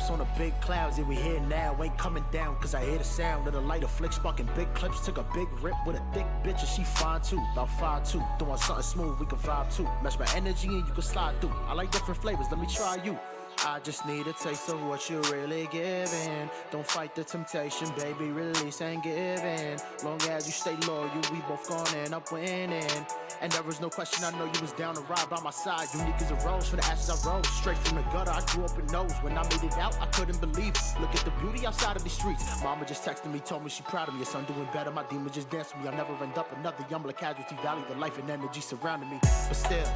us on the big clouds, and we here now, ain't coming down, cause I hear the sound of the lighter flick, sparking big clips, took a big rip with a thick bitch, and she fine too, about 5'2", doing something smooth, we can vibe too, match my energy and you can slide through, I like different flavors, let me try you. I just need a taste of what you're really giving. Don't fight the temptation, baby, release and give in. Long as you stay loyal, we both gonna end up winning. And there was no question, I know you was down to ride by my side. You niggas arose, from the ashes I rose. Straight from the gutter, I grew up with nose. When I made it out, I couldn't believe it. Look at the beauty outside of the streets. Mama just texted me, told me she proud of me. Your son doing better, my demon just danced with me. I'll never end up another Yumbler casualty. Value the life and energy surrounding me. But still,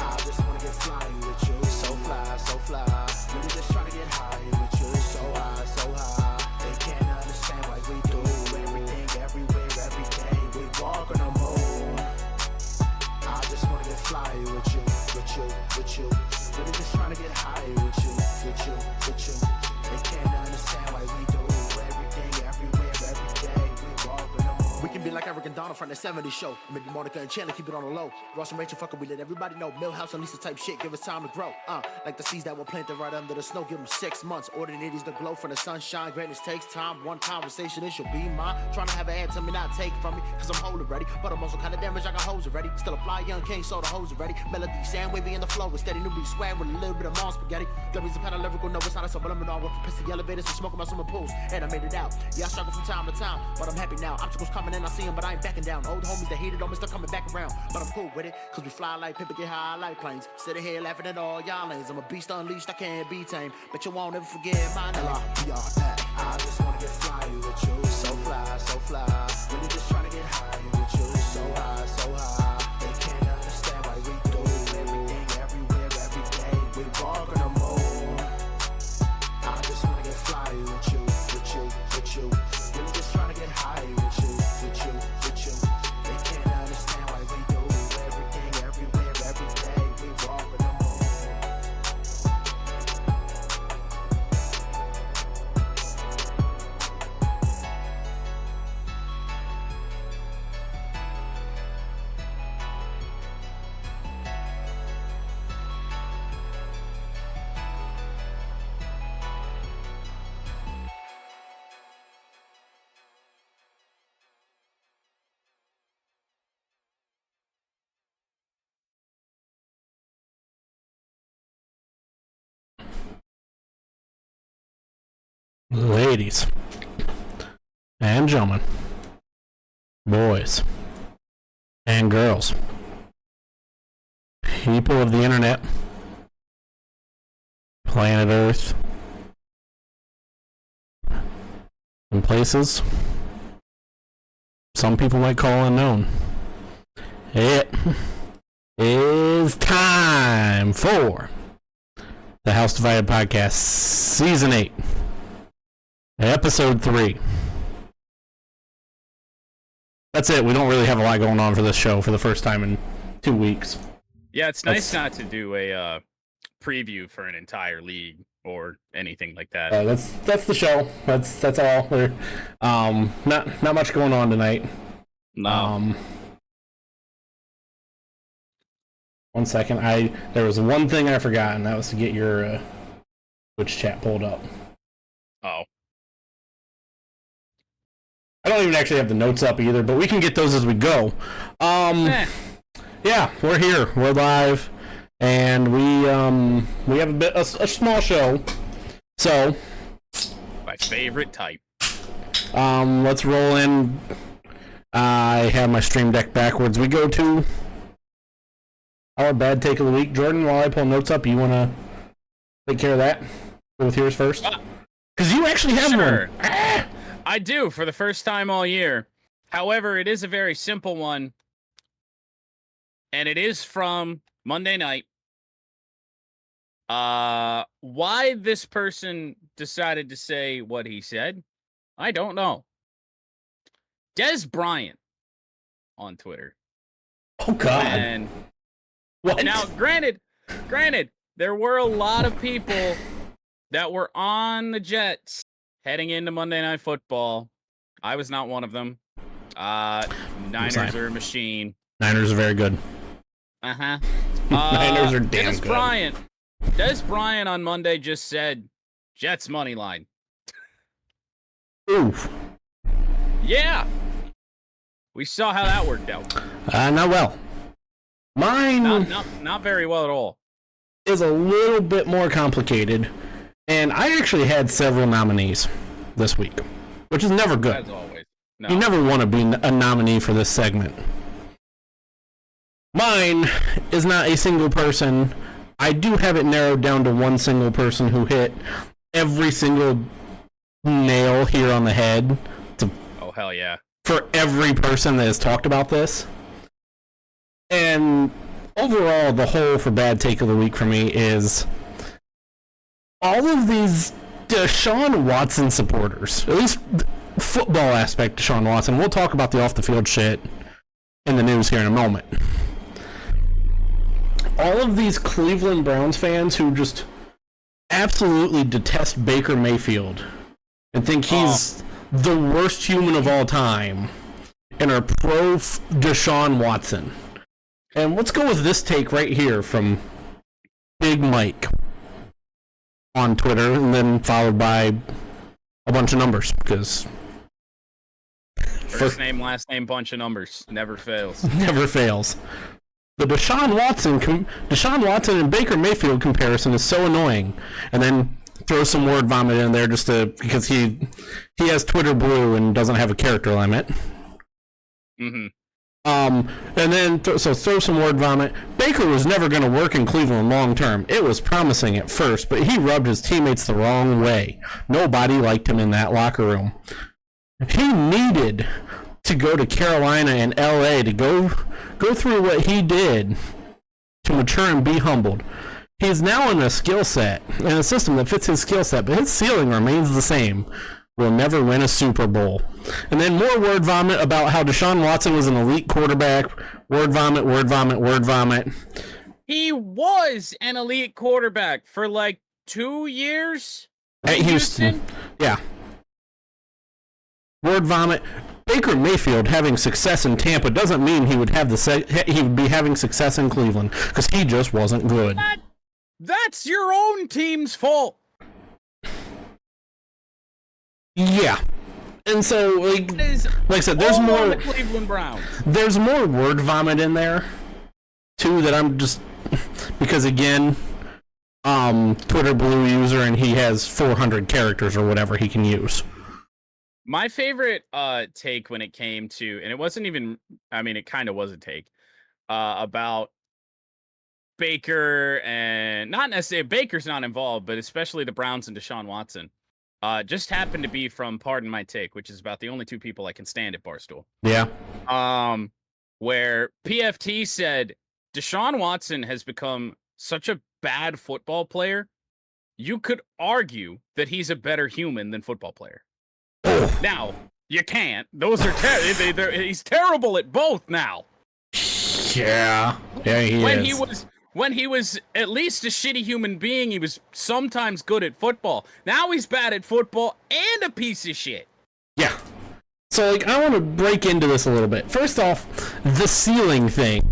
I just wanna get fly with you. So fly, so fly. Really just tryna get high with you. So high, so high. They can't understand why we do everything, everywhere, every day. We walk on the moon. I just wanna get fly with you, with you, with you. Really just tryna get high with you, with you, with you. They can't understand why we do everything, everywhere, every day. We walk on the moon. We can be like Eric and Donna from the 70s show. Maybe Monica and Chandler, keep it on the low. Ross and Rachel, fucker, we let everybody know. Millhouse and Lisa type shit, give us time to grow. Like the seeds that were planted right under the snow, give them 6 months. Ordinaries to glow from the sunshine. Greatness takes time. One conversation, it should be mine. Trying to have an answer, me not take from me, cause I'm whole already. But I'm also kind of damaged, I got hoes already. Still a fly young king, so the hoes already. Melody, sand wavy in the flow, with steady newbie swag with a little bit of mom spaghetti. Gummies a kind of lyrical, no, it's not a subliminal. Went from pissy elevators to smoking my swimming pools, and I made it out. Yeah, I struggle from time to time, but I'm happy now. Obstacles coming in, I see them, but I ain't backing down. Old homies that hated on me still coming back around, but I'm cool with it, cause we fly like paper, get high like planes. Sitting here laughing at all y'all lanes. I'm a beast unleashed, I can't be tamed, but you won't ever forget my name. I just wanna get fly with you. So fly, so fly. Really just tryna get high with you. So high, so high. They can't understand why we do everything, everywhere, every day. We walk on the moon. I just wanna get fly with you, with you, with you. Really just tryna get high with you, with you, with you. They can't understand why we do everything, everywhere, every day. We walk on the moon. Ladies and gentlemen, boys and girls, people of the internet, planet Earth, and places some people might call unknown, it is time for the House Divided Podcast, Season 8. Episode 3. That's it. We don't really have a lot going on for this show for the first time in 2 weeks. Yeah, it's nice not to do a preview for an entire league or anything like that. That's the show. That's all. We're not much going on tonight. No. 1 second. There was one thing I forgot, and that was to get your Twitch chat pulled up. Oh. I don't even actually have the notes up either, but we can get those as we go. Yeah, we're here. We're live, and we have a small show. So, My favorite type. let's roll in. I have my stream deck backwards. We go to our bad take of the week. Jordan, while I pull notes up, you want to take care of that? Go with yours first? Because you actually have Sure. one. I do, for the first time all year. However, it is a very simple one. And it is from Monday night. Why this person decided to say what he said, I don't know. Des Bryant on Twitter. Oh, God. And What? now, granted, there were a lot of people that were on the Jets heading into Monday Night Football. I was not one of them. Niners are a machine. Niners are very good. Uh-huh. Niners are damn good. Des Bryant on Monday just said, Jets money line. Oof. Yeah. We saw how that worked out. Not well. Mine Not very well at all. is a little bit more complicated, and I actually had several nominees this week, which is never good. As always. No. You never want to be a nominee for this segment. Mine is not a single person. I do have it narrowed down to one single person who hit every single nail here on the head Oh, hell yeah. for every person that has talked about this. And overall, the whole for bad take of the week for me is all of these Deshaun Watson supporters, at least the football aspect Deshaun Watson. We'll talk about the off the field shit in the news here in a moment. All of these Cleveland Browns fans who just absolutely detest Baker Mayfield and think he's the worst human of all time and are pro Deshaun Watson. And let's go with this take right here from Big Mike on Twitter, and then followed by a bunch of numbers, because First name, last name, bunch of numbers. Never fails. never fails. The Deshaun Watson and Baker Mayfield comparison is so annoying. And then throw some word vomit in there just because he has Twitter Blue and doesn't have a character limit. Mm-hmm. And then throw some word vomit. Baker was never going to work in Cleveland long term. It was promising at first, but he rubbed his teammates the wrong way. Nobody liked him in that locker room. He needed to go to Carolina and LA to go through what he did to mature and be humbled. He's now in a skill set, in a system that fits his skill set, but his ceiling remains the same. Will never win a Super Bowl. And then more word vomit about how Deshaun Watson was an elite quarterback. Word vomit, word vomit, word vomit. He was an elite quarterback for like 2 years At Houston. Yeah. Word vomit. Baker Mayfield having success in Tampa doesn't mean he would have he would be having success in Cleveland, because he just wasn't good. That's your own team's fault. Yeah. And so, like I said, there's more. The Cleveland Browns. There's more word vomit in there, too, that I'm just because again, Twitter Blue user, and he has 400 characters or whatever he can use. My favorite take when it came to, and it wasn't even, I mean, it kind of was a take about Baker, and not necessarily Baker's not involved, but especially the Browns and Deshaun Watson. Just happened to be from Pardon My Take, which is about the only two people I can stand at Barstool. Yeah. Where PFT said Deshaun Watson has become such a bad football player, you could argue that he's a better human than football player. Now, you can't. Those are he's terrible at both now. Yeah. Yeah, he is. When he was at least a shitty human being, he was sometimes good at football. Now he's bad at football and a piece of shit. Yeah. So, like, I want to break into this a little bit. First off, the ceiling thing.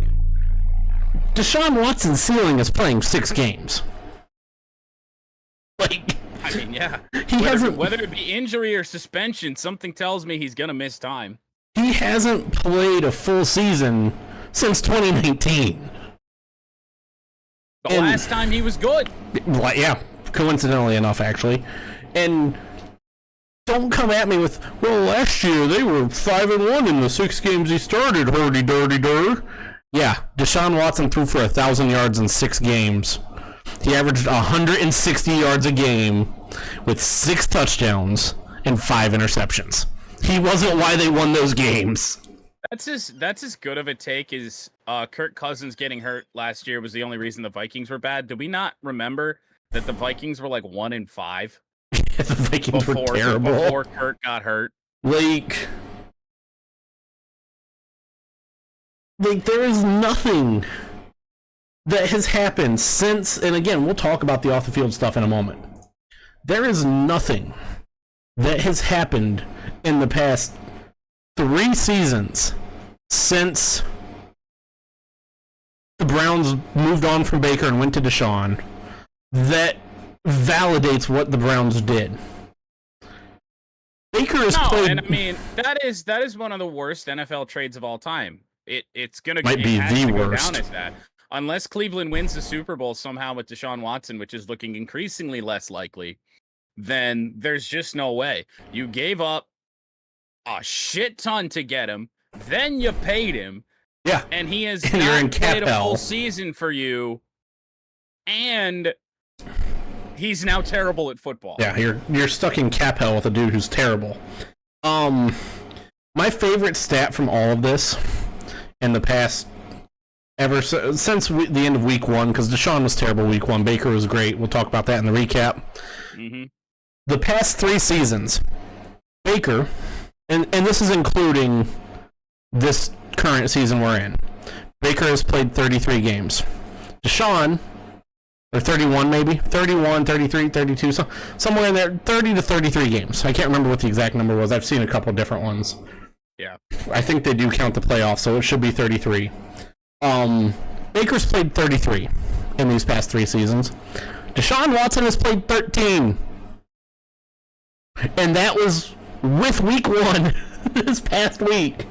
Deshaun Watson's ceiling is playing 6 games. Like, I mean, yeah. Whether it be injury or suspension, something tells me he's gonna miss time. He hasn't played a full season since 2019. The last time he was good. Well, yeah, coincidentally enough, actually. And don't come at me with, well, last year they were 5-1 in the 6 games he started, hurdy-durdy-dur. Yeah, Deshaun Watson threw for 1,000 yards in 6 games. He averaged 160 yards a game with 6 touchdowns and 5 interceptions. He wasn't why they won those games. That's as good of a take as Kirk Cousins getting hurt last year was the only reason the Vikings were bad. Did we not remember that the Vikings were like 1-5? The Vikings were terrible before Kirk got hurt. Like there is nothing that has happened since, and again, we'll talk about the off the field stuff in a moment. There is nothing that has happened in the past 3 seasons since the Browns moved on from Baker and went to Deshaun that validates what the Browns did. Baker has played. And I mean that is one of the worst NFL trades of all time. It's gonna Might be the go worst. down as that. Unless Cleveland wins the Super Bowl somehow with Deshaun Watson, which is looking increasingly less likely, then there's just no way. You gave up a shit ton to get him, then you paid him, Yeah, and he has And you're in not cap played a hell. full season for you, and he's now terrible at football. yeah, you're stuck in cap hell with a dude who's terrible. My favorite stat from all of this in the past, since the end of week 1, because Deshaun was terrible week 1, Baker was great. We'll talk about that in the recap. Mm-hmm. The past 3 seasons, Baker, and this is including this current season we're in, Baker has played 33 games. Deshaun, or 31 maybe, 31, 33, 32, somewhere in there, 30 to 33 games. I can't remember what the exact number was. I've seen a couple different ones. Yeah. I think they do count the playoffs, so it should be 33. Baker's played 33 in these past 3 seasons. Deshaun Watson has played 13. And that was with week 1 this past week.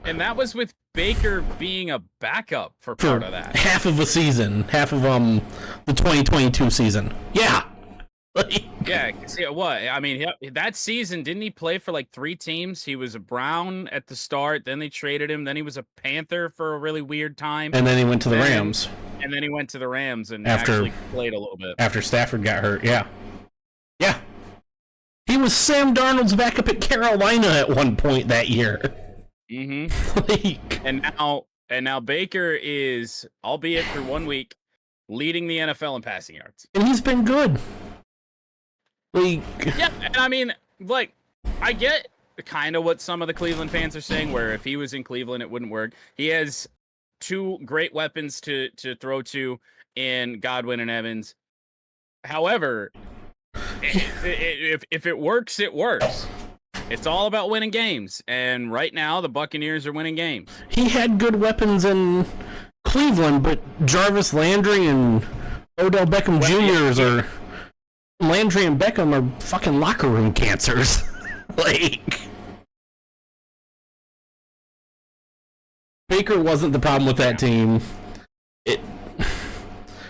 And that was with Baker being a backup for part of that. Half of a season. Half of the 2022 season. Yeah. Yeah, see, what? I mean, that season, didn't he play for like 3 teams? He was a Brown at the start, then they traded him, then he was a Panther for a really weird time. And then he went to the Then- Rams And then he went to the Rams and After- actually played a little bit. after Stafford got hurt. Yeah. Yeah. He was Sam Darnold's backup at Carolina at one point that year. Mm-hmm. Like, And now Baker is, albeit for 1 week, leading the NFL in passing yards. and he's been good. Like, Yeah, and I mean, like, I get kind of what some of the Cleveland fans are saying, where if he was in Cleveland, it wouldn't work. He has 2 great weapons to throw to in Godwin and Evans. However, if it works, it works. It's all about winning games, and right now the Buccaneers are winning games. he had good weapons in Cleveland, but Jarvis Landry and Odell Beckham Jr.'s are Landry and Beckham are fucking locker room cancers. Like, Baker wasn't the problem with that team.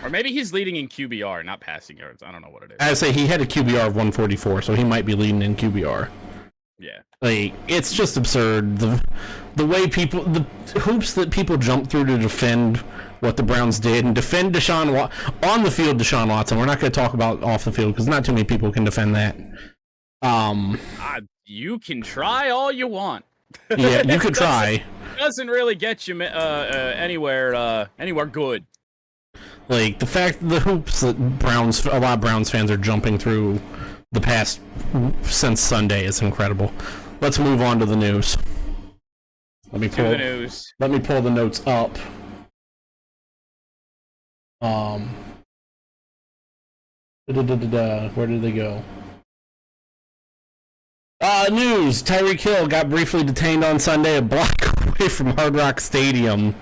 Or maybe he's leading in QBR, not passing yards. I don't know what it is. I would say he had a QBR of 144, so he might be leading in QBR. Yeah. Like, it's just absurd. The way the hoops that people jump through to defend what the Browns did and defend on the field, Deshaun Watson. We're not going to talk about off the field because not too many people can defend that. You can try all you want. Yeah, you could try. Doesn't really get you anywhere good. Like, the fact the hoops that a lot of Browns fans are jumping through the past since Sunday is incredible. Let's move on to the news. Let me pull the notes up. Where did they go? News. Tyreek Hill got briefly detained on Sunday a block away from Hard Rock Stadium.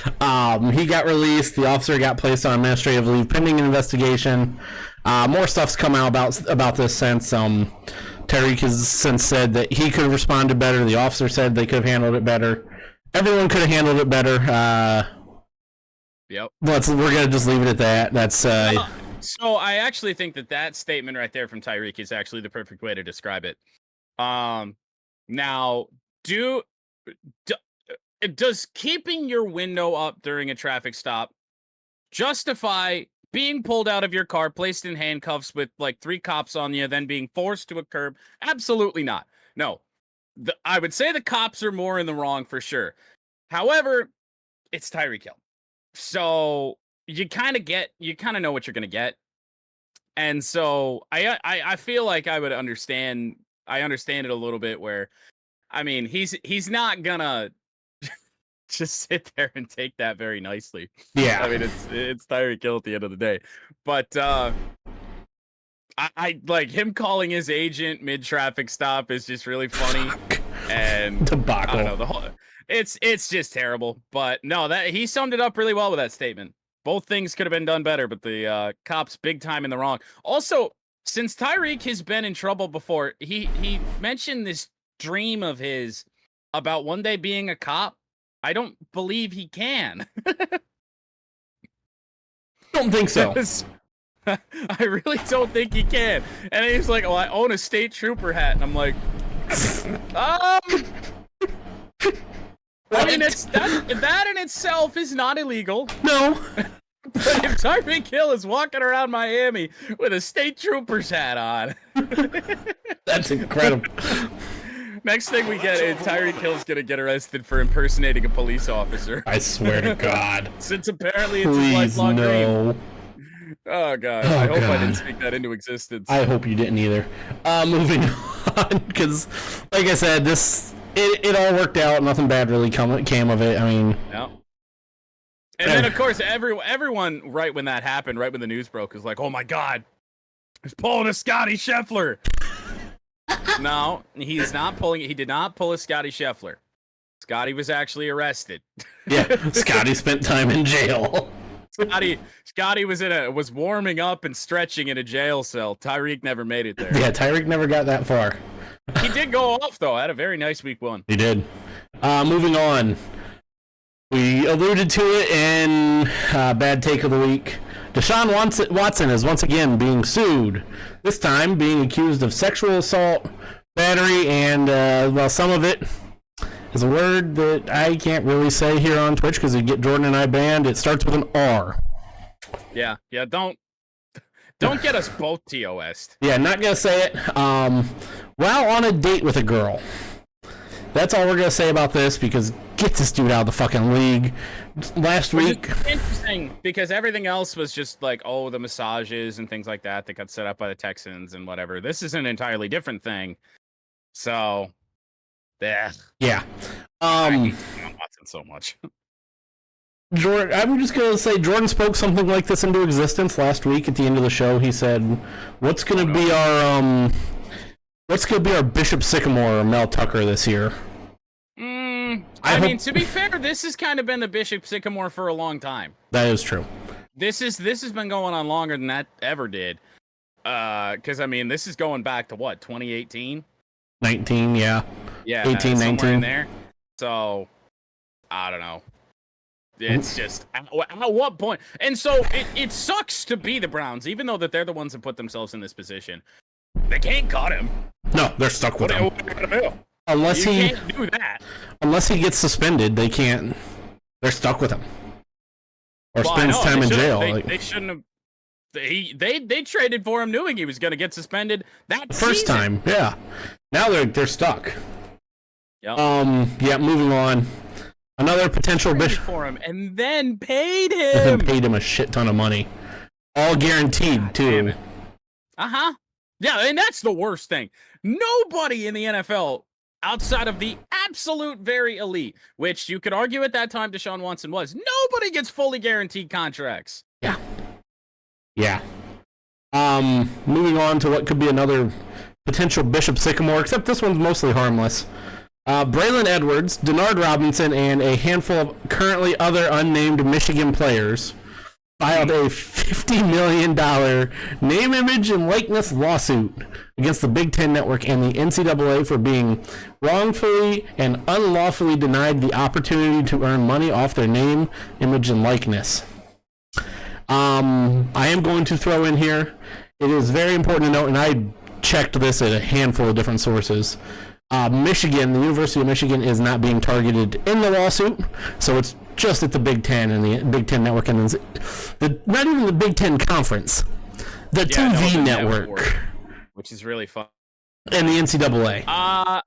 He got released. The officer got placed on administrative leave pending an investigation. More stuff's come out about this since. Tyreek has since said that he could have responded better. The officer said they could have handled it better. Everyone could have handled it better. Yep. We're gonna just leave it at that. That's So I actually think that statement right there from Tyreek is actually the perfect way to describe it. Now, does keeping your window up during a traffic stop justify being pulled out of your car, placed in handcuffs with like 3 cops on you, then being forced to a curb? Absolutely not. No. I would say the cops are more in the wrong for sure. However, it's Tyreek Hill. So you kind of know what you're going to get. And so I feel like I would understand. I understand it a little bit where, I mean, he's not gonna just sit there and take that very nicely. yeah. I mean, it's Tyreek Hill at the end of the day. But I like him calling his agent mid traffic stop is just really funny. And Debacle. I don't know, it's just terrible. But no, that he summed it up really well with that statement. Both things could have been done better, but the cops big time in the wrong. Also, since Tyreek has been in trouble before, he mentioned this dream of his about one day being a cop. I don't believe he can. Don't think so. I really don't think he can. And he's like, "Oh, I own a state trooper hat," and I'm like, I mean, that in itself is not illegal. No. But if Tyreek Hill is walking around Miami with a state trooper's hat on, That's incredible. next thing we get is Tyreek Hill's gonna get arrested for impersonating a police officer. I swear to God. Since apparently it's his Please, lifelong dream. no. Oh God! Oh, I hope I God. didn't speak that into existence. I hope you didn't either. Moving on, because, like I said, it all worked out. Nothing bad really came of it. I mean, Yeah. And then, of course, everyone, right when that happened, right when the news broke, was like, "Oh my God, he's pulling a Scotty Scheffler." No, he's not pulling. He did not pull a Scotty Scheffler. Scotty was actually arrested. yeah, Scotty spent time in jail. Scotty was warming up and stretching in a jail cell. Tyreek never made it there. Yeah, Tyreek never got that far. He did go off though. Had a very nice week one. He did. Moving on. We alluded to it in Bad Take of the Week. Deshaun Watson is once again being sued. This time being accused of sexual assault, battery, and, well, some of it is a word that I can't really say here on Twitch because it'd get Jordan and I banned. It starts with an R. Yeah, don't get us both TOS'd. Yeah, not going to say it. While on a date with a girl. That's all we're going to say about this because get this dude out of the fucking league. Last week. Which is interesting because everything else was just like, oh, the massages and things like that got set up by the Texans and whatever. This is an entirely different thing. So, Yeah. I hate Deshaun Watson so much. Jordan, I'm just going to say Jordan spoke something like this into existence last week at the end of the show. He said, what's going to be our Bishop Sycamore or Mel Tucker this year? I mean, to be fair, this has kind of been the Bishop Sycamore for a long time. That is true. This has been going on longer than that ever did. Because I mean, this is going back to what, 2018? 19, yeah. Yeah, 18, somewhere 19. in there. So, I don't know. It's just at what point? And so it sucks to be the Browns, even though that they're the ones that put themselves in this position. They can't cut him. No, they're stuck with him. What are they gonna do? Unless You he can't do that. unless he gets suspended, they can't. They're stuck with him. Or Well, I spends know, time they in shouldn't- jail. They shouldn't have. They traded for him knowing he was going to get suspended that First season. time, yeah. Now they're stuck. Yep. Yeah, moving on. Another potential Traded Bishop for him and then paid and him. paid him a shit ton of money. All guaranteed, God damn too. it. Yeah, and that's the worst thing. Nobody in the NFL outside of the absolute very elite, which you could argue at that time Deshaun Watson was, nobody gets fully guaranteed contracts. Yeah. Moving on to what could be another potential Bishop Sycamore, except this one's mostly harmless. Braylon Edwards, Denard Robinson, and a handful of currently other unnamed Michigan players filed a $50 million name, image, and likeness lawsuit against the Big Ten Network and the NCAA for being wrongfully and unlawfully denied the opportunity to earn money off their name, image, and likeness. I am going to throw in here, it is very important to note, and I checked this at a handful of different sources. Michigan, the University of Michigan, is not being targeted in the lawsuit, so it's just at the Big Ten and the Big Ten Network, and not even the Big Ten Conference, the TV the network, which is really fun. and the NCAA.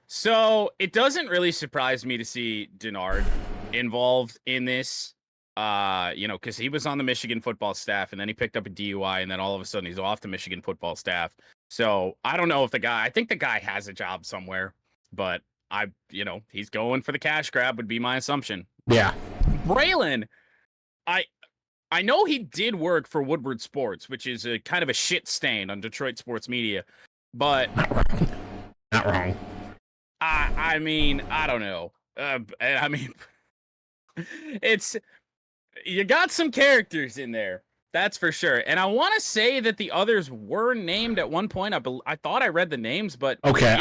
So it doesn't really surprise me to see Denard involved in this. Because he was on the Michigan football staff, and then he picked up a DUI, and then all of a sudden he's off the Michigan football staff. So I don't know if I think the guy has a job somewhere, but he's going for the cash grab would be my assumption. Yeah. Braylon, I know he did work for Woodward Sports, which is a kind of a shit stain on Detroit sports media, but Not wrong. I mean, I don't know. I mean, it's You got some characters in there. That's for sure. And I want to say that the others were named at one point. I thought I read the names, but Okay,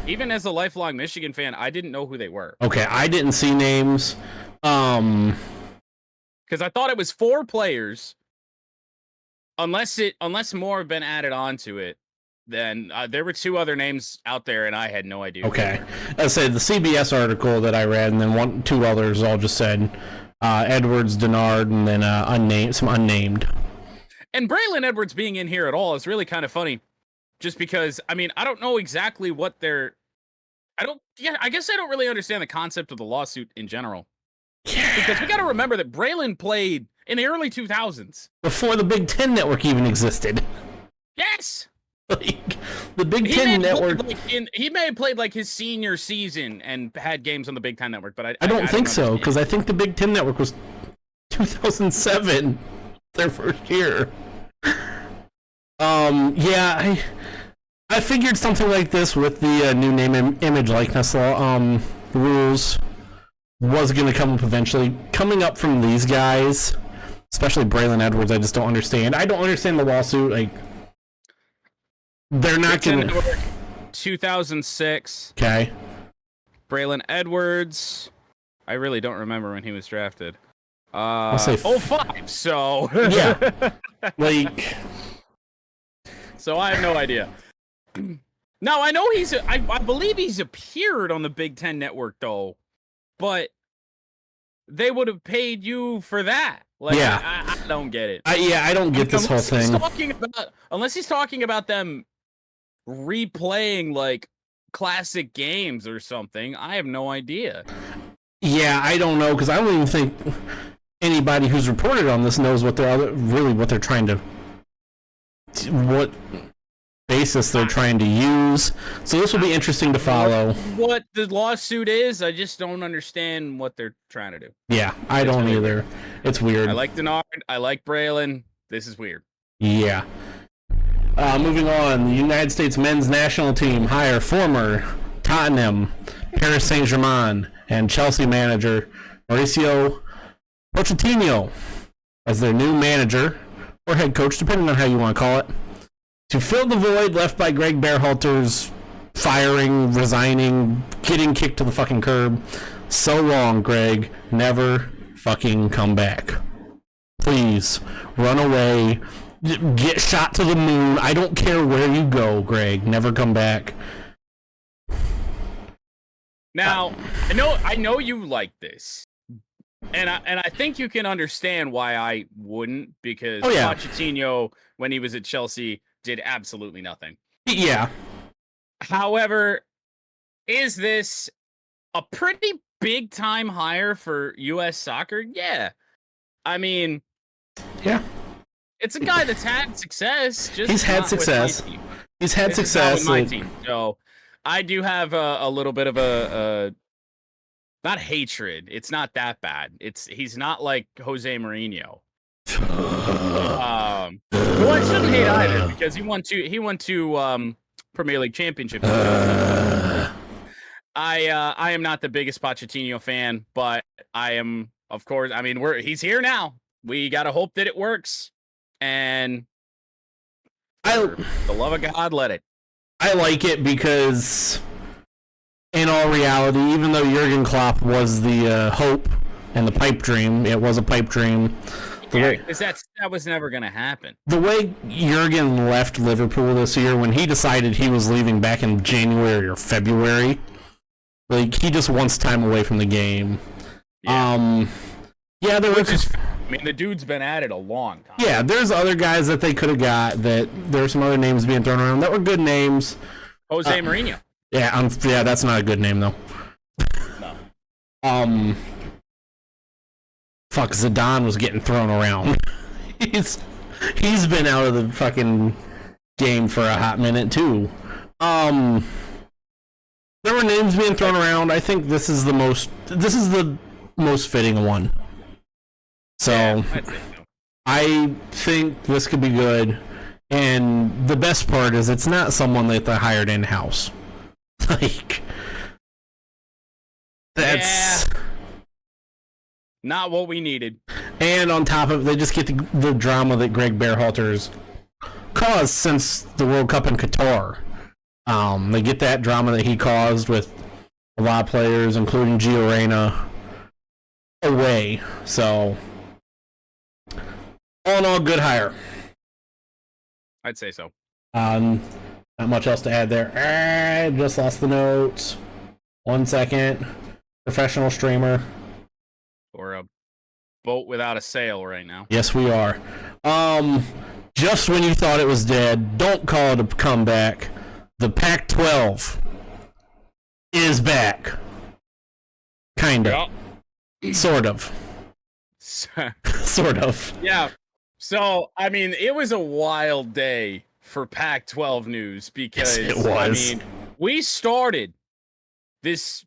even as a lifelong Michigan fan, I didn't know who they were. Okay, I didn't see names. Because I thought it was 4 players. Unless more have been added onto it, then there were 2 other names out there, and I had no idea. Okay, I said the CBS article that I read, and then 2 others all just said Edwards, Denard, and then some unnamed. And Braylon Edwards being in here at all is really kind of funny, just because I don't know exactly what they're. I guess I don't really understand the concept of the lawsuit in general. Yeah. Because we got to remember that Braylon played in the early 2000s. Before the Big Ten Network even existed. Yes! Like, the Big Ten Network... he may have played like his senior season and had games on the Big Ten Network, but I don't think so, because I think the Big Ten Network was 2007, their first year. Yeah, I figured something like this with the new name, image, likeness law, rules was going to come up eventually. Coming up from these guys, especially Braylon Edwards, I just don't understand. I don't understand the lawsuit. Like, they're not going to... 2006. Okay. Braylon Edwards. I really don't remember when he was drafted. I'll say 05, so... Yeah. Like... So I have no idea. Now, I know I believe he's appeared on the Big Ten Network, though. But they would have paid you for that. Like, yeah. I don't get it. I don't get this whole thing. Unless he's talking about them replaying, like, classic games or something, I have no idea. Yeah, I don't know, because I don't even think anybody who's reported on this knows what they're trying to... what basis they're trying to use. So this will be interesting to follow. What the lawsuit is, I just don't understand what they're trying to do. Yeah, I don't either. It's weird. I like Denard. I like Braylon. This is weird. Yeah. Moving on, the United States men's national team hire former Tottenham, Paris Saint-Germain, and Chelsea manager Mauricio Pochettino as their new manager or head coach, depending on how you want to call it, to fill the void left by Greg Berhalter's firing, resigning, getting kicked to the fucking curb. So long, Greg. Never fucking come back. Please, run away. Get shot to the moon. I don't care where you go, Greg. Never come back. Now, I know you like this. And I think you can understand why I wouldn't, because Pochettino, when he was at Chelsea, did absolutely nothing. Yeah. However, is this a pretty big time hire for U.S. soccer? Yeah. I mean, yeah. It's a guy that's had success. He's had success. He's had success. With my team. So I do have a little bit of a not hatred. It's not that bad. He's not like Jose Mourinho. Who I shouldn't hate either, because he won two Premier League championships. I am not the biggest Pochettino fan, but I am, of course. I mean, he's here now. We gotta hope that it works, and for the love of God, let it. I like it because, in all reality, even though Jurgen Klopp was the hope and the pipe dream, it was a pipe dream. Because that was never going to happen. The way Jurgen left Liverpool this year, when he decided he was leaving back in January or February, like, he just wants time away from the game. Yeah. I mean, the dude's been at it a long time. Yeah, there's other guys that they could have got. There were some other names being thrown around that were good names. Jose Mourinho. Yeah, that's not a good name though. No. Fuck, Zidane was getting thrown around. He's been out of the fucking game for a hot minute too. There were names being thrown around. I think this is the most fitting one. So, yeah, I think this could be good. And the best part is it's not someone that they hired in-house. Like, that's... not what we needed. And on top of it, they just get the drama that Greg Berhalter's caused since the World Cup in Qatar. They get that drama that he caused with a lot of players, including Gio Reyna, away. So, all in all, good hire. I'd say so. Not much else to add there. I just lost the notes. 1 second. Professional streamer. Or a boat without a sail right now. Yes, we are. Just when you thought it was dead, don't call it a comeback. The Pac-12 is back. Kinda. Yep. Sort of. Sort of. Yeah. So, I mean, it was a wild day for Pac-12 news because Yes, it was. I mean, we started this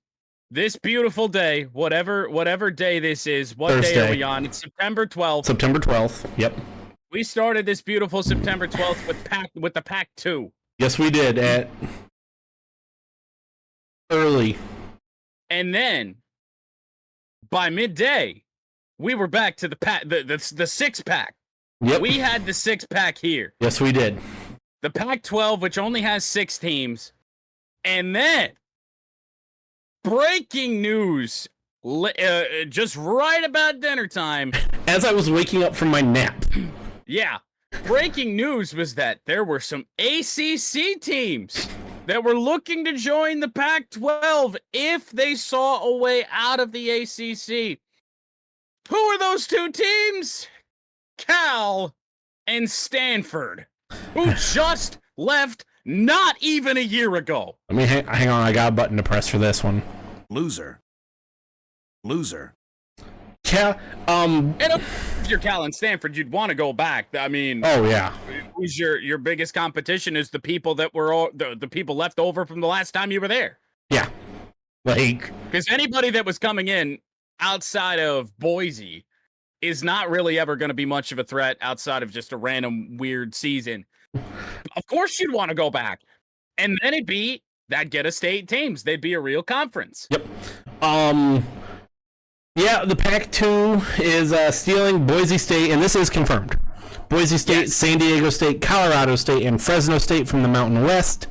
beautiful day, whatever day this is. What day Thursday. are we on? It's September 12th. September 12th. Yep. We started this beautiful September 12th with the Pac-2. Yes, we did at early. And then by midday, we were back to the six-pack. Yep. We had the six-pack here. Yes, we did. The Pac-12, which only has 6 teams. And then, breaking news, just right about dinner time. As I was waking up from my nap. Yeah, breaking news was that there were some ACC teams that were looking to join the Pac-12 if they saw a way out of the ACC. Who are those 2 teams? Cal and Stanford, who just left not even a year ago. Let me hang on. I got a button to press for this one. Loser. And if you're Cal and Stanford, you'd want to go back. I mean, Oh yeah. who's your biggest competition is the people that were the people left over from the last time you were there. Yeah. Like, Because anybody that was coming in outside of Boise is not really ever going to be much of a threat outside of just a random weird season. Of course you'd want to go back. And then that'd get us to 8 teams. They'd be a real conference. yep. Yeah, the Pac-2 is stealing Boise State, and this is confirmed. Boise State, Yes. San Diego State, Colorado State, and Fresno State from the Mountain West.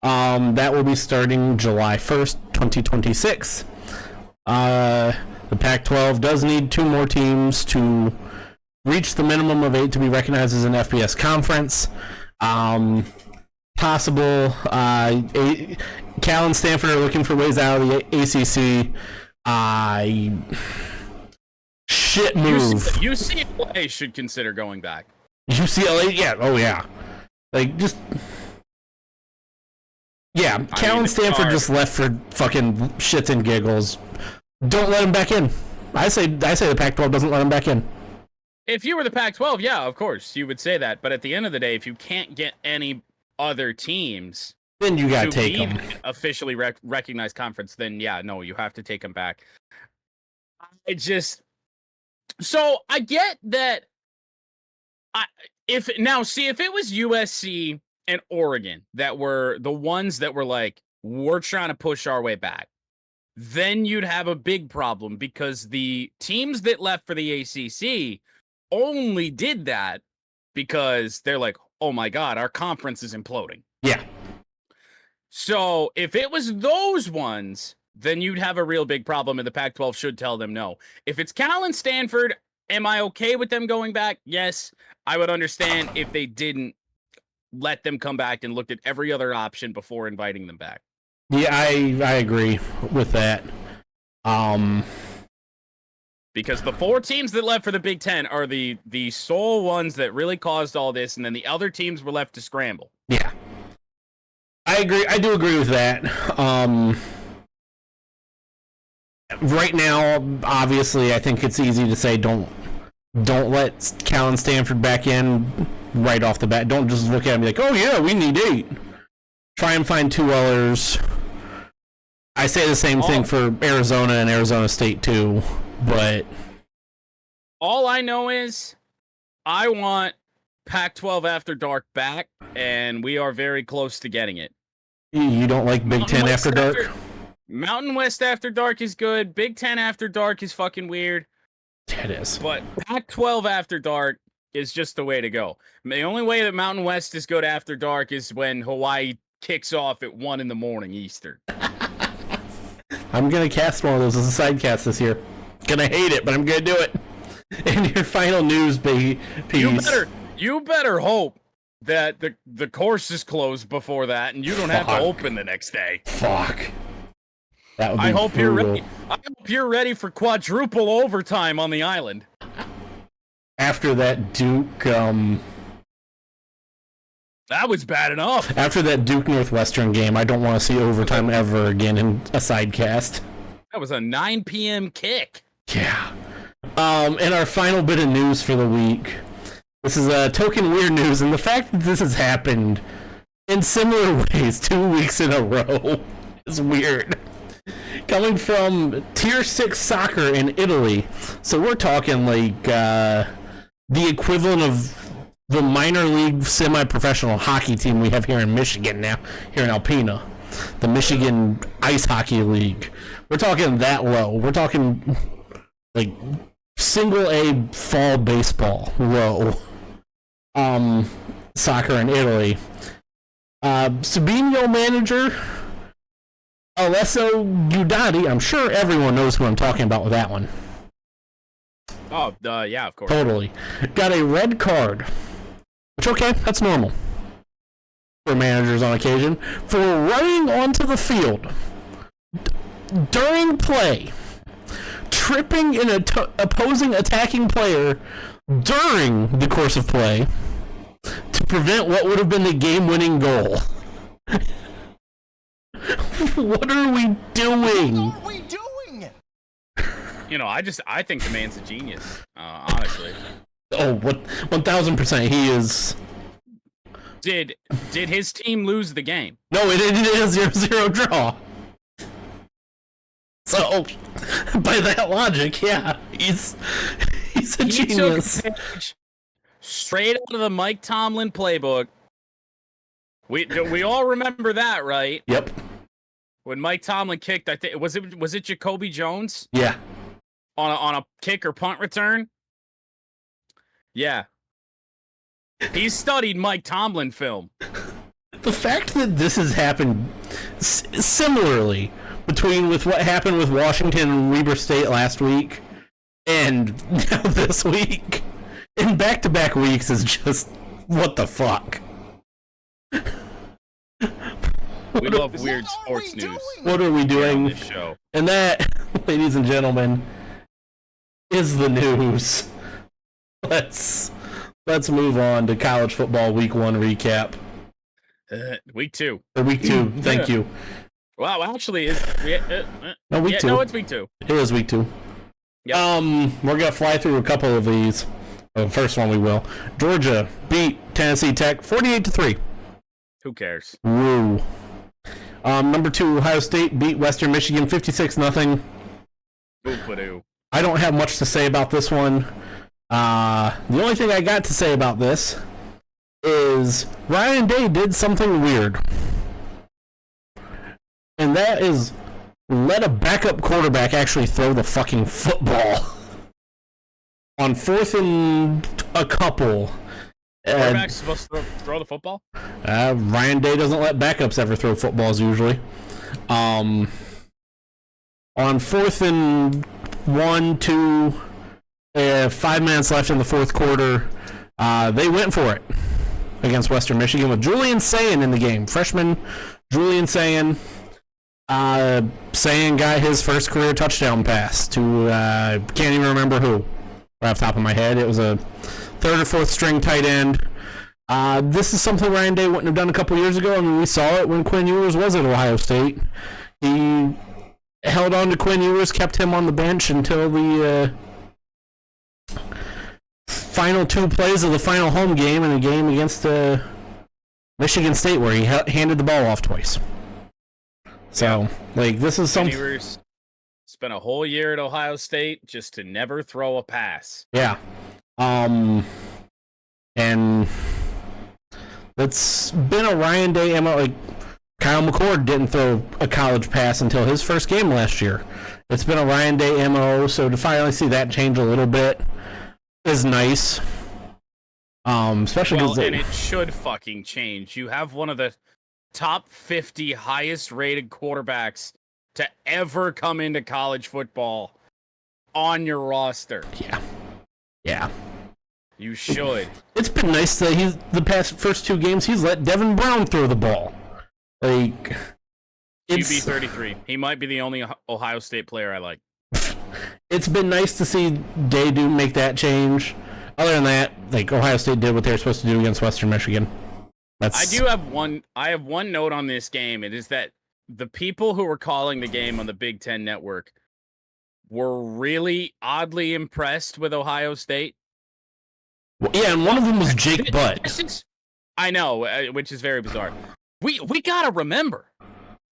That will be starting July 1st, 2026. The Pac-12 does need 2 more teams to reach the minimum of 8 to be recognized as an FBS conference. Possible. Cal and Stanford are looking for ways out of the ACC. Shit move. UCLA should consider going back. UCLA, yeah, oh yeah. Like, just... Yeah, Cal mean, and it's Stanford hard. just left for fucking shits and giggles. Don't let them back in. I say the Pac-12 doesn't let them back in. If you were the Pac-12, yeah, of course, you would say that. But at the end of the day, if you can't get any other teams Then you gotta to take be them. officially recognized conference, then yeah, no, you have to take them back. So I get that. If it was USC and Oregon that were the ones that were like, we're trying to push our way back, then you'd have a big problem because the teams that left for the ACC only did that because they're like, oh my God, our conference is imploding. Yeah. So if it was those ones, then you'd have a real big problem, and the Pac-12 should tell them no. If it's Cal and Stanford, am I okay with them going back? Yes. I would understand if they didn't let them come back and looked at every other option before inviting them back. Yeah, I agree with that. Because the 4 teams that left for the Big Ten are the sole ones that really caused all this, and then the other teams were left to scramble. Yeah. I agree. I do agree with that. Right now, obviously, I think it's easy to say don't let Cal and Stanford back in right off the bat. Don't just look at it and be like, oh yeah, we need 8. Try and find 2 others. I say the same thing for Arizona and Arizona State too, but all I know is I want Pac-12 After Dark back, and we are very close to getting it. you don't like Big Ten After Dark? Mountain West After Dark is good. Big Ten After Dark is fucking weird. It is. But Pac-12 after dark is just the way to go. The only way that Mountain West is good after dark is when Hawaii kicks off at 1 a.m. Eastern. I'm gonna cast one of those as a side cast this year. Gonna hate it, but I'm gonna do it. And your final news piece. You better hope that the course is closed before that, and you don't have to open the next day. Fuck. That would be I hope brutal. you're ready. I hope you're ready for quadruple overtime on the island. After that Duke, That was bad enough. after that Duke Northwestern game, I don't want to see overtime ever again in a side cast. That was a 9 p.m. kick. Yeah. And our final bit of news for the week. This is token weird news, and the fact that this has happened in similar ways 2 weeks in a row is weird. Coming from Tier 6 soccer in Italy. So we're talking like the equivalent of the minor league semi-professional hockey team we have here in Michigan now, here in Alpena. The Michigan Ice Hockey League. We're talking that low. We're talking like single A fall baseball low. Soccer in Italy. Sabino manager Alessio Guidotti. I'm sure everyone knows who I'm talking about with that one. Oh, yeah, of course. Totally. Got a red card. Which, okay, that's normal for managers on occasion. For running onto the field during play, tripping an opposing attacking player during the course of play to prevent what would have been the game-winning goal. What are we doing? What are we doing? You know, I think the man's a genius, honestly. Oh, what? 1,000% he is. Did his team lose the game? No, it is a 0-0 draw. So, by that logic, yeah, he's a genius. Took a page straight out of the Mike Tomlin playbook. We all remember that, right? Yep. When Mike Tomlin kicked, I think was it Jacoby Jones Yeah. on a kick or punt return? Yeah. He studied Mike Tomlin film. The fact that this has happened similarly with what happened with Washington and Weber State last week and now this week in back-to-back weeks is just what the fuck. We love weird sports news. What are we on doing? this show? And that, ladies and gentlemen, is the news. Let's move on to college football week 1 recap. Week 2. Or week 2, thank you. Wow, actually, No, week 2. No, it's week 2. It is week 2. Yep. We're gonna fly through a couple of these. The first one we will. Georgia beat Tennessee Tech 48-3. Who cares? Woo. Number 2, Ohio State beat Western Michigan 56-0. Boop-a-doo. I don't have much to say about this one. The only thing I got to say about this is Ryan Day did something weird. And that is let a backup quarterback actually throw the fucking football. On 4th and a couple. Quarterback's supposed to throw the football? Ryan Day doesn't let backups ever throw footballs usually. On 4th and 1, 2, 5 minutes left in the fourth quarter, they went for it against Western Michigan with Julian Sayin in the game. Freshman Julian Sayin. Sayin got his first career touchdown pass to, can't even remember who. Right off the top of my head. It was a 3rd or 4th string tight end. This is something Ryan Day wouldn't have done a couple years ago. I mean, we saw it when Quinn Ewers was at Ohio State. He held on to Quinn Ewers, kept him on the bench until the final 2 plays of the final home game in a game against Michigan State where he handed the ball off twice. So, like, this is something... Ewers spent a whole year at Ohio State just to never throw a pass. Yeah. And that's been a Ryan Day MO. Like, Kyle McCord didn't throw a college pass until his first game last year. It's been a Ryan Day MO, so to finally see that change a little bit is nice. Especially because and it should fucking change. You have one of the top 50 highest rated quarterbacks to ever come into college football on your roster. Yeah. You should. It's been nice that the first 2 games he's let Devin Brown throw the ball. Like, QB 33. He might be the only Ohio State player I like. It's been nice to see Day make that change. Other than that, like, Ohio State did what they were supposed to do against Western Michigan. I have one note on this game. It is that the people who were calling the game on the Big Ten Network were really oddly impressed with Ohio State. Well, yeah, and one of them was Jake Butt. I know, which is very bizarre. We gotta remember,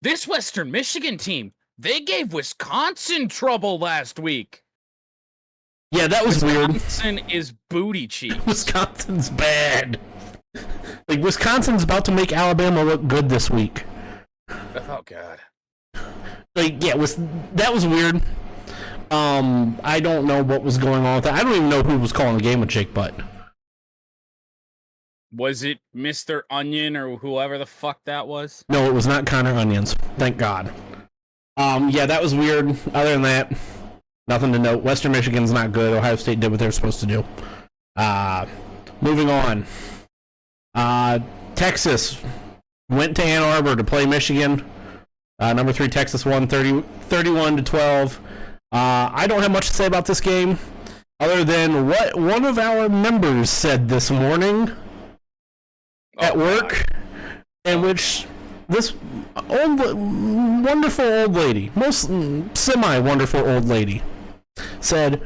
this Western Michigan team, they gave Wisconsin trouble last week. Yeah, that was weird. Wisconsin is booty cheeks. Wisconsin's bad. Like, Wisconsin's about to make Alabama look good this week. Oh, God. Like, yeah, that was weird. I don't know what was going on with that. I don't even know who was calling the game with Jake Butt. Was it Mr. Onion or whoever the fuck that was? No, it was not Connor Onions. Thank God. Yeah, that was weird. Other than that, nothing to note. Western Michigan's not good. Ohio State did what they were supposed to do. Moving on. Texas went to Ann Arbor to play Michigan. Number 3 Texas won 31-12. I don't have much to say about this game other than what one of our members said this morning at work, in which this wonderful old lady, most semi-wonderful old lady, said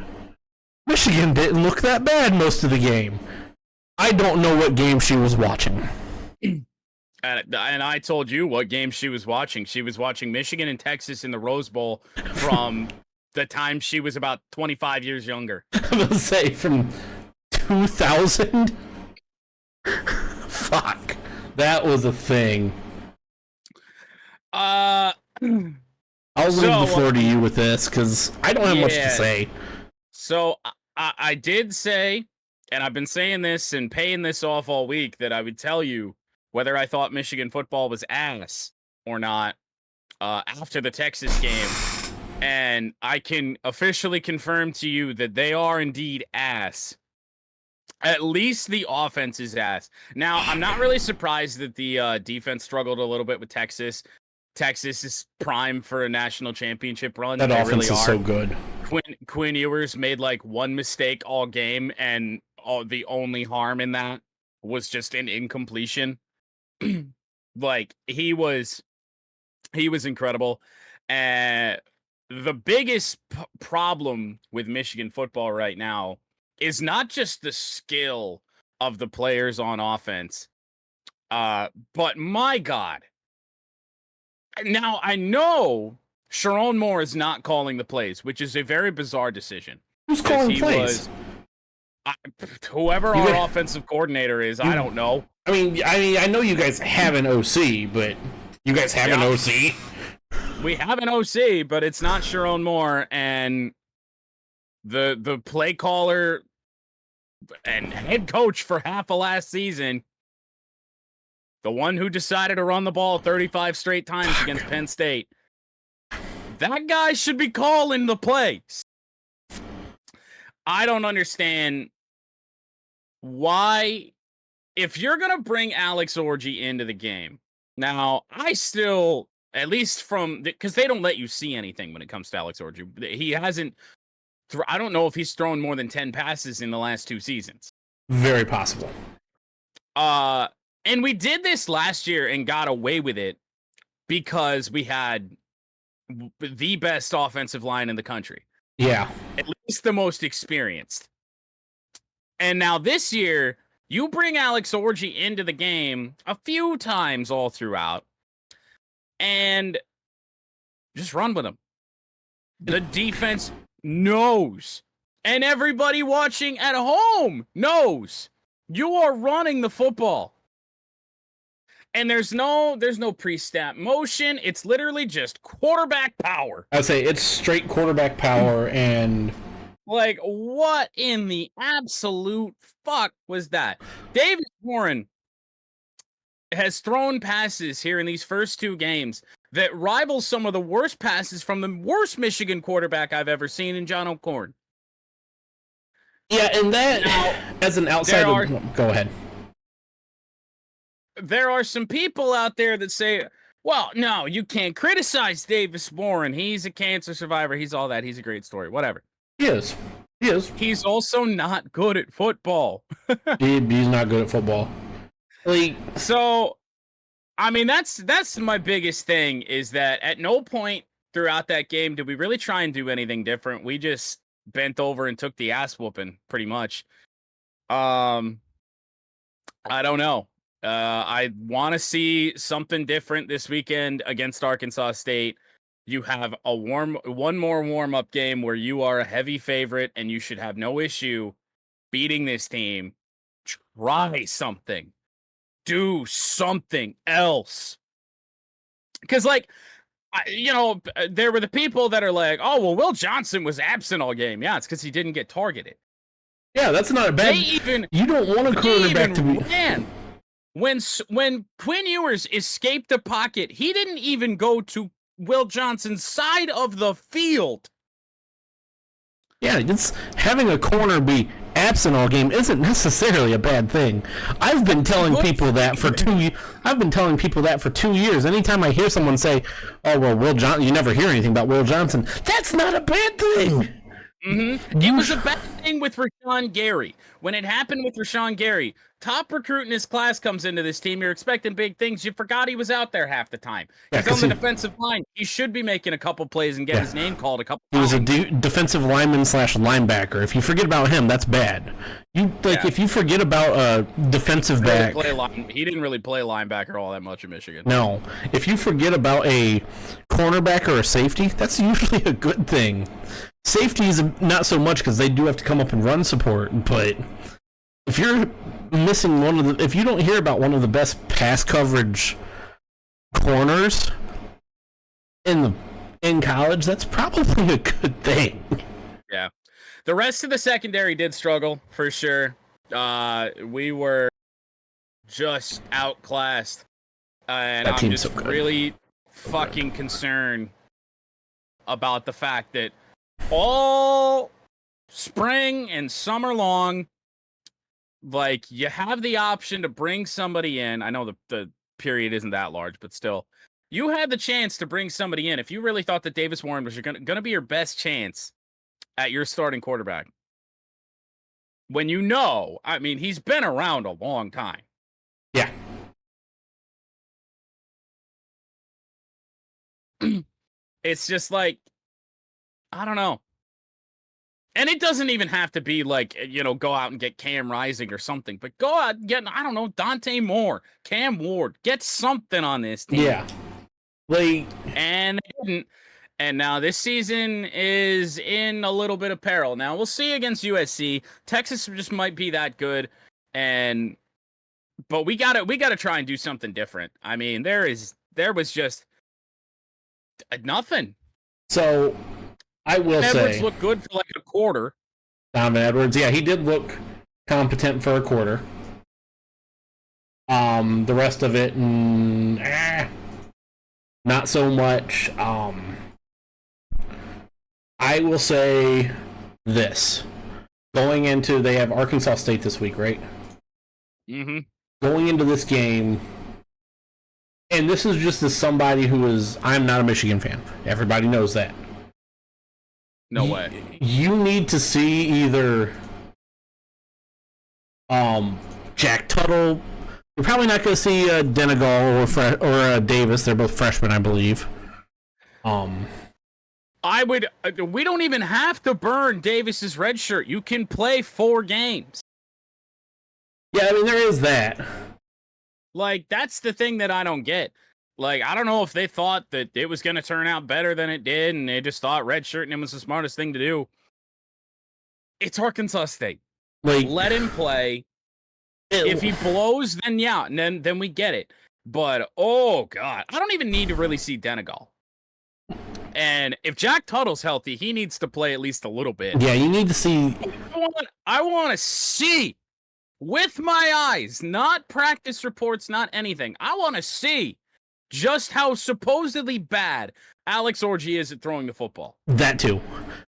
Michigan didn't look that bad most of the game. I don't know what game she was watching. And I told you what game she was watching. She was watching Michigan and Texas in the Rose Bowl from the time she was about 25 years younger. I'm going to say from 2000? Fuck. That was a thing. I'll leave the floor to you with this, because I don't have much to say. So I did say, and I've been saying this and paying this off all week, that I would tell you whether I thought Michigan football was ass or not after the Texas game. And I can officially confirm to you that they are indeed ass. At least the offense is ass. Now, I'm not really surprised that the defense struggled a little bit with Texas. Texas is prime for a national championship run. That they offense really is are. so good. Quinn Ewers made like one mistake all game, and the only harm in that was just an incompletion. Like, he was incredible. And the biggest problem with Michigan football right now is not just the skill of the players on offense, but my God. Now, I know Sharon Moore is not calling the plays, which is a very bizarre decision. Who's calling plays? Whoever our offensive coordinator is, I don't know. I mean, I know you guys have an OC, but you guys have an OC? We have an OC, but it's not Sharon Moore, and the play caller and head coach for half of last season, the one who decided to run the ball 35 straight times against Penn State, that guy should be calling the plays. I don't understand why, if you're going to bring Alex Orji into the game. Now, I still, at least because they don't let you see anything when it comes to Alex Orji. He hasn't, I don't know if he's thrown more than 10 passes in the last 2 seasons. Very possible. And we did this last year and got away with it because we had the best offensive line in the country. Yeah. At least the most experienced. And now this year, you bring Alex Orji into the game a few times all throughout and just run with him. The defense knows, and everybody watching at home knows, you are running the football. And there's no pre-snap motion. It's literally just quarterback power. I'd say it's straight quarterback power, and like, what in the absolute fuck was that? Davis Warren has thrown passes here in these first 2 games that rival some of the worst passes from the worst Michigan quarterback I've ever seen in John O'Korn. Yeah, and that, now, as an outsider, go ahead. There are some people out there that say, well, no, you can't criticize Davis Warren. He's a cancer survivor. He's all that. He's a great story. Whatever. He is. He's also not good at football. He's not good at football. So, I mean, that's my biggest thing is that at no point throughout that game did we really try and do anything different. We just bent over and took the ass whooping, pretty much. I don't know. I want to see something different this weekend against Arkansas State. You have one more warm-up game where you are a heavy favorite and you should have no issue beating this team. Try something. Do something else. Because, like, there were the people that are like, oh, well, Will Johnson was absent all game. Yeah, it's because he didn't get targeted. Yeah, that's not a bad... you don't want a quarterback to be... Man, when Quinn Ewers escaped the pocket, he didn't even go to Will Johnson's side of the field. Yeah, having a corner be absent all game isn't necessarily a bad thing. I've been telling people that for 2 years. Anytime I hear someone say, "Oh well, Will Johnson," you never hear anything about Will Johnson. That's not a bad thing. Mm-hmm. It was a bad thing with Rashawn Gary. When it happened with Rashawn Gary, top recruit in his class comes into this team. You're expecting big things. You forgot he was out there half the time. He's on the defensive line. He should be making a couple plays and get his name called a couple times. He was a defensive lineman / linebacker. If you forget about him, that's bad. If you forget about a defensive back... He didn't really play linebacker all that much in Michigan. No. If you forget about a cornerback or a safety, that's usually a good thing. Safeties not so much because they do have to come up and run support, but if you're missing if you don't hear about one of the best pass coverage corners in college, that's probably a good thing. Yeah. The rest of the secondary did struggle for sure. We were just outclassed. And I'm just really fucking concerned about the fact that all spring and summer long, like, you have the option to bring somebody in. I know the period isn't that large, but still, you had the chance to bring somebody in if you really thought that Davis Warren was going to be your best chance at your starting quarterback. When I mean, he's been around a long time. Yeah. It's just like, I don't know. And it doesn't even have to be like, go out and get Cam Rising or something, but go out and get, I don't know, Dante Moore, Cam Ward, get something on this team. Yeah. And they didn't. And now this season is in a little bit of peril. Now we'll see against USC. Texas just might be that good. But we gotta try and do something different. I mean, there was just nothing. So I will say Edwards looked good for like a quarter. Donovan Edwards, yeah, he did look competent for a quarter. The rest of it, not so much. I will say this. Going into, they have Arkansas State this week, right? Mm-hmm. Going into this game, and this is just as somebody I'm not a Michigan fan. Everybody knows that. No way. You need to see either Jack Tuttle. You're probably not going to see Denegal or Davis. They're both freshmen, I believe. We don't even have to burn Davis's red shirt. You can play 4 games. Yeah, I mean, there is that. Like, that's the thing that I don't get. Like, I don't know if they thought that it was going to turn out better than it did, and they just thought redshirting him was the smartest thing to do. It's Arkansas State. Let him play. If he blows, then yeah, and then we get it. But oh god, I don't even need to really see Denegal. And if Jack Tuttle's healthy, he needs to play at least a little bit. Yeah, you need to see. I want to see with my eyes, not practice reports, not anything. I want to see just how supposedly bad Alex Orji is at throwing the football. That too.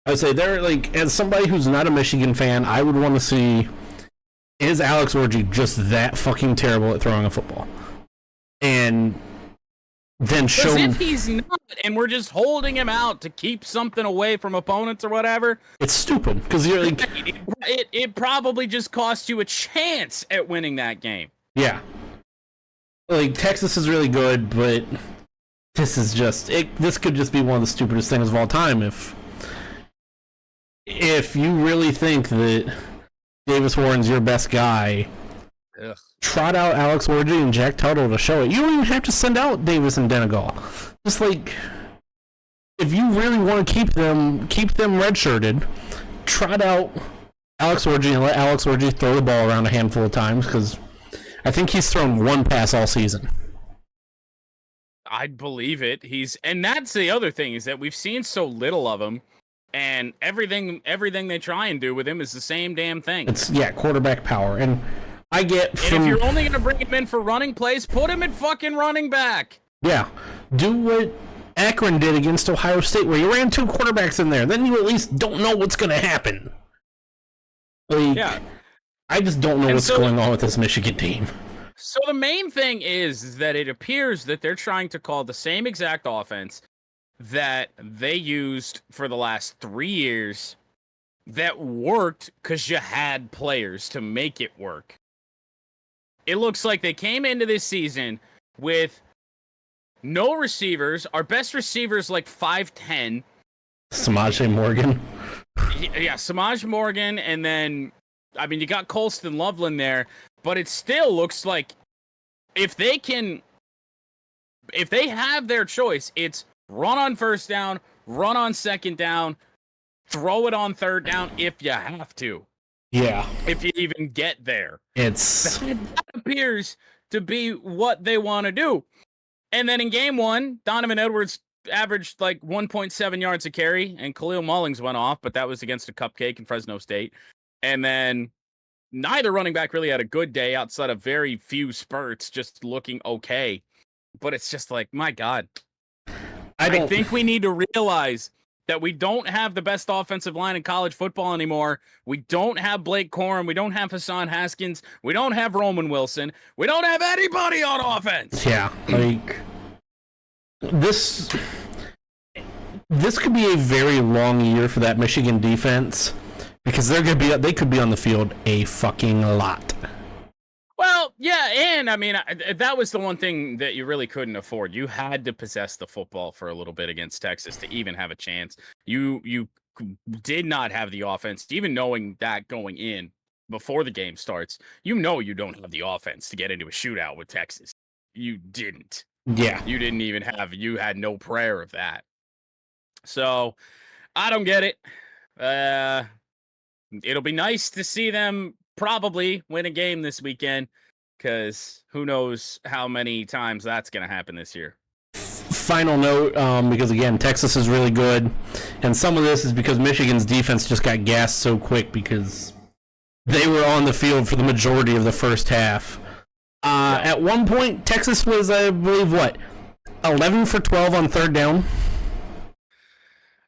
I would say they're like, as somebody who's not a Michigan fan, I would want to see, is Alex Orji just that fucking terrible at throwing a football? And then show him. If he's not, and we're just holding him out to keep something away from opponents or whatever, it's stupid because you're like, it probably just cost you a chance at winning that game. yeah, like Texas is really good, but this is just it. This could just be one of the stupidest things of all time if you really think that Davis Warren's your best guy. Ugh. Trot out Alex Orji and Jack Tuttle to show it. You don't even have to send out Davis and Denegal. Just like, if you really want to keep them redshirted, trot out Alex Orji and let Alex Orji throw the ball around a handful of times, because I think he's thrown one pass all season. I'd believe it. And that's the other thing, is that we've seen so little of him, and everything they try and do with him is the same damn thing. It's quarterback power. And I get from, and if you're only going to bring him in for running plays, put him at fucking running back. Yeah. Do what Akron did against Ohio State, where you ran two quarterbacks in there. Then you at least don't know what's going to happen. Like, yeah. I just don't know what's going on with this Michigan team. So the main thing is that it appears that they're trying to call the same exact offense that they used for the last 3 years that worked because you had players to make it work. It looks like they came into this season with no receivers. Our best receivers like 5'10". Samaj Morgan. Yeah, Samaj Morgan, and then, I mean, you got Colston Loveland there, but it still looks like if they have their choice, it's run on first down, run on second down, throw it on third down if you have to. Yeah. If you even get there. That appears to be what they want to do. And then in game one, Donovan Edwards averaged like 1.7 yards a carry, and Khalil Mullings went off, but that was against a cupcake in Fresno State. And then neither running back really had a good day outside of very few spurts, just looking okay. But it's just like, my God. I think we need to realize that we don't have the best offensive line in college football anymore. We don't have Blake Corum. We don't have Hassan Haskins. We don't have Roman Wilson. We don't have anybody on offense. Yeah, like this could be a very long year for that Michigan defense, because they could be on the field a fucking lot. Well, yeah, and I mean, that was the one thing that you really couldn't afford. You had to possess the football for a little bit against Texas to even have a chance. You did not have the offense, even knowing that going in before the game starts. You know you don't have the offense to get into a shootout with Texas. You didn't. Yeah. You didn't even have, you had no prayer of that. So, I don't get it. It'll be nice to see them probably win a game this weekend, because who knows how many times that's going to happen this year. Final note, because again, Texas is really good, and some of this is because Michigan's defense just got gassed so quick because they were on the field for the majority of the first half. At one point, Texas was, I believe, 11 for 12 on third down?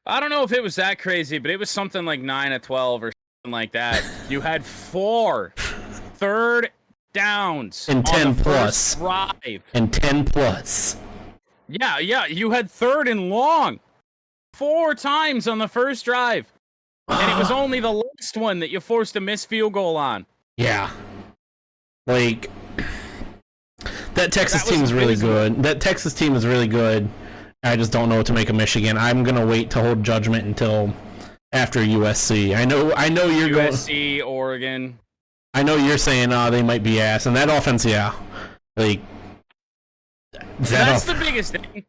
I don't know if it was that crazy, but it was something like 9 of 12 or like that. You had 4 third downs and 10 plus drive. And 10 plus. Yeah, you had third and long 4 times on the first drive. And it was only the last one that you forced a missed field goal on. Yeah. Like, that Texas team is really good. That Texas team is really good. I just don't know what to make of Michigan. I'm going to wait to hold judgment until after USC. I know you're going USC, Oregon. I know you're saying they might be ass, and that offense, yeah. Like that's the biggest thing,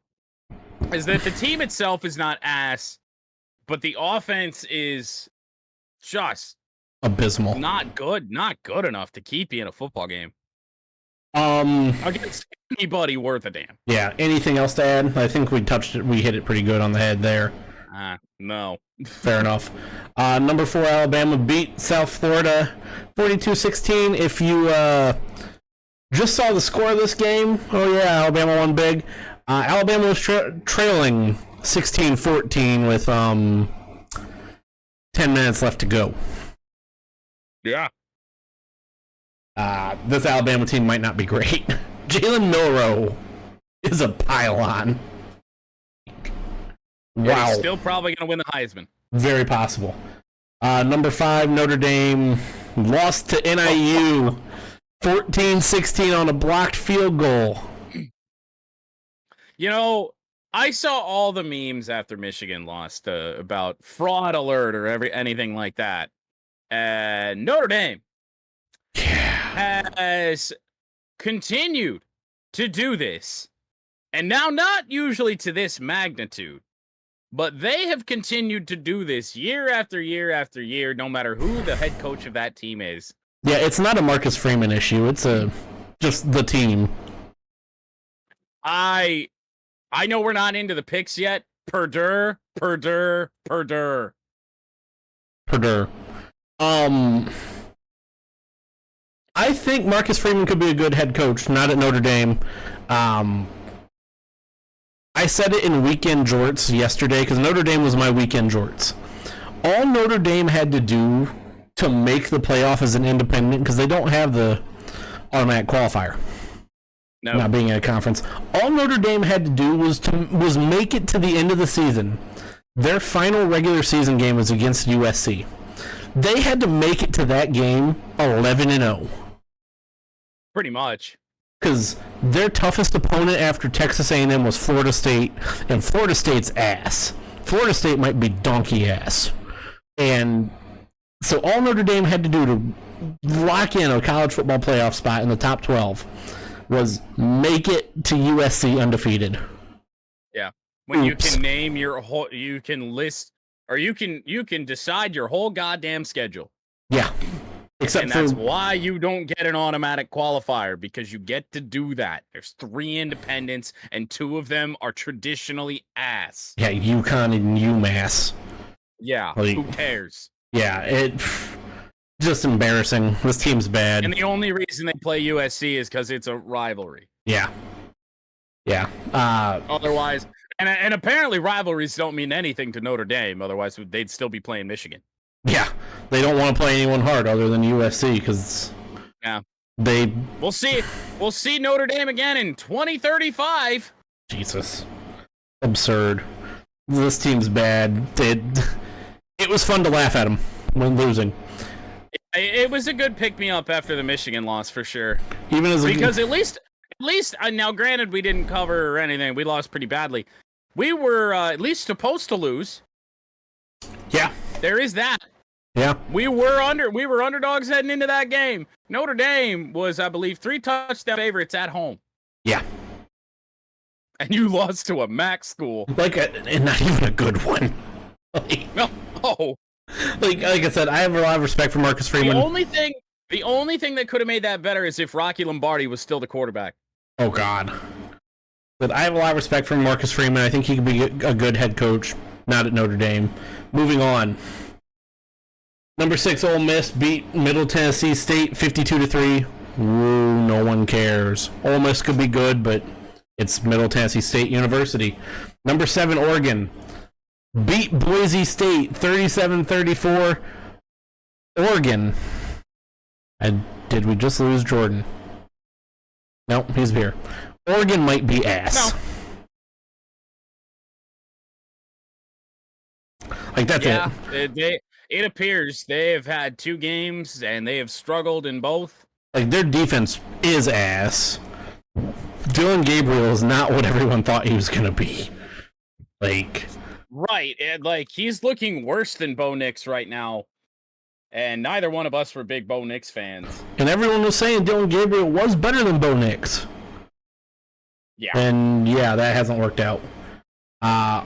is that the team itself is not ass, but the offense is just abysmal. Not good enough to keep you in a football game. Against anybody worth a damn. Yeah. Anything else to add? I think we touched it. We hit it pretty good on the head there. No. Fair enough. Number 4, Alabama beat South Florida 42-16. If you just saw the score of this game, oh yeah, Alabama won big. Alabama was trailing 16-14 with 10 minutes left to go. Yeah. This Alabama team might not be great. Jalen Milroe is a pylon. Wow. He's still probably going to win the Heisman. Very possible. Number 5, Notre Dame lost to NIU 14-16 on a blocked field goal. You know, I saw all the memes after Michigan lost about fraud alert or anything like that. And Notre Dame has continued to do this. And now not usually to this magnitude, but they have continued to do this year after year after year, no matter who the head coach of that team is. Yeah, it's not a Marcus Freeman issue. It's just the team. I know we're not into the picks yet. Purdue. I think Marcus Freeman could be a good head coach, not at Notre Dame. I said it in Weekend Jorts yesterday because Notre Dame was my Weekend Jorts. All Notre Dame had to do to make the playoff as an independent, because they don't have the automatic qualifier. No. Not being in a conference. All Notre Dame had to do was make it to the end of the season. Their final regular season game was against USC. They had to make it to that game 11-0. Pretty much. Because their toughest opponent after Texas A&M was Florida State, and Florida State's ass. Florida State might be donkey ass. And so all Notre Dame had to do to lock in a college football playoff spot in the top 12 was make it to USC undefeated. Yeah. When Oops. you can name your whole, you can list, or you can decide your whole goddamn schedule. Yeah. Except and for, that's why you don't get an automatic qualifier, because you get to do that. There's 3 independents, and 2 of them are traditionally ass. yeah, UConn and UMass. Yeah, Like- who cares? Yeah, it just embarrassing. This team's bad. And the only reason they play USC is because it's a rivalry. Yeah. Yeah. Otherwise, and apparently rivalries don't mean anything to Notre Dame. Otherwise, they'd still be playing Michigan. Yeah. They don't want to play anyone hard other than USC because Yeah. they. We'll see. We'll see Notre Dame again in 2035. Jesus. Absurd. This team's bad. It was fun to laugh at them when losing. It was a good pick-me-up after the Michigan loss, for sure. Even as Because at least, now granted, we didn't cover anything. We lost pretty badly. We were at least supposed to lose. Yeah. There is that. Yeah. We were underdogs heading into that game. Notre Dame was, I believe, 3 touchdown favorites at home. Yeah. And you lost to a MAC school. And not even a good one. No. Like I said, I have a lot of respect for Marcus Freeman. The only thing that could have made that better is if Rocky Lombardi was still the quarterback. Oh, God. But I have a lot of respect for Marcus Freeman. I think he could be a good head coach, not at Notre Dame. Moving on. Number 6, Ole Miss beat Middle Tennessee State 52-3. Ooh, no one cares. Ole Miss could be good, but it's Middle Tennessee State University. Number 7, Oregon beat Boise State 37-34. Oregon. And did we just lose Jordan? Nope, he's here. Oregon might be ass. No. Like, that's it. It appears they have had 2 games, and they have struggled in both. Like, their defense is ass. Dylan Gabriel is not what everyone thought he was going to be. Like... Right, and he's looking worse than Bo Nix right now, and neither one of us were big Bo Nix fans. And everyone was saying Dylan Gabriel was better than Bo Nix. Yeah. And yeah, that hasn't worked out. I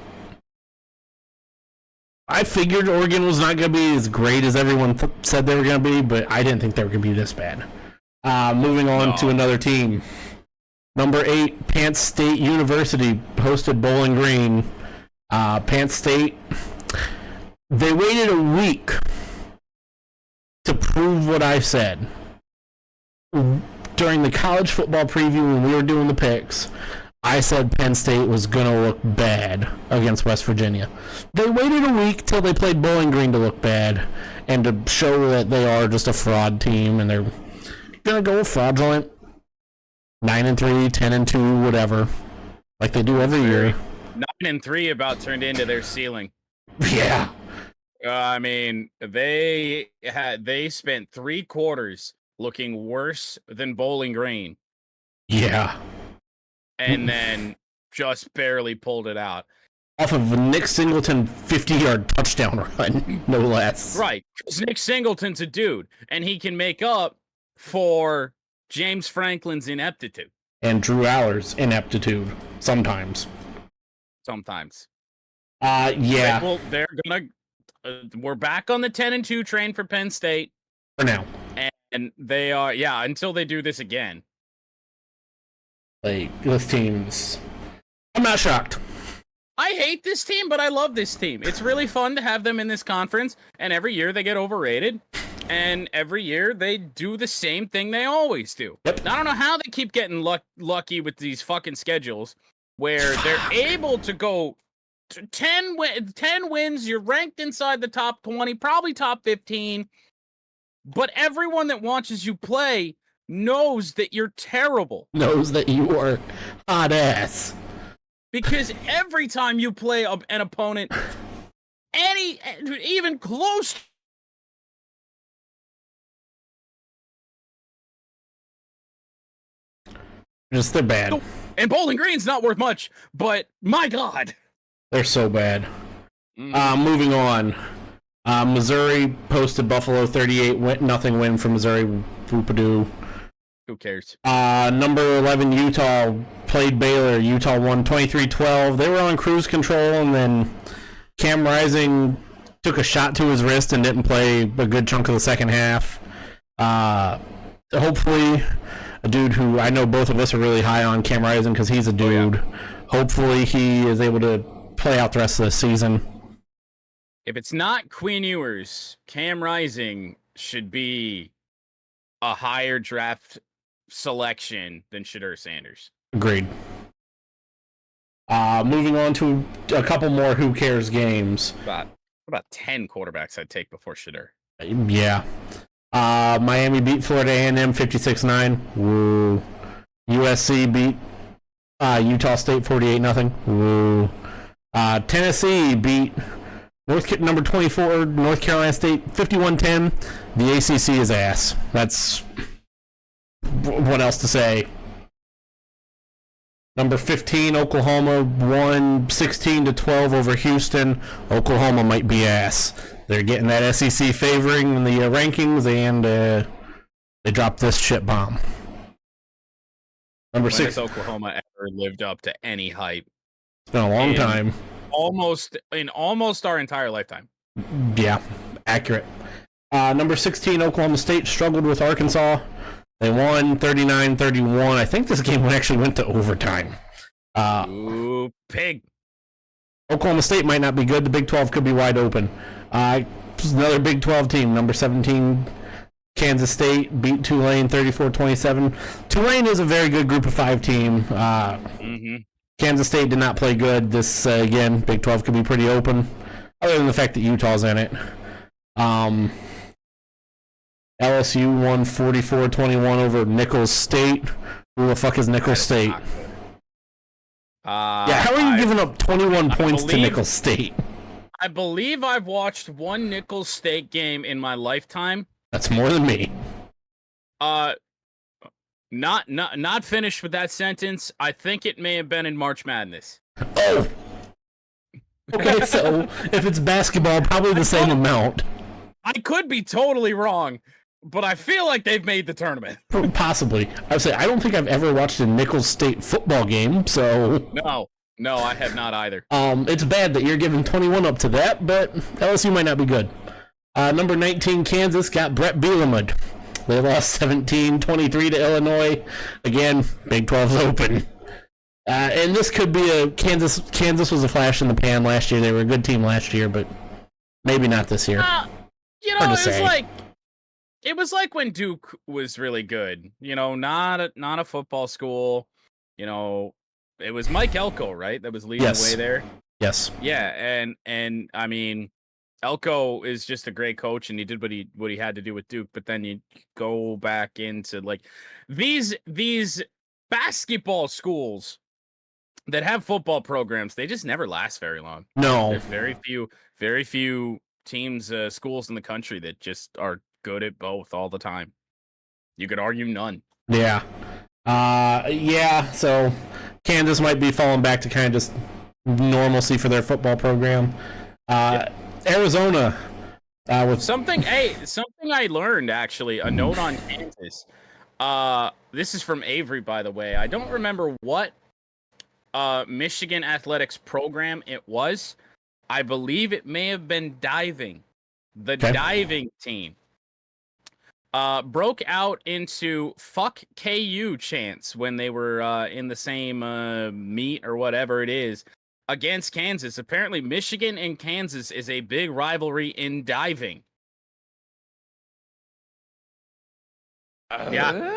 figured Oregon was not going to be as great as everyone said they were going to be, but I didn't think they were going to be this bad. Moving on to another team. Number 8, Pants State University hosted Bowling Green. Pants State, they waited a week to prove what I said. During the college football preview when we were doing the picks, I said Penn State was going to look bad against West Virginia. They waited a week till they played Bowling Green to look bad and to show that they are just a fraud team, and they're going to go fraudulent 9-3, 10-2, whatever, like they do every year. 9-3 about turned into their ceiling. Yeah. I mean, they spent 3 quarters looking worse than Bowling Green. Yeah. And then just barely pulled it out. Off of a Nick Singleton 50-yard touchdown run, no less. Right. Because Nick Singleton's a dude, and he can make up for James Franklin's ineptitude. And Drew Aller's ineptitude, sometimes. Yeah. Well, they're gonna. We're back on the 10-2 train for Penn State For now. and they are until they do this again. Like, this team's... I'm not shocked. I hate this team, but I love this team. It's really fun to have them in this conference, and every year they get overrated, and every year they do the same thing they always do. Yep. I don't know how they keep getting lucky with these fucking schedules where they're able to go to 10 wins, you're ranked inside the top 20, probably top 15, but everyone that watches you play knows that you're terrible. Knows that you are hot ass. Because every time you play an opponent, even close, Just, they're bad. and Bowling Green's not worth much, but my God. They're so bad. Moving on. Missouri posted Buffalo 38-0 win for Missouri. Whoop-a-doo. Who cares? Number 11 Utah played Baylor. Utah won 23-12. They were on cruise control, and then Cam Rising took a shot to his wrist and didn't play a good chunk of the second half. Hopefully, a dude who I know both of us are really high on, Cam Rising, because he's a dude. Yeah. Hopefully he is able to play out the rest of the season. If it's not Queen Ewers, Cam Rising should be a higher draft selection than Shedeur Sanders. Agreed. Moving on to a couple more Who Cares games. About 10 quarterbacks I'd take before Shedeur. Yeah. Miami beat Florida A&M 56-9. Woo. USC beat Utah State 48-0. Woo. Tennessee beat number 24 North Carolina State 51-10. The ACC is ass. That's what else to say. Number 15 Oklahoma won 16-12 over Houston. Oklahoma might be ass. They're getting that SEC favoring in the rankings, and they dropped this shit bomb. Number 6 has Oklahoma ever lived up to any hype? It's been a long time. Almost our entire lifetime. Yeah, accurate. Number 16 Oklahoma State struggled with Arkansas. They won 39-31. I think this game actually went to overtime. Ooh, pig. Oklahoma State might not be good. The Big 12 could be wide open. Another Big 12 team, number 17 Kansas State beat Tulane 34-27. Tulane is a very good Group of 5 team. Kansas State did not play good. This, again, Big 12 could be pretty open, other than the fact that Utah's in it. LSU won 44-21 over Nicholls State. Who the fuck is Nicholls State? Yeah, how are you giving up 21 points to Nicholls State? I believe I've watched one Nicholls State game in my lifetime. That's more than me. Not finished with that sentence. I think it may have been in March Madness. Oh. Okay, so if it's basketball, probably the same amount. I could be totally wrong, but I feel like they've made the tournament. Possibly. I would say I don't think I've ever watched a Nicholls State football game, so... No, I have not either. It's bad that you're giving 21 up to that, but LSU might not be good. Number 19, Kansas got Brett Bielema. They lost 17-23 to Illinois. Again, Big 12's open. And this could be a Kansas. Kansas was a flash in the pan last year. They were a good team last year, but maybe not this year. It was like when Duke was really good. Not a football school. It was Mike Elko, right? That was leading the way there. Yes. Yeah, and I mean, Elko is just a great coach, and he did what he had to do with Duke. But then you go back into like these basketball schools that have football programs. They just never last very long. No, there's very few teams, schools in the country that just are good at both all the time. You could argue none. Yeah. So Kansas might be falling back to kind of just normalcy for their football program. Arizona with something I learned, actually, a note on Kansas. This is from Avery, by the way. I don't remember what Michigan athletics program it was. I believe it may have been diving. The diving team broke out into "fuck KU" chants when they were in the same meet or whatever it is against Kansas. Apparently, Michigan and Kansas is a big rivalry in diving. Yeah,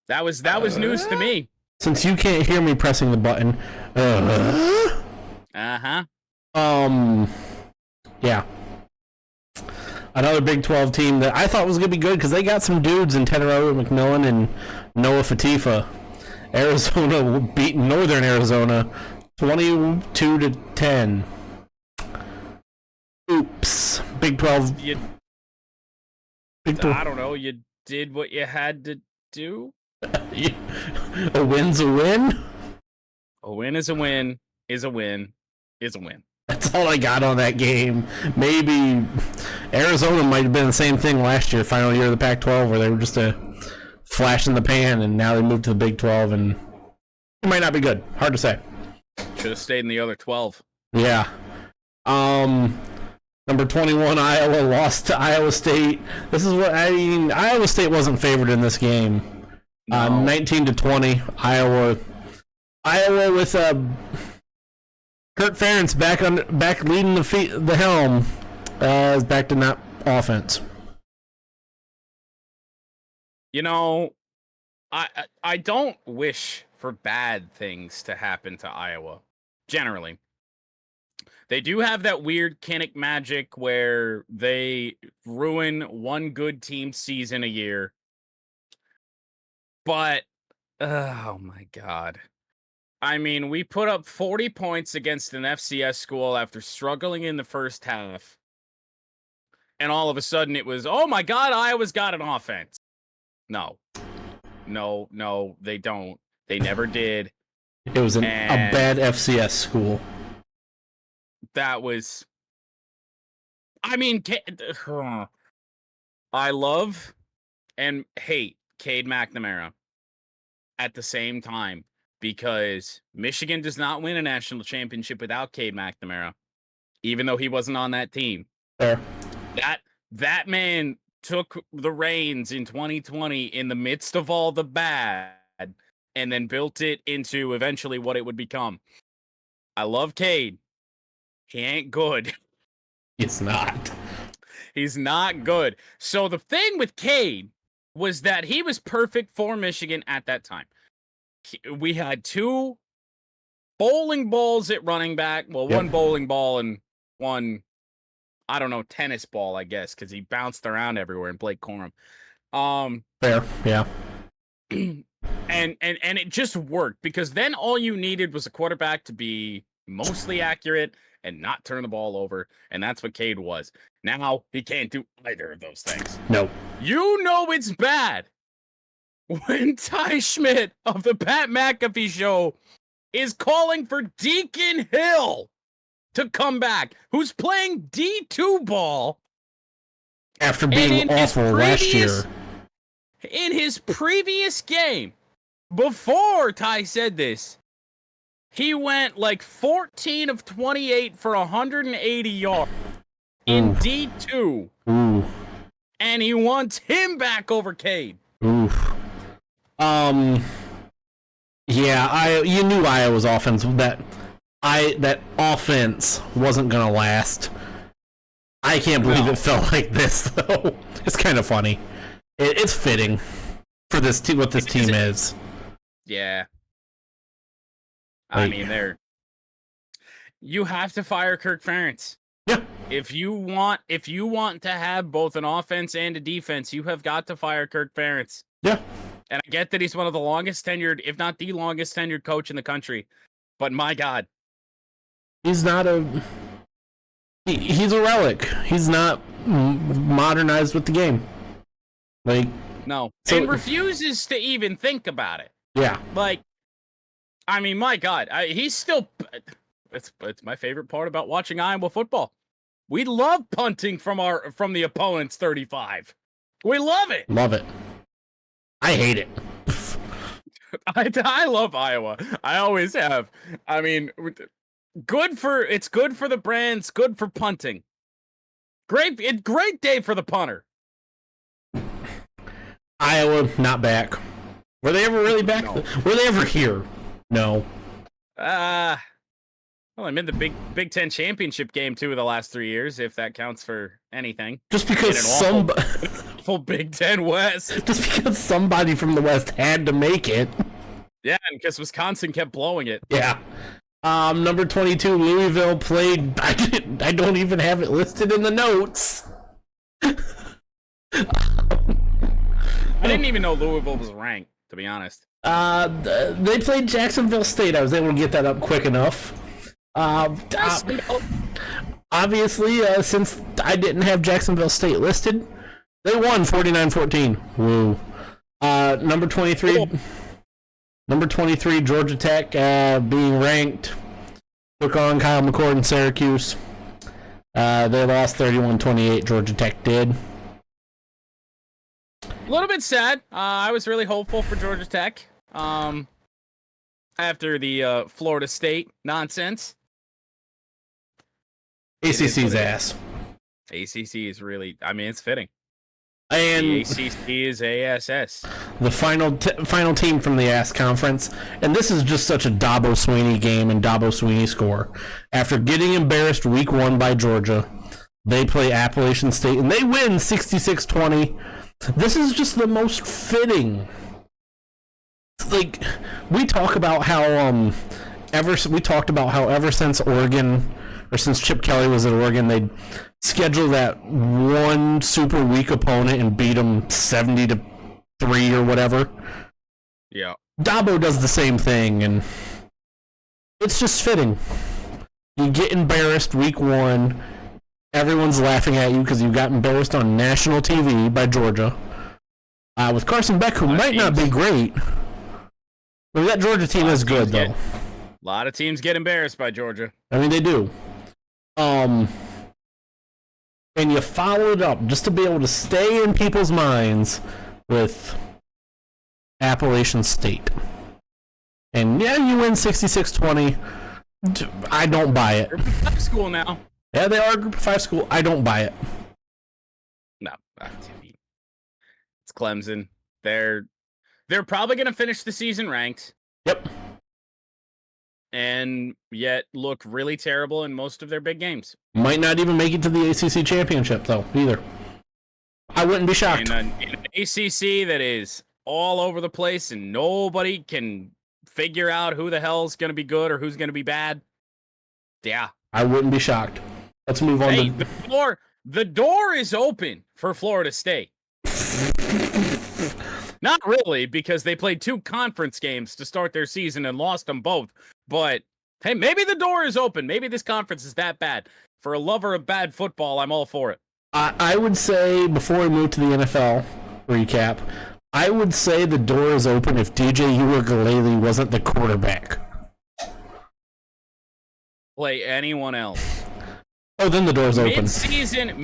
that was news to me. Since you can't hear me pressing the button, yeah. Another Big 12 team that I thought was going to be good because they got some dudes in Tenero McMillan and Noah Fatifa. Arizona beat Northern Arizona 22-10. Oops. Big 12. I don't know. You did what you had to do. A win's a win? A win is a win, is a win, is a win. That's all I got on that game. Maybe Arizona might have been the same thing last year, final year of the Pac-12, where they were just a flash in the pan, and now they moved to the Big 12, and it might not be good. Hard to say. Should have stayed in the other 12. Yeah. Number 21, Iowa lost to Iowa State. This is what I mean. Iowa State wasn't favored in this game. No. 19-20. Iowa with Kurt Ferentz back leading the helm. Is back to not offense. I don't wish for bad things to happen to Iowa. Generally, they do have that weird Kinnick magic where they ruin one good team season a year. But, oh my God. I mean, we put up 40 points against an FCS school after struggling in the first half. And all of a sudden it was, oh my God, Iowa's got an offense. No, they don't. They never did. It was a bad FCS school. That was, I mean, I love and hate Cade McNamara at the same time, because Michigan does not win a national championship without Cade McNamara, even though he wasn't on that team. Fair. That man took the reins in 2020 in the midst of all the bad and then built it into eventually what it would become. I love Cade. He ain't good. He's not. He's not good. So the thing with Cade was that he was perfect for Michigan at that time. We had two bowling balls at running back. Well, one bowling ball and one, I don't know, tennis ball, I guess, because he bounced around everywhere in Blake Corum. Fair, yeah. And it just worked, because then all you needed was a quarterback to be mostly accurate and not turn the ball over, and that's what Cade was. Now he can't do either of those things. No. You know it's bad when Ty Schmidt of the Pat McAfee Show is calling for Deacon Hill to come back, who's playing D2 ball after being awful last year. In his previous game, before Ty said this, he went like 14 of 28 for 180 yards in D2. Ooh. and he wants him back over Cade. Oof. Yeah, you knew Iowa's offense that offense wasn't gonna last. I can't believe it felt like this though. It's kind of funny. It's fitting for this team. What this team is. Yeah. I mean, you have to fire Kirk Ferentz. Yeah. If you want to have both an offense and a defense, you have got to fire Kirk Ferentz. Yeah. And I get that he's one of the longest tenured, if not the longest tenured coach in the country. But my God. He's not he's a relic. He's not modernized with the game. No. So, and refuses to even think about it. Yeah. I mean, my God. He's still... It's my favorite part about watching Iowa football. We love punting from the opponent's 35. We love it. Love it. I hate it. I love Iowa. I always have. I mean, it's good for the brands, good for punting. Great day for the punter. Iowa not back. Were they ever really back? No. Were they ever here? No. Well, I'm in the Big Ten championship game 2 of the last 3 years, if that counts for anything. Just because full Big Ten West. Just because somebody from the West had to make it. Yeah, and because Wisconsin kept blowing it. Yeah. Number 22, Louisville played. I don't even have it listed in the notes. I didn't even know Louisville was ranked, to be honest. They played Jacksonville State. I was able to get that up quick enough. Obviously, since I didn't have Jacksonville State listed, they won 49-14. Woo. Number 23, Georgia Tech, being ranked, took on Kyle McCord in Syracuse. They lost 31-28, Georgia Tech did. A little bit sad. I was really hopeful for Georgia Tech after the Florida State nonsense. ACC's ass. ACC is really, I mean, it's fitting. And the ACC is ASS. The final team from the ASS conference, and this is just such a Dabo Swinney game and Dabo Swinney score. After getting embarrassed week 1 by Georgia, they play Appalachian State, and they win 66-20. This is just the most fitting. Like, we talk about how ever since Oregon, or since Chip Kelly was at Oregon, they'd schedule that one super weak opponent and beat them 70-3 or whatever. Yeah. Dabo does the same thing, and it's just fitting. You get embarrassed week 1, everyone's laughing at you because you got embarrassed on national TV by Georgia. With Carson Beck, who might not be great. But that Georgia team is good, though. A lot of teams get embarrassed by Georgia. I mean, they do. And you follow it up just to be able to stay in people's minds with Appalachian State. And yeah, you win 66-20. I don't buy it. Group of 5 school now. Yeah, they are a Group of 5 school. I don't buy it. No, it's Clemson. They're probably going to finish the season ranked. Yep. And yet look really terrible in most of their big games. Might not even make it to the ACC championship, though, either. I wouldn't be shocked. In an ACC that is all over the place and nobody can figure out who the hell's going to be good or who's going to be bad. Yeah. I wouldn't be shocked. Let's move on. Hey, the door is open for Florida State. Not really, because they played 2 conference games to start their season and lost them both. But, hey, maybe the door is open. Maybe this conference is that bad. For a lover of bad football, I'm all for it. I would say, before we move to the NFL recap, I would say the door is open if DJ Uiagalelei wasn't the quarterback. Play anyone else. Oh, then the door's open.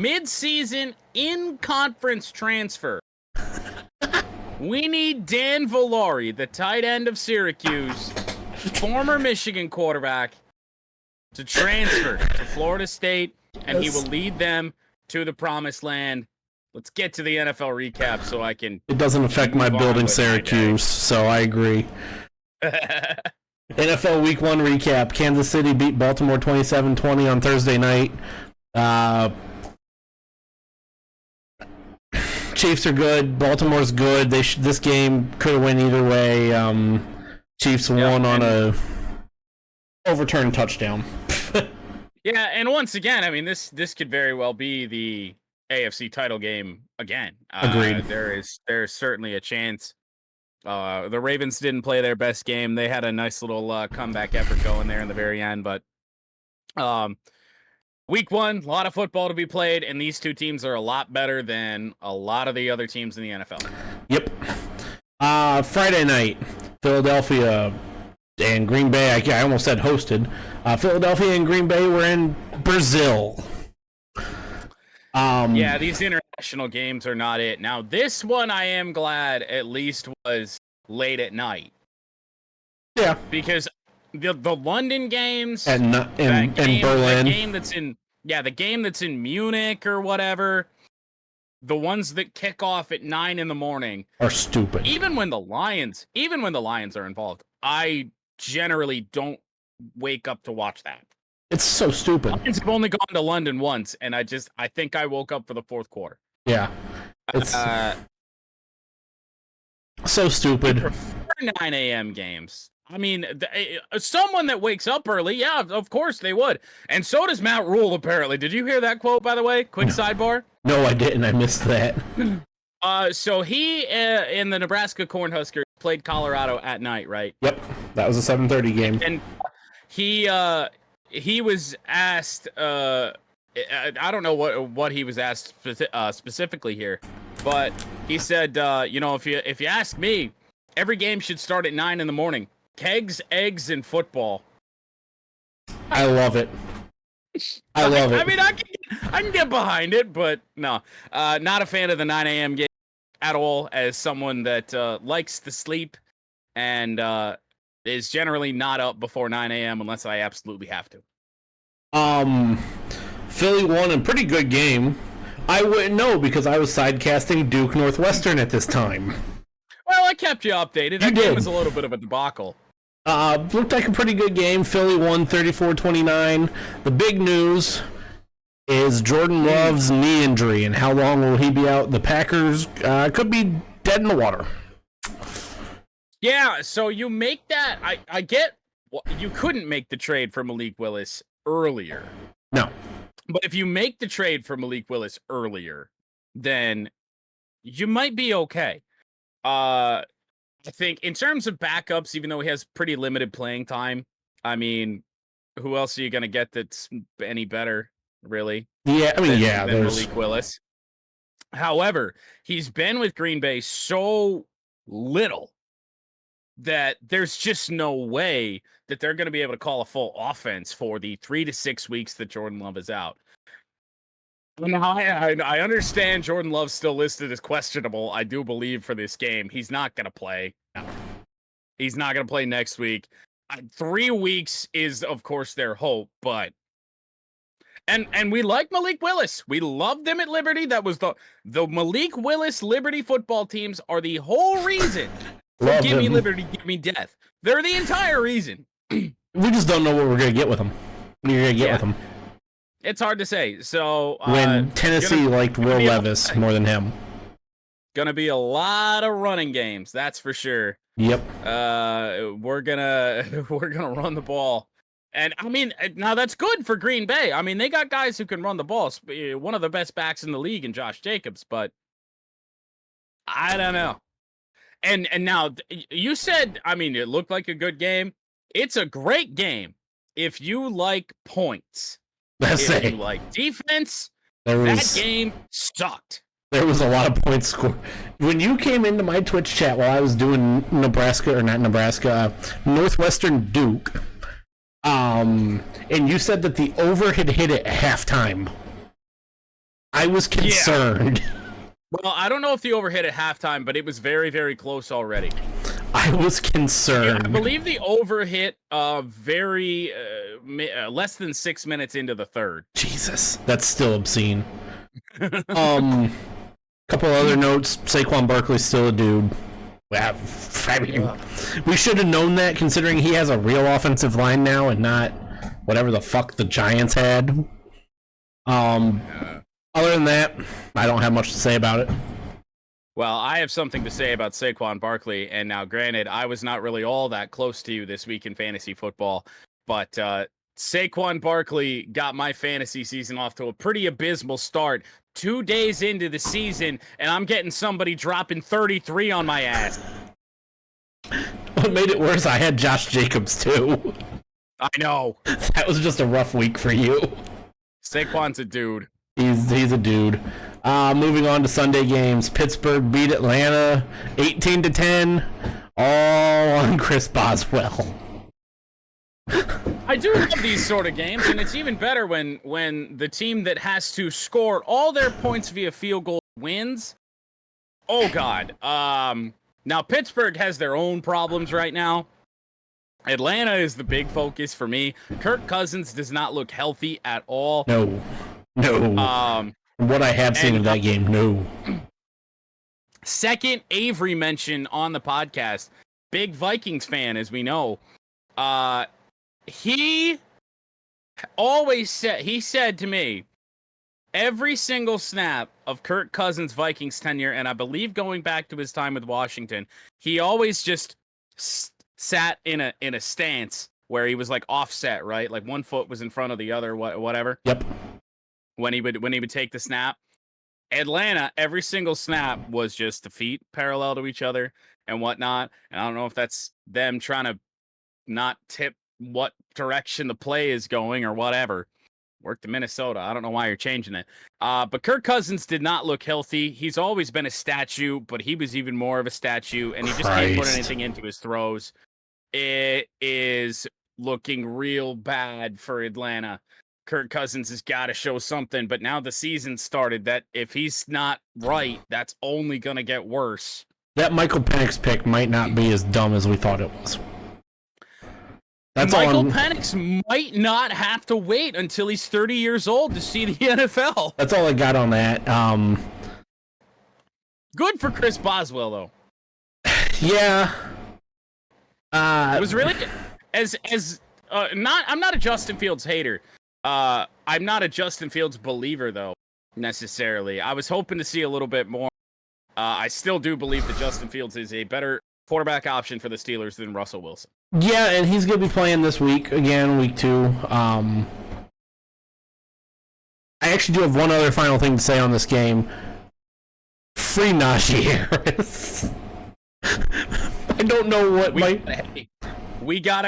Mid-season in-conference transfer. We need Dan Villari, the tight end of Syracuse, former Michigan quarterback, to transfer to Florida State, and he will lead them to the promised land. let's get to the NFL recap so I can. It doesn't affect my Move on building with my day. Syracuse, so I agree. NFL Week 1 recap. Kansas City beat Baltimore 27-20 on Thursday night. Chiefs are good. Baltimore's good. This game could have went either way. Chiefs won on a overturned touchdown. Yeah, and once again, I mean, this could very well be the AFC title game again. Agreed. There's certainly a chance. The Ravens didn't play their best game. They had a nice little comeback effort going there in the very end, but week 1, a lot of football to be played, and these two teams are a lot better than a lot of the other teams in the NFL. Yep. Friday night, Philadelphia and Green Bay. I almost said hosted. Philadelphia and Green Bay were in Brazil. Yeah, these international games are not it. Now, this one I am glad at least was late at night. Yeah. Because the London games And Berlin. the game that's in Munich or whatever, the ones that kick off at 9 in the morning Are stupid. even when the Lions are involved, I generally don't wake up to watch that. It's so stupid. Lions have only gone to London once, and I think I woke up for the fourth quarter. Yeah. It's so I stupid. prefer 9 a.m. games. I mean, someone that wakes up early, yeah, of course they would. And so does Matt Rule, apparently. Did you hear that quote, by the way? Quick sidebar. No, I didn't. I missed that. So he, in the Nebraska Cornhuskers, played Colorado at night, right? Yep. That was a 7:30 game. And he was asked, I don't know what he was asked specifically here, but he said, if you ask me, every game should start at 9 in the morning. Kegs, eggs, and football. I love it. I love it. I mean, I can get behind it, but no, not a fan of the 9 a.m. game at all. As someone that likes to sleep and is generally not up before 9 a.m. unless I absolutely have to. Philly won a pretty good game. I wouldn't know because I was sidecasting Duke Northwestern at this time. Well, I kept you updated. That game was a little bit of a debacle. Looked like a pretty good game. Philly won 34-29. The big news is Jordan Love's knee injury, and how long will he be out? The Packers could be dead in the water. Yeah, so you make that. I get you couldn't make the trade for Malik Willis earlier. No. But if you make the trade for Malik Willis earlier, then you might be okay. I think in terms of backups, even though he has pretty limited playing time, I mean, who else are you going to get that's any better, really? Yeah, I mean, than there's Malik Willis. However, he's been with Green Bay so little that there's just no way that they're going to be able to call a full offense for the 3 to 6 weeks that Jordan Love is out. Now, I understand Jordan Love's still listed as questionable, I do believe, for this game. He's not going to play. No. He's not going to play next week. 3 weeks is, of course, their hope, but... And we like Malik Willis. We loved him at Liberty. That was the Malik Willis Liberty football teams are the whole reason for Give Me Liberty, Give Me Death. They're the entire reason. We just don't know what we're going to get with him. What are you going to get with him? It's hard to say. So when Tennessee liked Will Levis more than him. Gonna be a lot of running games, that's for sure. Yep. We're gonna run the ball. And I mean, now that's good for Green Bay. I mean, they got guys who can run the ball. One of the best backs in the league in Josh Jacobs, but I don't know. And now you said, I mean, it looked like a good game. It's a great game if you like points. If you like defense, that game sucked. There was a lot of points scored. When you came into my Twitch chat while I was doing Northwestern Duke, and you said that the over had hit at halftime, I was concerned. Yeah. Well, I don't know if the over hit at halftime, but it was very, very close already. I was concerned. Yeah, I believe the over hit less than 6 minutes into the third. Jesus, that's still obscene. Couple other notes. Saquon Barkley's still a dude. Well, I mean, we should have known that considering he has a real offensive line now and not whatever the fuck the Giants had. Other than that, I don't have much to say about it. Well, I have something to say about Saquon Barkley, and now, granted, I was not really all that close to you this week in fantasy football, but Saquon Barkley got my fantasy season off to a pretty abysmal start. 2 days into the season, and I'm getting somebody dropping 33 on my ass. What made it worse, I had Josh Jacobs, too. I know. That was just a rough week for you. Saquon's a dude. He's a dude. Moving on to Sunday games. Pittsburgh beat Atlanta 18-10, all on Chris Boswell. I do love these sort of games, and it's even better when the team that has to score all their points via field goal wins. Oh, God. Now, Pittsburgh has their own problems right now. Atlanta is the big focus for me. Kirk Cousins does not look healthy at all. No. What I have seen of that game, no. Second, Avery mentioned on the podcast, big Vikings fan, as we know. He said to me, every single snap of Kirk Cousins' Vikings tenure, and I believe going back to his time with Washington, he always just sat in a stance where he was like offset, right? Like one foot was in front of the other, whatever. Yep. When he would take the snap. Atlanta, every single snap was just the feet parallel to each other and whatnot. And I don't know if that's them trying to not tip what direction the play is going or whatever. Worked in Minnesota. I don't know why you're changing it. But Kirk Cousins did not look healthy. He's always been a statue, but he was even more of a statue, and he just can't put anything into his throws. It is looking real bad for Atlanta. Kirk Cousins has got to show something, but now the season started that if he's not right, that's only going to get worse. That Michael Penix pick might not be as dumb as we thought it was. Michael Penix might not have to wait until he's 30 years old to see the NFL. That's all I got on that. Good for Chris Boswell, though. Yeah. It was really I'm not a Justin Fields hater. I'm not a Justin Fields believer, though, necessarily. I was hoping to see a little bit more. I still do believe that Justin Fields is a better quarterback option for the Steelers than Russell Wilson. Yeah, and he's going to be playing this week, again, week 2. I actually do have one other final thing to say on this game. Free Najee Harris. I don't know what We got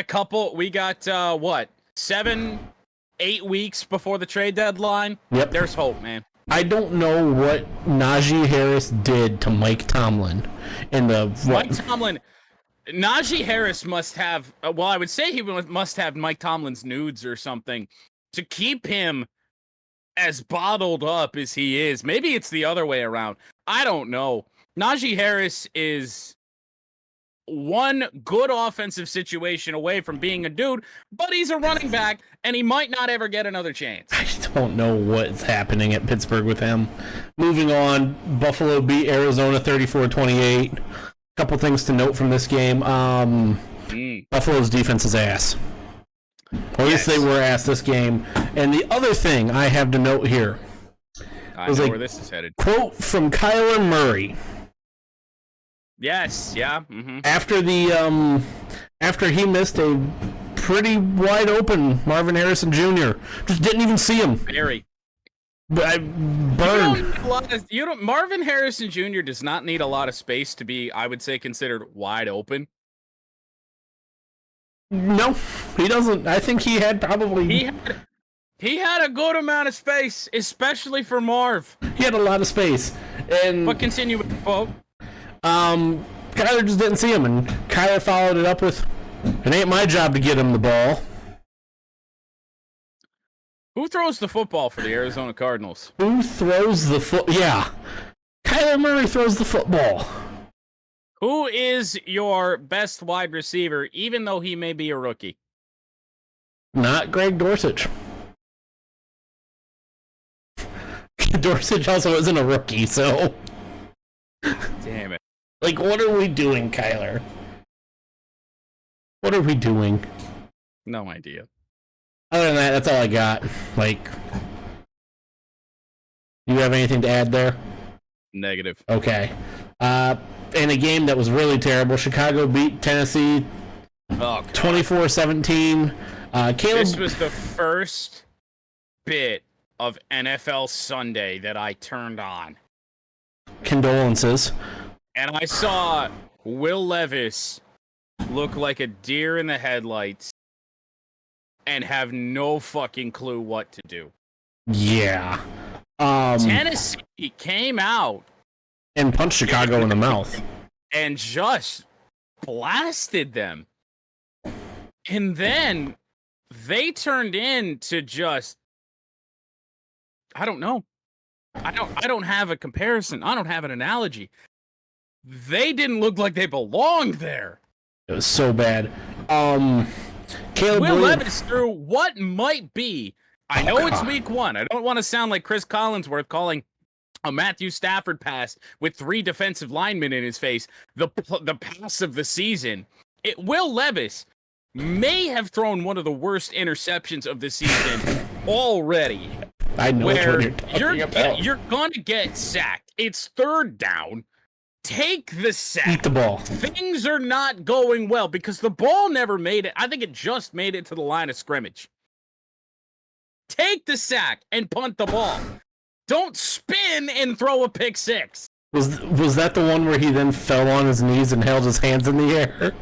7-8 weeks before the trade deadline. Yep. There's hope, man. I don't know what Najee Harris did to Mike Tomlin in the what? Mike Tomlin. Najee Harris must have. Well, I would say he must have Mike Tomlin's nudes or something to keep him as bottled up as he is. Maybe it's the other way around. I don't know. Najee Harris is one good offensive situation away from being a dude, but he's a running back, and he might not ever get another chance. I don't know what's happening at Pittsburgh with him. Moving on, Buffalo beat Arizona 34-28. Couple things to note from this game. Buffalo's defense is ass. Or at least they were ass this game. And the other thing I have to note here. I know where this is headed. Quote from Kyler Murray. Yes, yeah. Mm-hmm. After he missed a pretty wide open Marvin Harrison Jr. Just didn't even see him. Very. I burned. Marvin Harrison Jr. does not need a lot of space to be, I would say, considered wide open. No, he doesn't. I think he had probably. He had a good amount of space, especially for Marv. He had a lot of space. But continue with the quote. Kyler just didn't see him, and Kyler followed it up with, "It ain't my job to get him the ball." Who throws the football for the Arizona Cardinals? Who throws the Yeah. Kyler Murray throws the football. Who is your best wide receiver, even though he may be a rookie? Not Greg Dortch. Dortch also isn't a rookie, so... Like, what are we doing, Kyler? What are we doing? No idea. Other than that, that's all I got. Like, you have anything to add there? Negative. Okay. In a game that was really terrible, Chicago beat Tennessee 24-17. Caleb. This was the first bit of NFL Sunday that I turned on. Condolences. And I saw Will Levis look like a deer in the headlights and have no fucking clue what to do. Yeah. Tennessee came out and punched Chicago in the mouth. And just blasted them. And then they turned into just, I don't know. I don't have a comparison. I don't have an analogy. They didn't look like they belonged there. It was so bad. Caleb Will Williams Levis threw what might be. I know it's week 1. I don't want to sound like Chris Collinsworth calling a Matthew Stafford pass with 3 defensive linemen in his face the pass of the season. Will Levis may have thrown one of the worst interceptions of the season already. I know where what you're talking about. You're going to get sacked. It's 3rd down. Take the sack. Eat the ball. Things are not going well because the ball never made it. I think it just made it to the line of scrimmage. Take the sack and punt the ball. Don't spin and throw a pick 6. Was that the one where he then fell on his knees and held his hands in the air?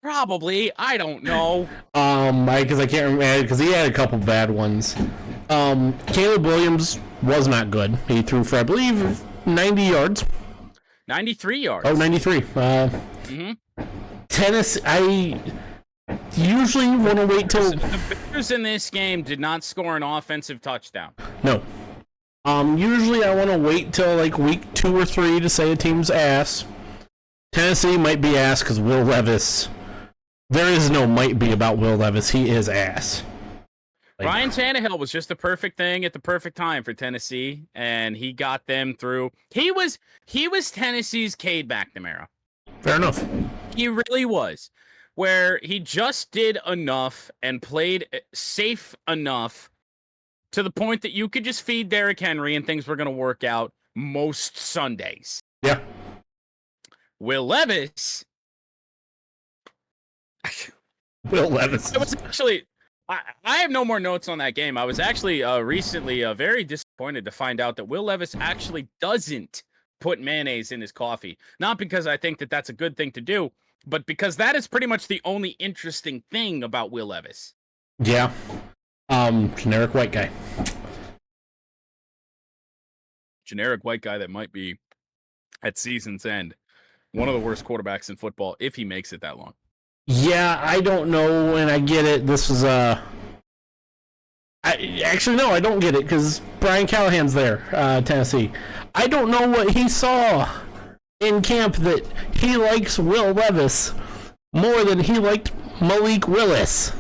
Probably. I don't know. Because I can't remember, because he had a couple bad ones. Caleb Williams was not good. He threw for, I believe, 90 yards. 93 yards. Oh, 93. Tennessee, I usually want to wait till... The Bears in this game did not score an offensive touchdown. No. Usually I want to wait till like week 2 or 3 to say a team's ass. Tennessee might be ass because Will Levis... There is no might be about Will Levis. He is ass. Like, Ryan Tannehill was just the perfect thing at the perfect time for Tennessee, and he got them through. He was Tennessee's Cade McNamara. Fair enough. He really was, where he just did enough and played safe enough to the point that you could just feed Derrick Henry and things were going to work out most Sundays. Yeah. Will Levis. Will Levis. I was actually... I have no more notes on that game. I was actually recently very disappointed to find out that Will Levis actually doesn't put mayonnaise in his coffee. Not because I think that that's a good thing to do, but because that is pretty much the only interesting thing about Will Levis. Yeah. Generic white guy. Generic white guy that might be, at season's end, one of the worst quarterbacks in football if he makes it that long. Yeah, I don't know, and I get it. This is actually, no, I don't get it, because Brian Callahan's there, Tennessee. I don't know what he saw in camp that he likes Will Levis more than he liked Malik Willis.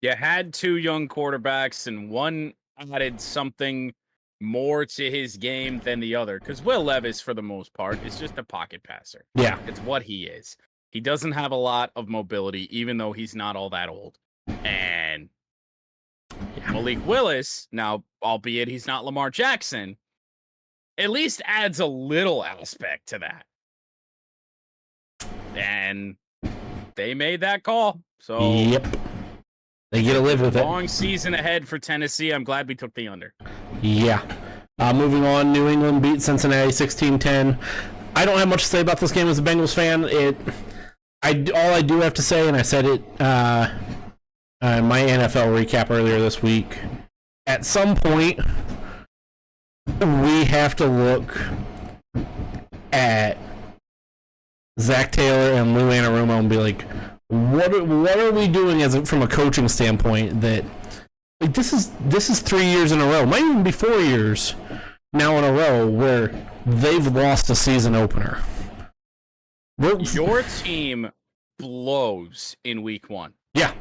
You had 2 young quarterbacks, and one added something more to his game than the other, because Will Levis, for the most part, is just a pocket passer. Yeah. It's what he is. He doesn't have a lot of mobility, even though he's not all that old. And Malik Willis, now, albeit he's not Lamar Jackson, at least adds a little aspect to that. And they made that call. So Yep. They get to live with it. Long season ahead for Tennessee. I'm glad we took the under. Yeah. Moving on, New England beat Cincinnati 16-10. I don't have much to say about this game as a Bengals fan. All I do have to say, and I said it in my NFL recap earlier this week, at some point, we have to look at Zach Taylor and Lou Anarumo and be like, what are we doing from a coaching standpoint that, like, this is 3 years in a row, might even be 4 years now in a row where they've lost a season opener. Your team blows in week 1. Yeah.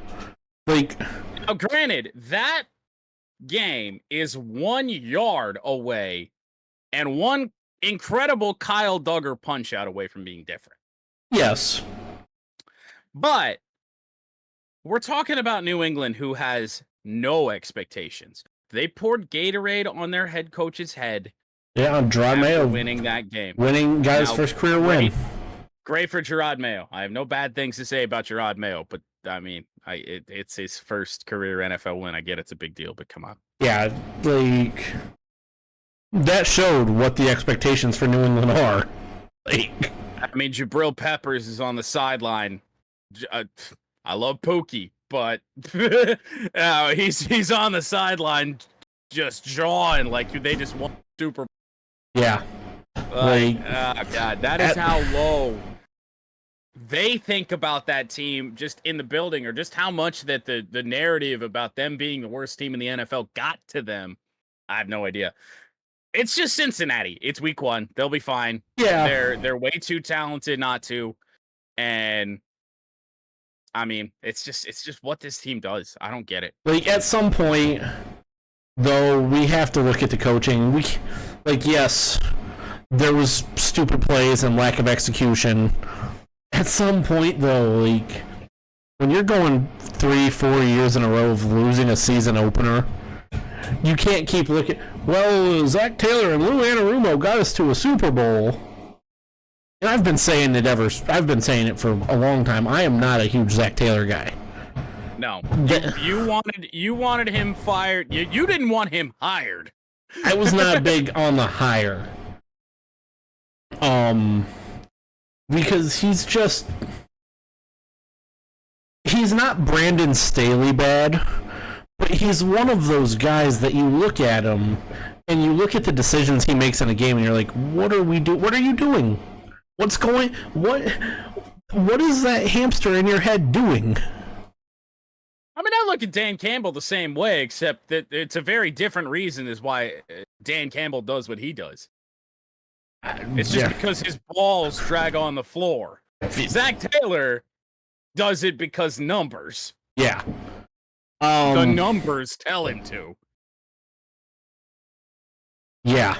Like, now, granted, that game is 1 yard away and 1 incredible Kyle Duggar punch out away from being different. Yes. But we're talking about New England, who has no expectations. They poured Gatorade on their head coach's head. Yeah, Gerard after Mayo winning that game. Winning guy's Now, first career win. Great for Gerard Mayo. I have no bad things to say about Gerard Mayo, but I mean, it's his first career NFL win. I get it's a big deal, but come on. Yeah, like that showed what the expectations for New England are. Like, I mean, Jabril Peppers is on the sideline. I love Pookie, but he's on the sideline just jawing like they just won Super Bowl. Yeah. Like, oh God, that is how low they think about that team just in the building, or just how much that the narrative about them being the worst team in the NFL got to them. I have no idea. It's just Cincinnati. It's week 1. They'll be fine. yeah. They're way too talented not to. And I mean, it's just what this team does. I don't get it. Like, at some point, though, we have to look at the coaching. Yes, there was stupid plays and lack of execution. At some point, though, like, when you're going 3-4 years in a row of losing a season opener, you can't keep looking. Well, Zach Taylor and Lou Anarumo got us to a Super Bowl. And I've been saying it for a long time. I am not a huge Zach Taylor guy. No, you wanted him fired. You didn't want him hired. I was not big on the hire. Because he's not Brandon Staley bad, but he's one of those guys that you look at him and you look at the decisions he makes in a game and you're like, what are you doing? What is that hamster in your head doing? I mean, I look at Dan Campbell the same way, except that it's a very different reason is why Dan Campbell does what he does. It's just because his balls drag on the floor. Zach Taylor does it because numbers. Yeah. The numbers tell him to. Yeah.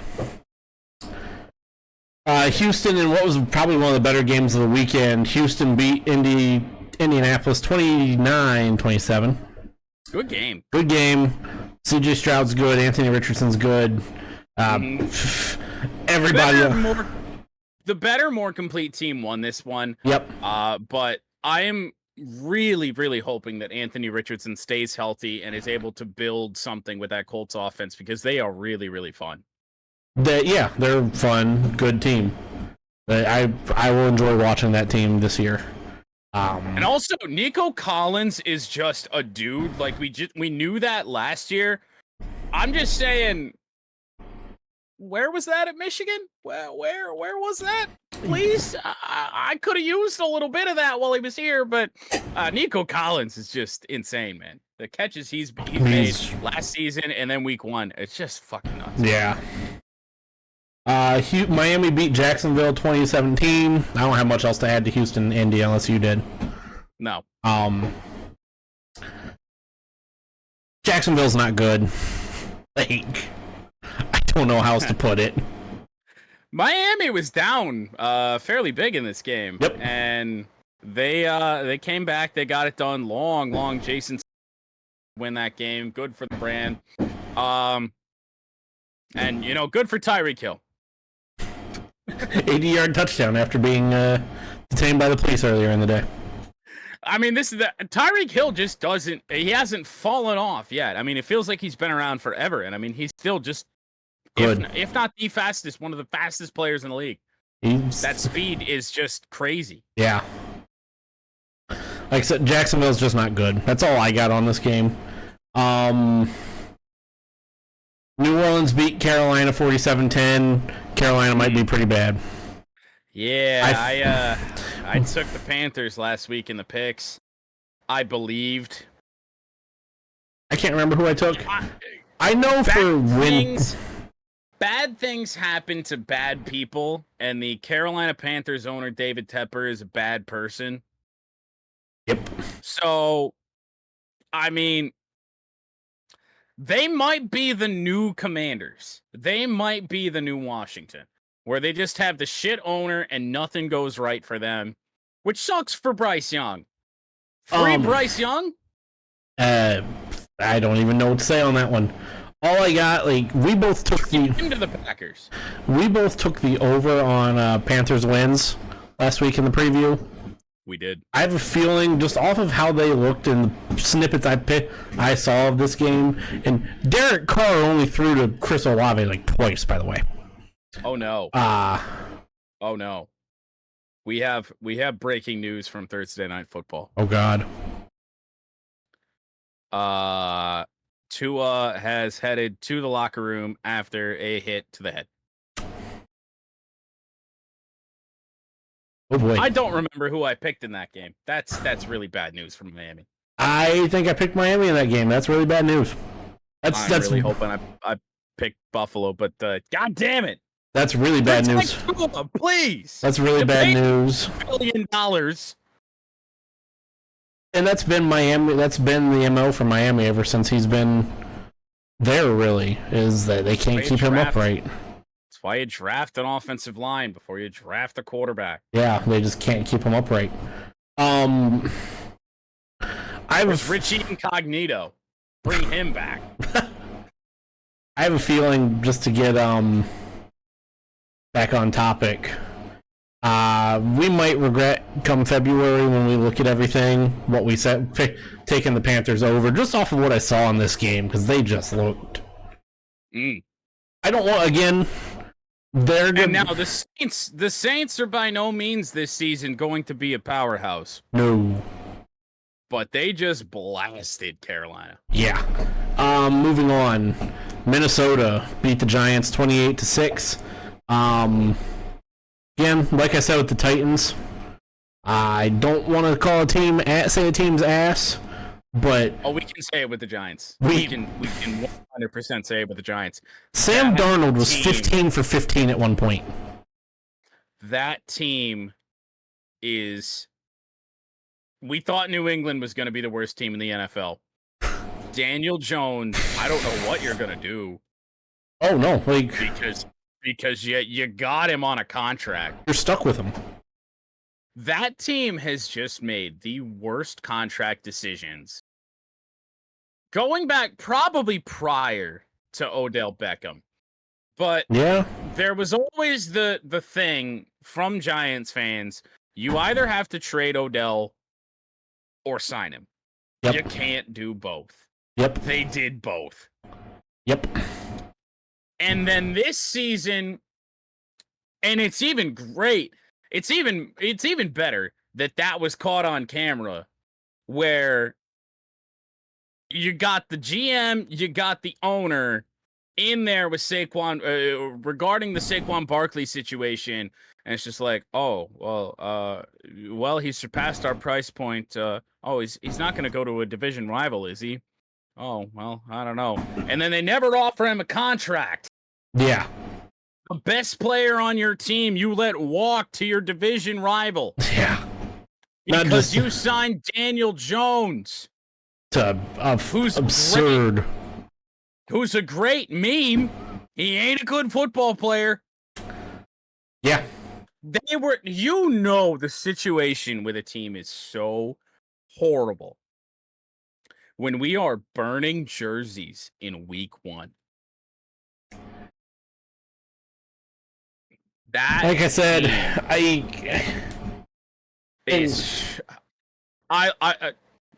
Houston, in what was probably one of the better games of the weekend, Houston beat Indianapolis 29-27. Good game. Good game. CJ Stroud's good. Anthony Richardson's good. Everybody. The better, more complete team won this one. Yep. But I am really, really hoping that Anthony Richardson stays healthy and is able to build something with that Colts offense, because they are really, really fun. They're fun. Good team. I will enjoy watching that team this year. And also, Nico Collins is just a dude. Like, we knew that last year. I'm just saying, where was that at Michigan? Where was that? Please, I could have used a little bit of that while he was here. But Nico Collins is just insane, man. The catches he's made last season and then week 1, it's just fucking nuts. Yeah. Miami beat Jacksonville 2017. I don't have much else to add to Houston, Indy, unless you did. No. Jacksonville's not good. Like, I don't know how else to put it. Miami was down fairly big in this game. Yep. And they came back. They got it done. Long Jason win that game. Good for the brand. And, good for Tyreek Hill. 80-yard touchdown after being detained by the police earlier in the day. I mean, Tyreek Hill just he hasn't fallen off yet. I mean, it feels like he's been around forever. And I mean, he's still just good. If not the fastest, one of the fastest players in the league. That speed is just crazy. Yeah. Like I said, Jacksonville's just not good. That's all I got on this game. New Orleans beat Carolina 47-10. Carolina might be pretty bad. Yeah, I took the Panthers last week in the picks. I believed. I can't remember who I took. I know for wins. Bad things happen to bad people, and the Carolina Panthers owner, David Tepper, is a bad person. Yep. So, I mean, they might be the new Commanders. They might be the new Washington. where they just have the shit owner and nothing goes right for them, which sucks for Bryce Young. Free Bryce Young? I don't even know what to say on that one. All I got, like, we both took into the Packers. We both took the over on Panthers wins last week in the preview. We did. I have a feeling, just off of how they looked in the snippets I saw of this game, and Derek Carr only threw to Chris Olave like twice, by the way. Oh no. Oh no. We have breaking news from Thursday Night Football. Oh God. Tua has headed to the locker room after a hit to the head. Oh boy. I don't remember who I picked in that game. That's really bad news from Miami. I think I picked Miami in that game. That's really bad news. That's really hoping I picked Buffalo, but God damn it. That's really bad news. Tua, please. That's really bad news. $1 billion. And that's been Miami. That's been the MO for Miami ever since he's been there. Really, is that they can't keep him upright. That's why you draft an offensive line before you draft a quarterback. Yeah, they just can't keep him upright. I was Richie Incognito. Bring him back. I have a feeling, just to get back on topic. We might regret come February when we look at everything, what we said, taking the Panthers over, just off of what I saw in this game, because they just looked. I don't want, again, they're good. And now the Saints are by no means this season going to be a powerhouse. No. But they just blasted Carolina. Yeah. Moving on. Minnesota beat the Giants 28-6. Again, like I said with the Titans, I don't want to call say a team's ass, but we can say it with the Giants. We can 100% say it with the Giants. Sam Darnold was 15 for 15 at one point. That team is. We thought New England was going to be the worst team in the NFL. Daniel Jones, I don't know what you're going to do. Oh no, Because you got him on a contract. You're stuck with him. That team has just made the worst contract decisions. Going back probably prior to Odell Beckham. But yeah, there was always the thing from Giants fans, you either have to trade Odell or sign him. Yep. You can't do both. Yep. They did both. Yep. And then this season, and it's even great. It's even better that was caught on camera, where you got the GM, you got the owner in there with Saquon regarding the Saquon Barkley situation, and it's just like, oh well, he surpassed our price point. He's not going to go to a division rival, is he? Oh well, I don't know. And then they never offer him a contract. Yeah. The best player on your team you let walk to your division rival. Yeah. Because you signed Daniel Jones. Who's absurd. Who's a great meme. He ain't a good football player. Yeah. The situation with a team is so horrible. When we are burning jerseys in week 1. Like I said,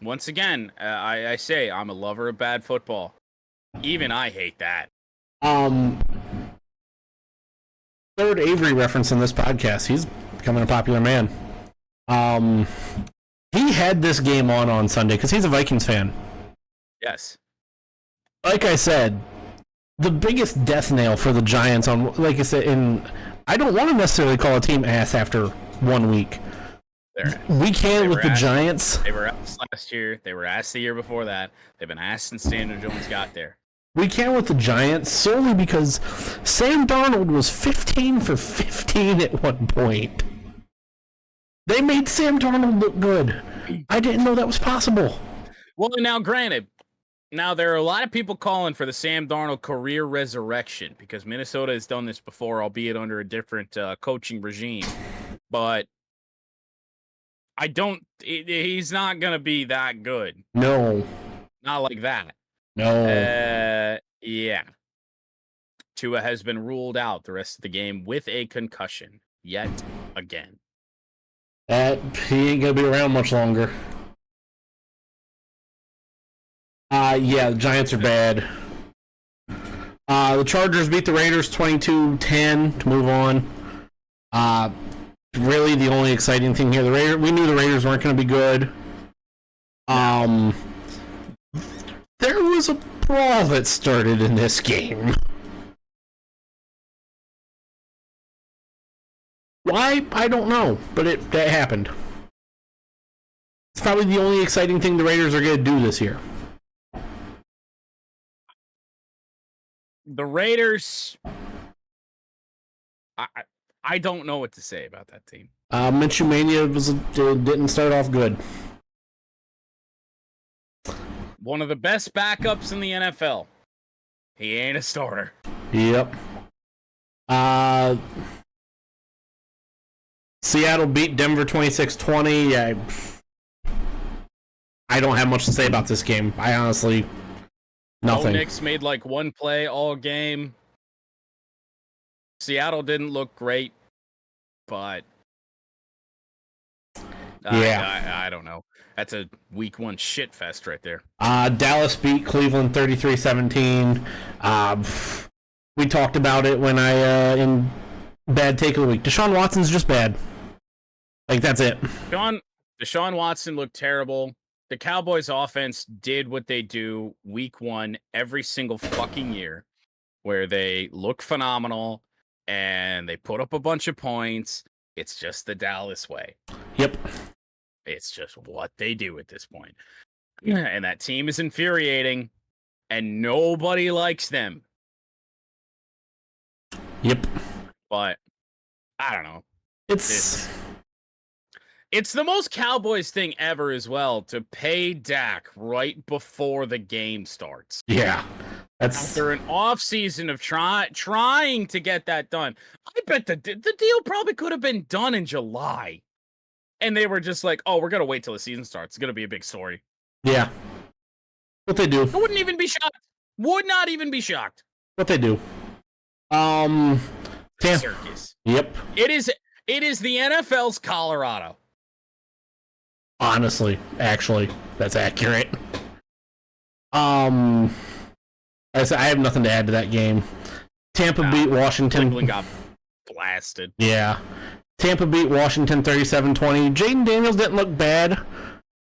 once again, I say I'm a lover of bad football. Even I hate that. Third Avery reference in this podcast. He's becoming a popular man. He had this game on Sunday because he's a Vikings fan. Yes. Like I said, the biggest death nail for the Giants like I said, I don't want to necessarily call a team ass after 1 week. We can with the Giants. They were ass last year. They were ass the year before that. They've been ass since Daniel Jones got there. We can with the Giants solely because Sam Darnold was 15 for 15 at one point. They made Sam Darnold look good. I didn't know that was possible. Well, now granted, Now, there are a lot of people calling for the Sam Darnold career resurrection because Minnesota has done this before, albeit under a different coaching regime. But I don't. He's not going to be that good. No. Not like that. No. Yeah. Tua has been ruled out the rest of the game with a concussion yet again. He ain't gonna be around much longer. Yeah, the Giants are bad. The Chargers beat the Raiders 22-10 to move on. Really, the only exciting thing here, we knew the Raiders weren't going to be good. There was a brawl that started in this game. Why? I don't know, but that happened. It's probably the only exciting thing the Raiders are going to do this year. The Raiders, I don't know what to say about that team. Minshew Mania didn't start off good. One of the best backups in the NFL. He ain't a starter. Yep. Seattle beat Denver 26-20. I don't have much to say about this game. I honestly, nothing. Bo Nix made like one play all game. Seattle didn't look great, but I don't know. That's a week one shit fest right there. Dallas beat Cleveland 33-17. We talked about it when in bad take of the week. Deshaun Watson's just bad. Like, that's it. Deshaun Watson looked terrible. The Cowboys offense did what they do week one every single fucking year, where they look phenomenal and they put up a bunch of points. It's just the Dallas way. Yep. It's just what they do at this point. And that team is infuriating, and nobody likes them. Yep. But I don't know. It's the most Cowboys thing ever as well to pay Dak right before the game starts. Yeah. After an offseason of trying to get that done. I bet the deal probably could have been done in July. And they were just like, oh, we're going to wait till the season starts. It's going to be a big story. Yeah. What they do. I wouldn't even be shocked. Would not even be shocked. What they do. Circus. Yep. It is the NFL's Colorado. Honestly, actually, that's accurate. I have nothing to add to that game. Tampa beat Washington. Cleveland got blasted. Yeah. Tampa beat Washington 37-20. Jaden Daniels didn't look bad.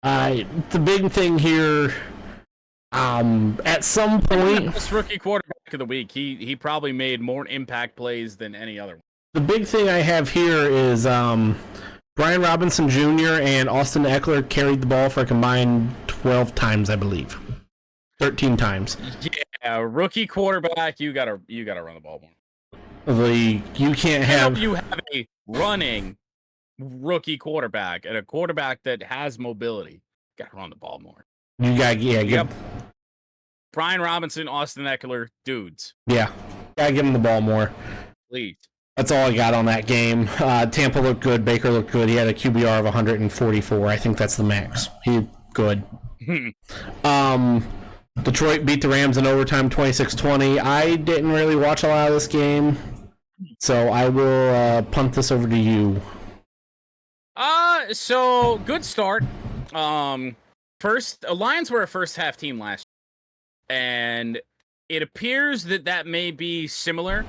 The big thing here, at some point, best rookie quarterback of the week. He probably made more impact plays than any other one. The big thing I have here is Brian Robinson Jr. and Austin Eckler carried the ball for a combined 12 times, I believe. 13 times. Yeah, rookie quarterback, you gotta run the ball more. You can't have. You have a running rookie quarterback and a quarterback that has mobility. Gotta run the ball more. You got Yep. Brian Robinson, Austin Eckler, dudes. Yeah, gotta give him the ball more. Please. That's all I got on that game. Tampa looked good. Baker looked good. He had a QBR of 144. I think that's the max. He good. Detroit beat the Rams in overtime 26-20. I didn't really watch a lot of this game, so I will punt this over to you. So good start. First, Lions were a first half team last year, and it appears that may be similar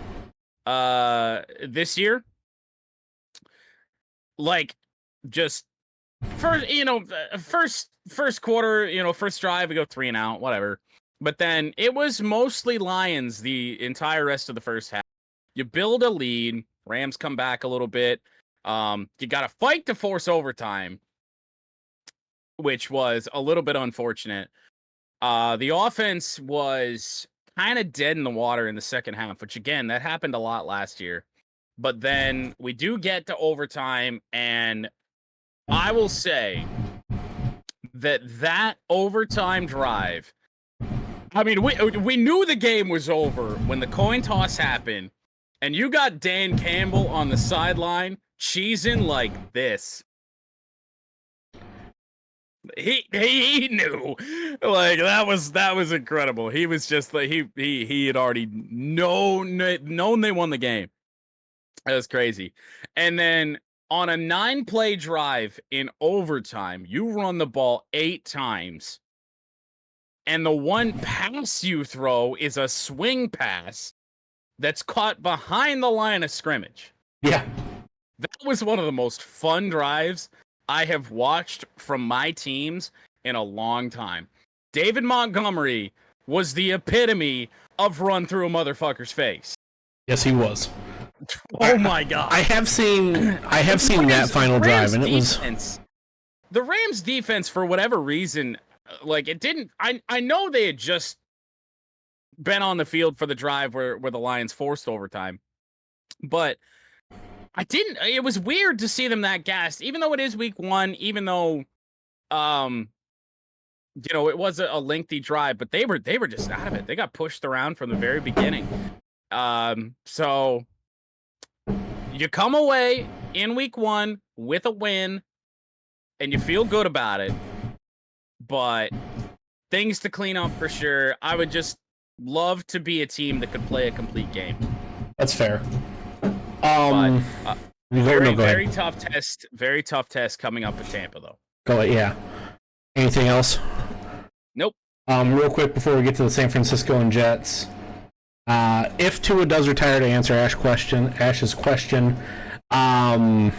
this year. Like, just first quarter, first drive, we go 3 and out, whatever. But then it was mostly Lions the entire rest of the first half. You build a lead, Rams come back a little bit. You got to fight to force overtime, which was a little bit unfortunate. The offense was kind of dead in the water in the second half, which again, that happened a lot last year. But then we do get to overtime, and I will say that overtime drive I mean, we knew the game was over when the coin toss happened, and you got Dan Campbell on the sideline cheesing like this. He knew, like that was incredible. He was just like he had already known they won the game. That was crazy. And then on a 9-play drive in overtime, you run the ball 8 times. And the one pass you throw is a swing pass that's caught behind the line of scrimmage. Yeah. That was one of the most fun drives I have watched from my teams in a long time. David Montgomery was the epitome of run through a motherfucker's face. Yes, he was. Oh my god. I have seen that final drive, and it was the Rams defense, for whatever reason, like it didn't. I know they had just been on the field for the drive where the Lions forced overtime, but I didn't. It was weird to see them that gassed, even though it is week 1. Even though, it was a lengthy drive, but they were just out of it. They got pushed around from the very beginning. So you come away in week 1 with a win, and you feel good about it. But things to clean up for sure. I would just love to be a team that could play a complete game. That's fair. Very tough test. Very tough test coming up with Tampa, though. Go ahead. Yeah. Anything else? Nope. Real quick before we get to the San Francisco and Jets. If Tua does retire, to answer Ash's question, the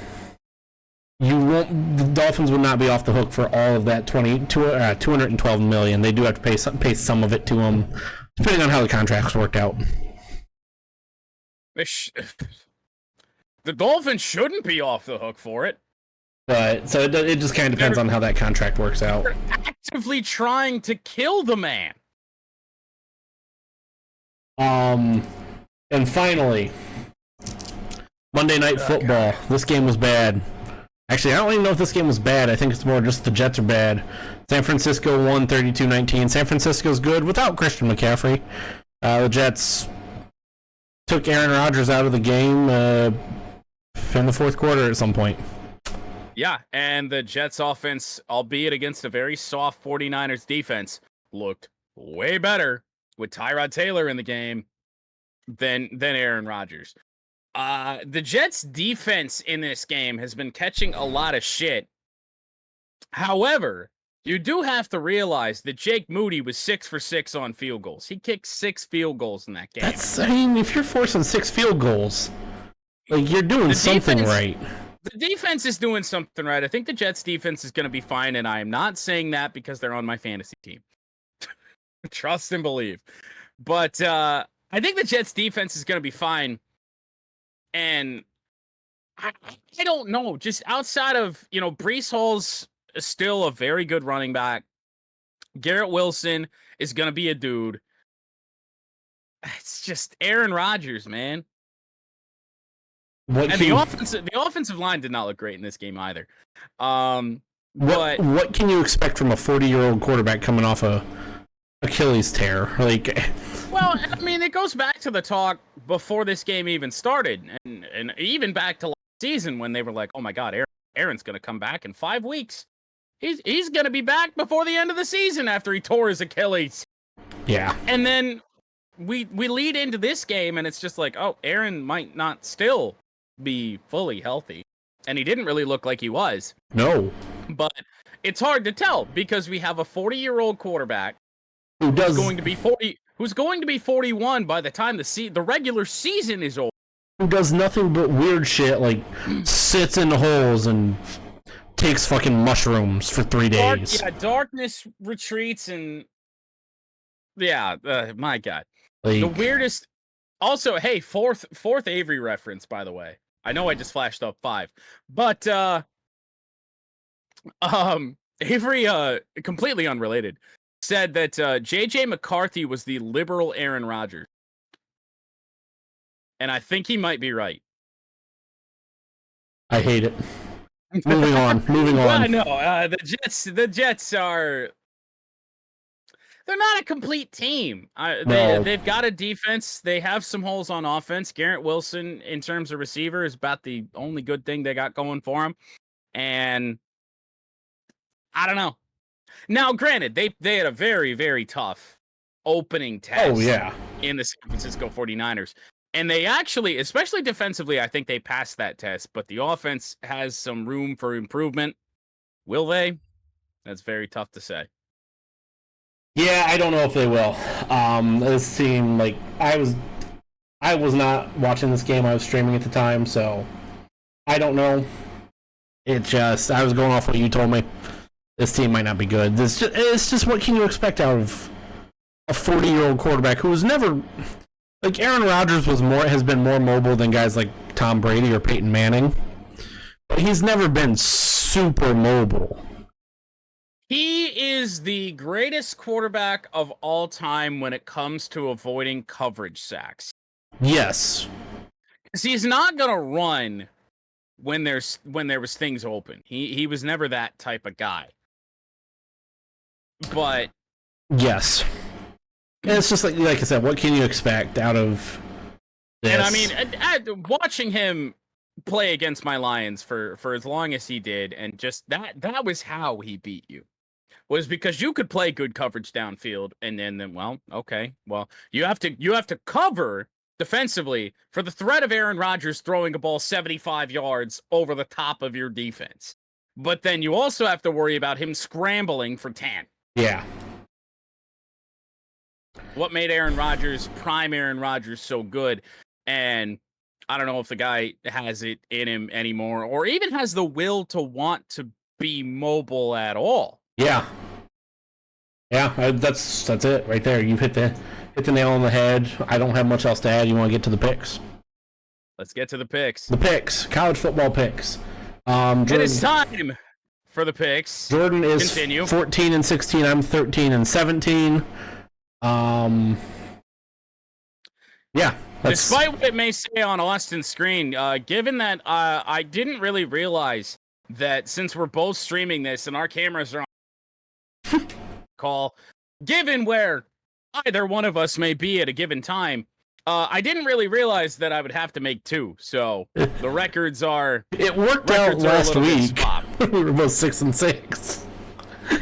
Dolphins would not be off the hook for all of that $212 million. They do have to pay some of it to him, depending on how the contracts worked out. The Dolphins shouldn't be off the hook for it. But so it just kind of depends on how that contract works out. They're actively trying to kill the man. And finally, Monday Night Football. God. This game was bad. Actually, I don't even know if this game was bad. I think it's more just the Jets are bad. San Francisco won 32-19. San Francisco's good without Christian McCaffrey. The Jets took Aaron Rodgers out of the game in the fourth quarter at some point. Yeah, and the Jets offense, albeit against a very soft 49ers defense, looked way better with Tyrod Taylor in the game than Aaron Rodgers. The Jets defense in this game has been catching a lot of shit. However, you do have to realize that Jake Moody was 6 for 6 on field goals. He kicked 6 field goals in that game. If you're forcing 6 field goals, like you're doing something right. The defense is doing something right. I think the Jets defense is going to be fine, and I am not saying that because they're on my fantasy team. Trust and believe. But I think the Jets defense is going to be fine. And I don't know, just outside of, Breece Hall's still a very good running back. Garrett Wilson is going to be a dude. It's just Aaron Rodgers, man. The offensive line did not look great in this game either. What can you expect from a 40-year-old quarterback coming off a Achilles tear? Well, I mean, it goes back to the talk before this game even started, and even back to last season when they were like, "Oh my God, Aaron's going to come back in 5 weeks. He's going to be back before the end of the season after he tore his Achilles." Yeah. And then we lead into this game, and it's just like, oh, Aaron might not still be fully healthy, and he didn't really look like he was. No. But it's hard to tell because we have a 40-year-old quarterback who's going to be 40. Who's going to be 41 by the time the regular season is over. Who does nothing but weird shit, like sits in the holes and takes fucking mushrooms for 3 days. Darkness retreats and... Yeah, my God. Like, the weirdest... Also, hey, fourth Avery reference, by the way. I know I just flashed up 5. But, Avery, completely unrelated, said that J.J. McCarthy was the liberal Aaron Rodgers. And I think he might be right. I hate it. Moving on. Well, no, the Jets are... they're not a complete team. No. They've got a defense. They have some holes on offense. Garrett Wilson, in terms of receiver, is about the only good thing they got going for him. And I don't know. Now, granted, they had a very, very tough opening test. Oh, yeah. In the San Francisco 49ers. And they actually, especially defensively, I think they passed that test. But the offense has some room for improvement. Will they? That's very tough to say. Yeah, I don't know if they will. This team, like, I was not watching this game. I was streaming at the time, so I don't know. I was going off what you told me. This team might not be good. It's just what can you expect out of a 40-year-old quarterback who was never, like, Aaron Rodgers has been more mobile than guys like Tom Brady or Peyton Manning, but he's never been super mobile. He is the greatest quarterback of all time when it comes to avoiding coverage sacks. Yes. Because he's not gonna run when there was things open. He was never that type of guy. But yes. And it's just like I said, what can you expect out of this? And I mean, watching him play against my Lions for as long as he did, and just that was how he beat you. Was because you could play good coverage downfield, and then well, okay, well, you have to cover defensively for the threat of Aaron Rodgers throwing a ball 75 yards over the top of your defense. But then you also have to worry about him scrambling for 10. Yeah. What made prime Aaron Rodgers so good? And I don't know if the guy has it in him anymore, or even has the will to want to be mobile at all. Yeah. Yeah, that's it right there. You've hit the nail on the head. I don't have much else to add. You want to get to the picks? Let's get to the picks. The picks. College football picks. Jordan, it is time for the picks. Jordan is Continue. 14-16. I'm 13-17. Yeah. Despite what it may say on Austin's screen, given that I didn't really realize that since we're both streaming this and our cameras are on call, given where either one of us may be at a given time, I didn't really realize that I would have to make two. So the records are. It worked out last week. We were both 6-6.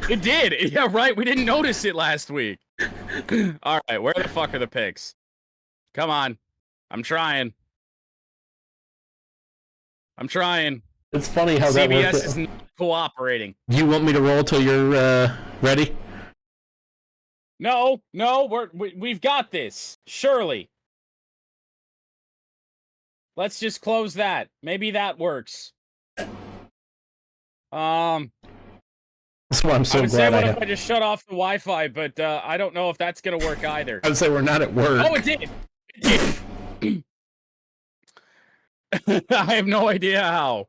It did. Yeah, right. We didn't notice it last week. All right, where the fuck are the picks? Come on. I'm trying. It's funny how that CBS works. is not cooperating. You want me to roll till you're ready? No, we've got this. Surely. Let's just close that. Maybe that works. That's why I'm so I would glad say, what if I just shut off the Wi-Fi, but I don't know if that's going to work either. I would say we're not at work. Oh, it did. I have no idea how.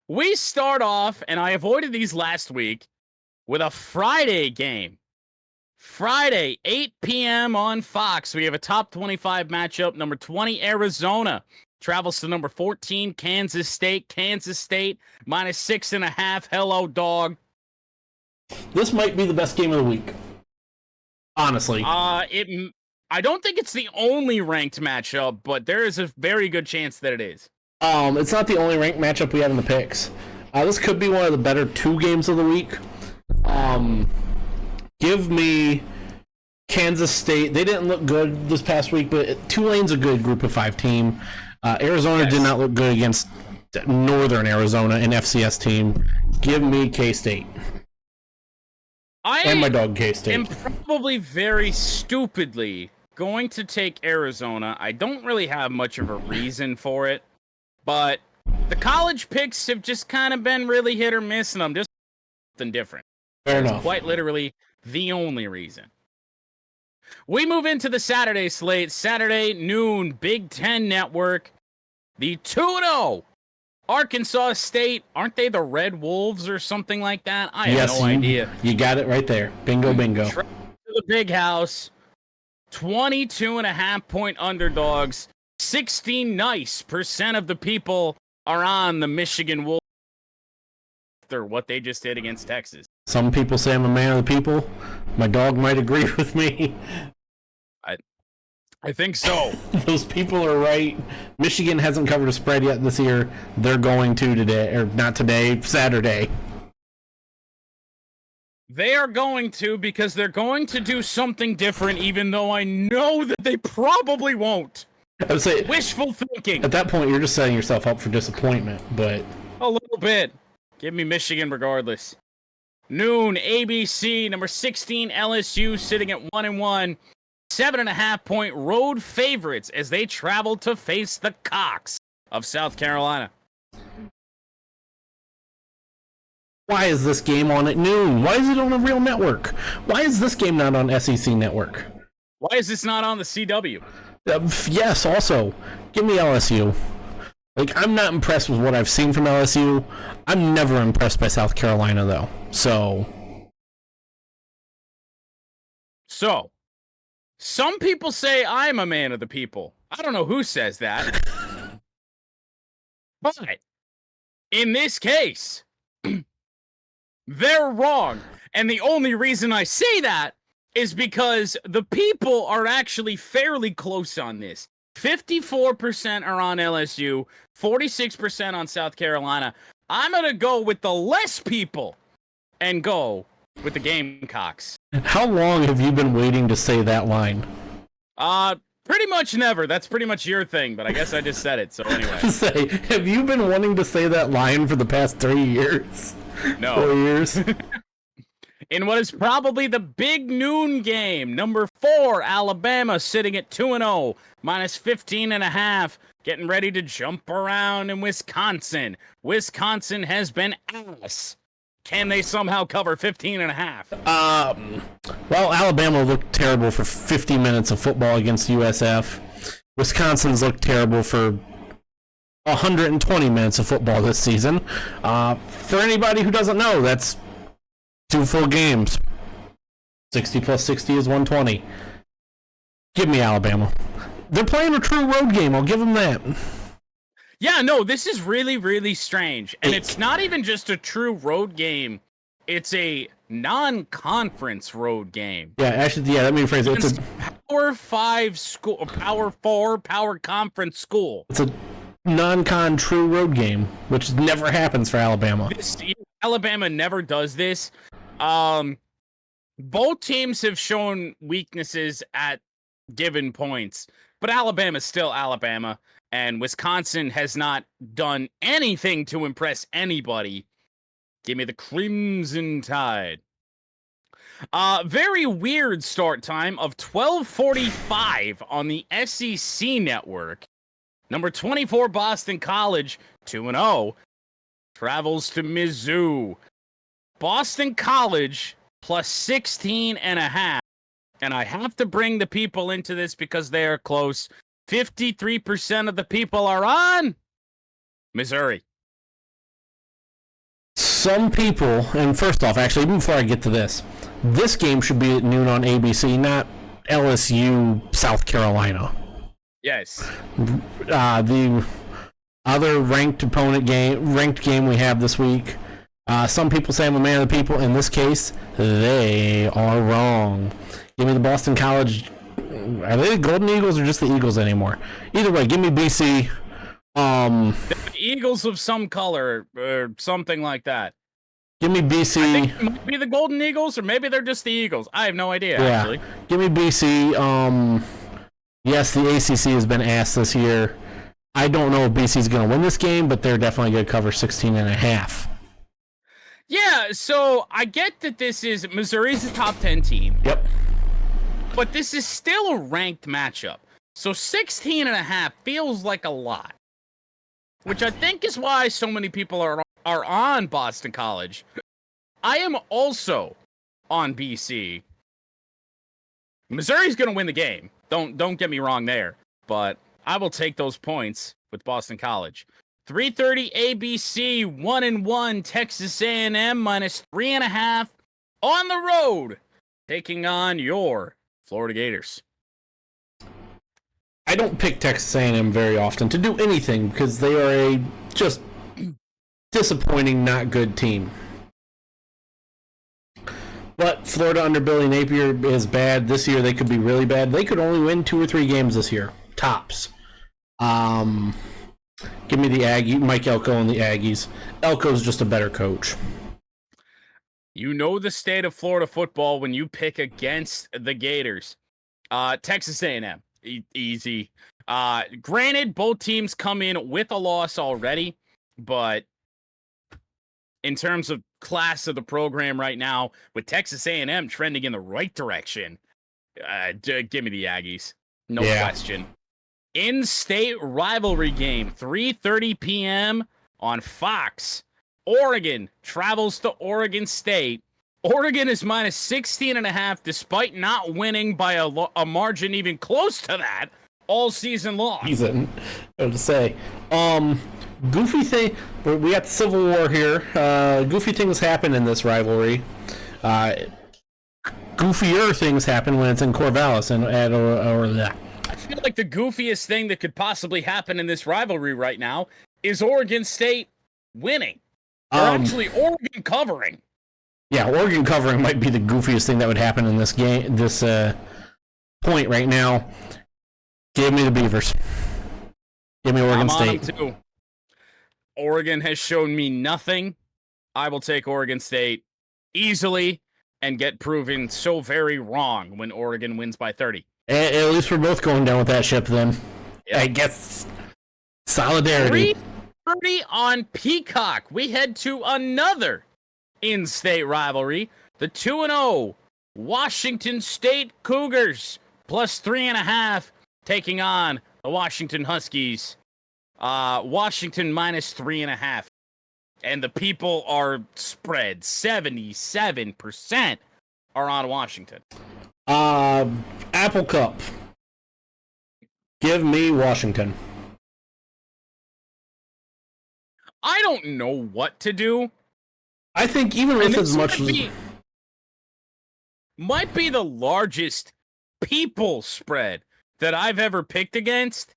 We start off, and I avoided these last week, with a Friday game. Friday, 8 p.m. on Fox. We have a top 25 matchup. Number 20, Arizona travels to number 14, Kansas State. Kansas State, -6.5. Hello, dog. This might be the best game of the week. Honestly. I don't think it's the only ranked matchup, but there is a very good chance that it is. It's not the only ranked matchup we have in the picks. This could be one of the better two games of the week. Give me Kansas State. They didn't look good this past week, but Tulane's a good Group of 5 team. Arizona did not look good against Northern Arizona, an FCS team. Give me K-State. And my dog K-State. I'm probably very stupidly going to take Arizona. I don't really have much of a reason for it, but the college picks have just kind of been really hit or miss, and I'm just something different. Fair That's enough. quite literally the only reason. We move into the Saturday slate. Saturday noon, Big Ten Network. The 2-0 Arkansas State. Aren't they the Red Wolves or something like that? I have no idea. You got it right there. Bingo, bingo. To the big house. 22.5-point underdogs. 16% of the people are on the Michigan Wolves after what they just did against Texas. Some people say I'm a man of the people. My dog might agree with me. I think so. Those people are right. Michigan hasn't covered a spread yet this year. They're going to today, or not today, Saturday. They are going to, because they're going to do something different, even though I know that they probably won't. I would say, Wishful thinking. at that point, you're just setting yourself up for disappointment, but... A little bit. Give me Michigan regardless. Noon, ABC, number 16, LSU, sitting at 1-1. 7.5-point road favorites as they travel to face the Cocks of South Carolina. Why is this game on at noon? Why is it on a real network? Why is this game not on SEC Network? Why is this not on the CW? Yes, also, give me LSU. Like, I'm not impressed with what I've seen from LSU. I'm never impressed by South Carolina, though. So, some people say I'm a man of the people. I don't know who says that. But, in this case, they're wrong. And the only reason I say that is because the people are actually fairly close on this. 54% are on LSU, 46% on South Carolina. I'm going to go with the less people and go with the Gamecocks. how long have you been waiting to say that line? Pretty much never. That's pretty much your thing, but I guess I just said it, so anyway. Say, have you been wanting to say that line for the past 3 years? No. 4 years? In what is probably the big noon game, number 4, Alabama sitting at 2-0, minus 15.5, getting ready to jump around in Wisconsin. Wisconsin has been ass. Can they somehow cover 15.5? Well, Alabama looked terrible for 50 minutes of football against USF. Wisconsin's looked terrible for 120 minutes of football this season. For anybody who doesn't know, that's 2 full games. 60 plus 60 is 120. Give me Alabama. They're playing a true road game, I'll give them that. Yeah, no, this is really, really strange. And it's not even just a true road game. It's a non-conference road game. Yeah, actually, yeah, let me rephrase it. It's a Power 5 school, Power 4, Power Conference school. It's a non-con true road game, which never happens for Alabama. Alabama never does this. Both teams have shown weaknesses at given points, but Alabama's still Alabama, and Wisconsin has not done anything to impress anybody. Give me the Crimson Tide. Very weird start time of 12:45 on the SEC network. Number 24, Boston College, 2-0, travels to Mizzou. Boston College plus 16.5. And I have to bring the people into this because they are close. 53% of the people are on Missouri. Some people, and first off, actually, even before I get to this game should be at noon on ABC, not LSU, South Carolina. Yes. The other ranked game we have this week. Some people say I'm a man of the people. In this case, they are wrong. Give me the Boston College. Are they the Golden Eagles or just the Eagles anymore? Either way, give me BC. The Eagles of some color or something like that. Give me BC. I think it might be the Golden Eagles, or maybe they're just the Eagles. I have no idea, yeah. actually. Give me BC. Yes, the ACC has been asked this year. I don't know if BC is going to win this game, but they're definitely going to cover 16.5. Yeah, so I get that this is Missouri's a top 10 team. Yep. But this is still a ranked matchup. So 16.5 feels like a lot. Which I think is why so many people are on Boston College. I am also on BC. Missouri's going to win the game. Don't get me wrong there. But I will take those points with Boston College. 3:30 ABC, 1-1 Texas A&M minus 3.5 on the road, taking on your Florida Gators. I don't pick Texas A&M very often to do anything because they are a just disappointing, not good team. But Florida under Billy Napier is bad. This year they could be really bad. They could only win 2 or 3 games this year, tops. Give me the Aggie, Mike Elko and the Aggies. Elko's just a better coach. You know the state of Florida football when you pick against the Gators. Texas A&M, easy. Granted, both teams come in with a loss already, but in terms of class of the program right now, with Texas A&M trending in the right direction, give me the Aggies. No question. In-state rivalry game, 3:30 p.m. on Fox. Oregon travels to Oregon State. Oregon is minus 16.5, despite not winning by a margin even close to that all season long. Season, I to say. Goofy thing. We got the Civil War here. Goofy things happen in this rivalry. Goofier things happen when it's in Corvallis and that. I feel like the goofiest thing that could possibly happen in this rivalry right now is Oregon State winning. Or actually Oregon covering. Yeah, Oregon covering might be the goofiest thing that would happen in this game, this point right now. Give me the Beavers. Give me Oregon State. I'm on them too. Oregon has shown me nothing. I will take Oregon State easily and get proven so very wrong when Oregon wins by 30. At least we're both going down with that ship then. Yep. I guess solidarity. 3:30 on Peacock. We head to another in-state rivalry. The 2-0 Washington State Cougars plus 3.5 taking on the Washington Huskies. Washington minus 3.5. And the people are spread. 77% are on Washington. Apple Cup. Give me Washington. I don't know what to do. I think even with as much might be the largest people spread that I've ever picked against.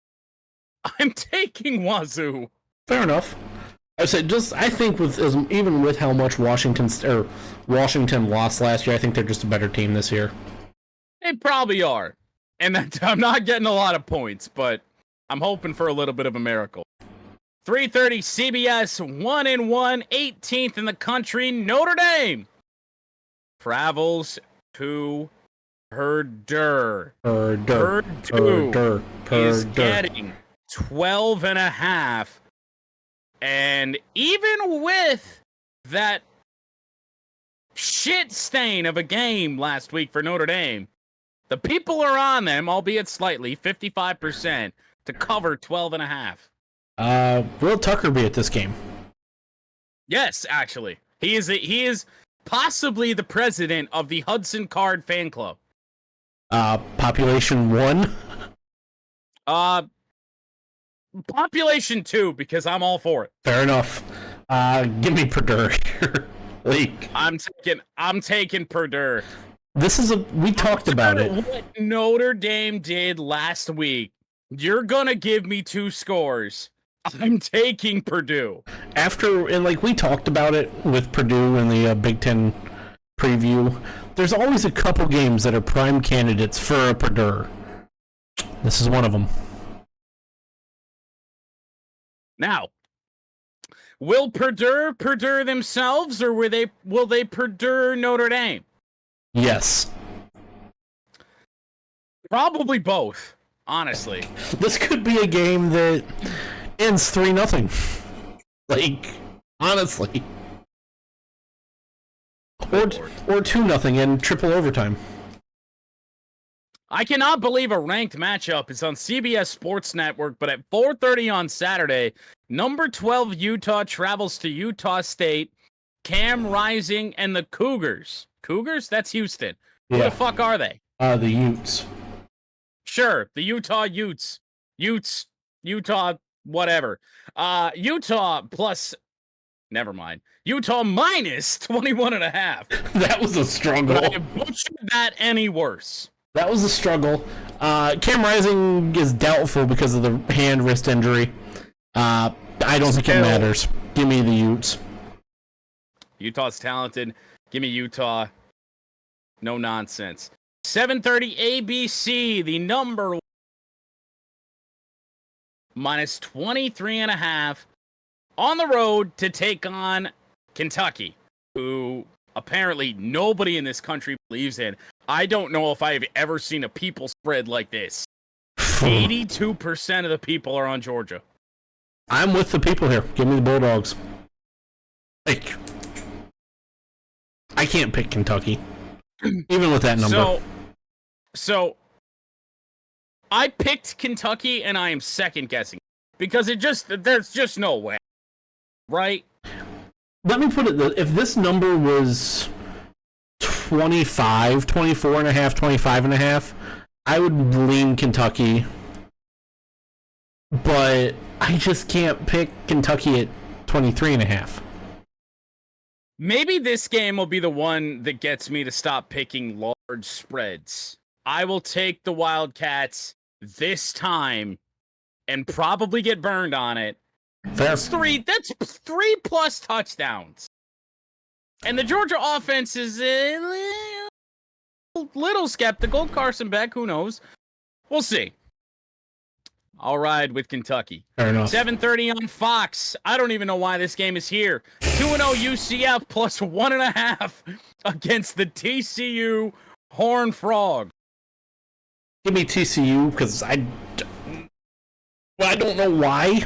I'm taking Wazoo. Fair enough. I think even with how much Washington lost last year, I think they're just a better team this year. They probably are. And I'm not getting a lot of points, but I'm hoping for a little bit of a miracle. 3:30 CBS, 1-1, 18th in the country. Notre Dame travels to Purdue. Purdue is getting 12.5. And even with that shit stain of a game last week for Notre Dame, the people are on them, albeit slightly, 55%, to cover 12.5. Will Tucker be at this game? Yes, actually. He is possibly the president of the Hudson Card fan club. Population 1? Population 2, because I'm all for it. Fair enough. Give me Purdue here. Leak. I'm taking Purdue. We talked about it. What Notre Dame did last week. You're gonna give me 2 scores. I'm taking Purdue. We talked about it with Purdue in the Big Ten preview. There's always a couple games that are prime candidates for a Purdue. This is one of them. Now, will Purdue themselves, or will they Purdue Notre Dame? Yes. Probably both, honestly. This could be a game that ends 3-0. Honestly. Or 2-0 in triple overtime. I cannot believe a ranked matchup is on CBS Sports Network, but at 4:30 on Saturday, number 12 Utah travels to Utah State. Cam Rising and the Cougars. Cougars? That's Houston. Who the fuck are they? The Utes. Sure, the Utah Utes. Utah, whatever. Utah plus... Never mind. Utah minus 21.5. That was a struggle. I butchered that any worse. That was a struggle. Cam Rising is doubtful because of the hand-wrist injury. I don't think it matters. Give me the Utes. Utah's talented. Give me Utah. No nonsense. 7:30 ABC, the number minus 23.5 on the road to take on Kentucky, who apparently nobody in this country believes in. I don't know if I've ever seen a people spread like this. 82% of the people are on Georgia. I'm with the people here. Give me the Bulldogs. Like, I can't pick Kentucky, even with that number. So I picked Kentucky, and I am second guessing because there's just no way, right? Let me put it, if this number was 25, 24 and a half, 25 and a half, I would lean Kentucky, but I just can't pick Kentucky at 23 and a half. Maybe this game will be the one that gets me to stop picking large spreads. I will take the Wildcats this time and probably get burned on it. Fair. That's 3+ touchdowns. And the Georgia offense is a little skeptical. Carson Beck, who knows? We'll see. I'll ride with Kentucky. Fair enough. 7:30 on Fox. I don't even know why this game is here. 2-0 UCF plus 1.5 against the TCU Horned Frog. Give me TCU because I don't know why.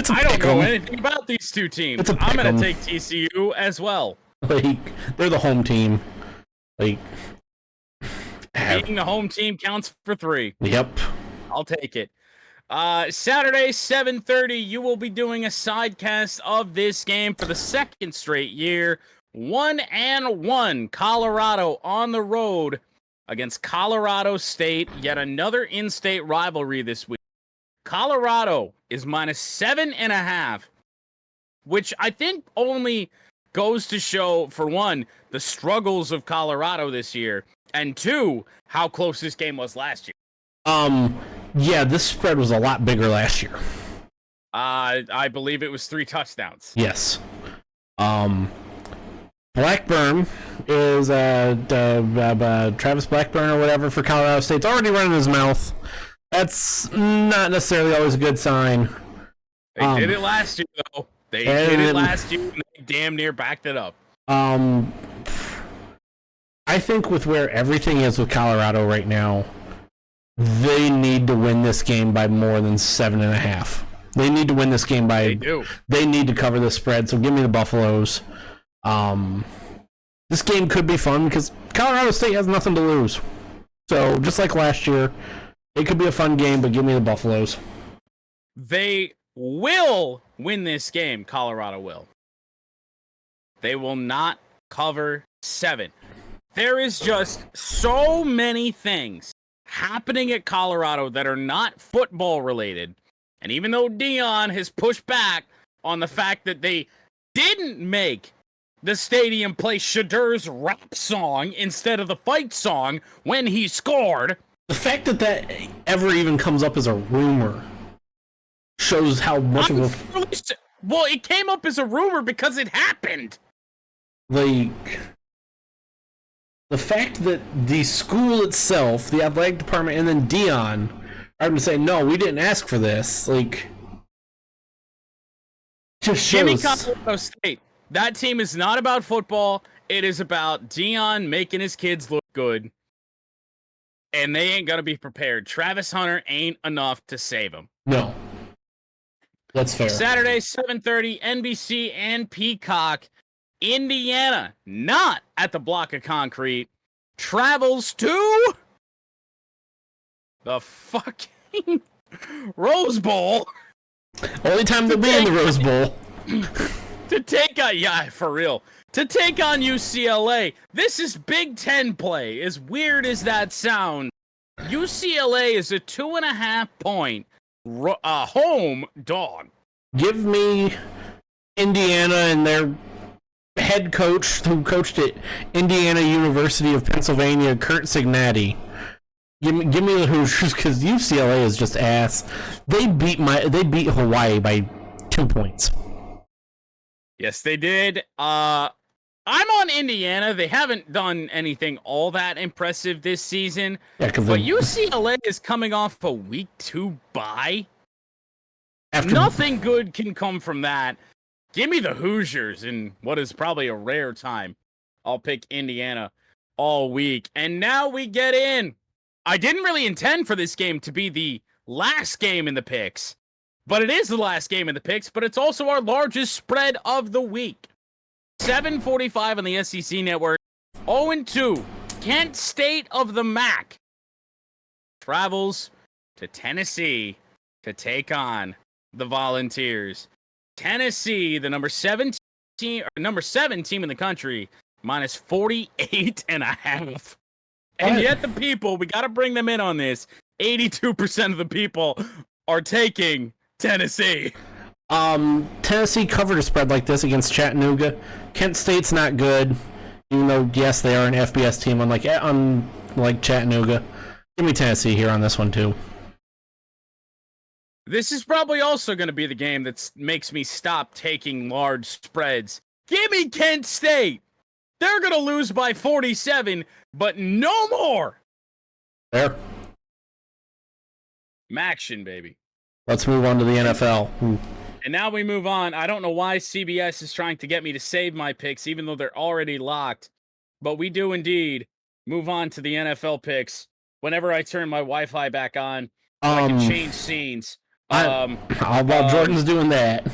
I don't know anything about these two teams. I'm going to take TCU as well. Like, they're the home team. Like, being the home team counts for 3. Yep. I'll take it. Saturday, 7:30, you will be doing a sidecast of this game for the second straight year. 1-1 Colorado on the road against Colorado State. Yet another in-state rivalry this week. Colorado is minus 7.5, which I think only goes to show, for one, the struggles of Colorado this year, and two, how close this game was last year. Yeah, this spread was a lot bigger last year. I believe it was 3 touchdowns. Yes. Blackburn is Travis Blackburn or whatever for Colorado State's already running his mouth. That's not necessarily always a good sign. They did it last year, though. They did it last year, and they damn near backed it up. I think with where everything is with Colorado right now, they need to win this game by more than 7.5. They need to win this game by. They do. They need to cover the spread. So give me the Buffaloes. This game could be fun because Colorado State has nothing to lose. So just like last year, it could be a fun game. But give me the Buffaloes. They will win this game. Colorado will. They will not cover 7. There is just so many things happening at Colorado that are not football related. And even though Deion has pushed back on the fact that they didn't make the stadium play Shadur's rap song instead of the fight song when he scored. The fact that that ever even comes up as a rumor shows how much of a... Well, it came up as a rumor because it happened. Like... The fact that the school itself, the athletic department, and then Deion are going to say, no, we didn't ask for this. Like, just shows. Jimmy Colorado State. That team is not about football. It is about Deion making his kids look good. And they ain't going to be prepared. Travis Hunter ain't enough to save them. No. That's fair. Saturday, 7:30, NBC and Peacock. Indiana, not at the block of concrete, travels to the fucking Rose Bowl. Only time they'll be in the Rose Bowl. To take on, yeah, for real. To take on UCLA. This is Big Ten play. As weird as that sounds, UCLA is a 2.5-point home dog. Give me Indiana and their head coach who coached at Indiana University of Pennsylvania, Kurt Cignati. Give me the Hoosiers because UCLA is just ass. They beat Hawaii by 2 points. Yes, they did. I'm on Indiana. They haven't done anything all that impressive this season. Yeah, because But UCLA is coming off a week 2 bye. after Nothing good can come from that. Give me the Hoosiers in what is probably a rare time. I'll pick Indiana all week. And now we get in. I didn't really intend for this game to be the last game in the picks, but it is the last game in the picks, but it's also our largest spread of the week. 7:45 on the SEC Network. 0-2. Kent State of the MAC travels to Tennessee to take on the Volunteers. Tennessee, the number 7 team in the country, minus 48.5. And yet the people, we got to bring them in on this. 82% of the people are taking Tennessee. Tennessee covered a spread like this against Chattanooga. Kent State's not good, even though, yes, they are an FBS team, unlike Chattanooga. Give me Tennessee here on this one, too. This is probably also going to be the game that makes me stop taking large spreads. Give me Kent State. They're going to lose by 47, but no more. There. Maction, baby. Let's move on to the NFL. And now we move on. I don't know why CBS is trying to get me to save my picks, even though they're already locked. But we do indeed move on to the NFL picks. Whenever I turn my Wi-Fi back on, I can change scenes. While Jordan's doing that,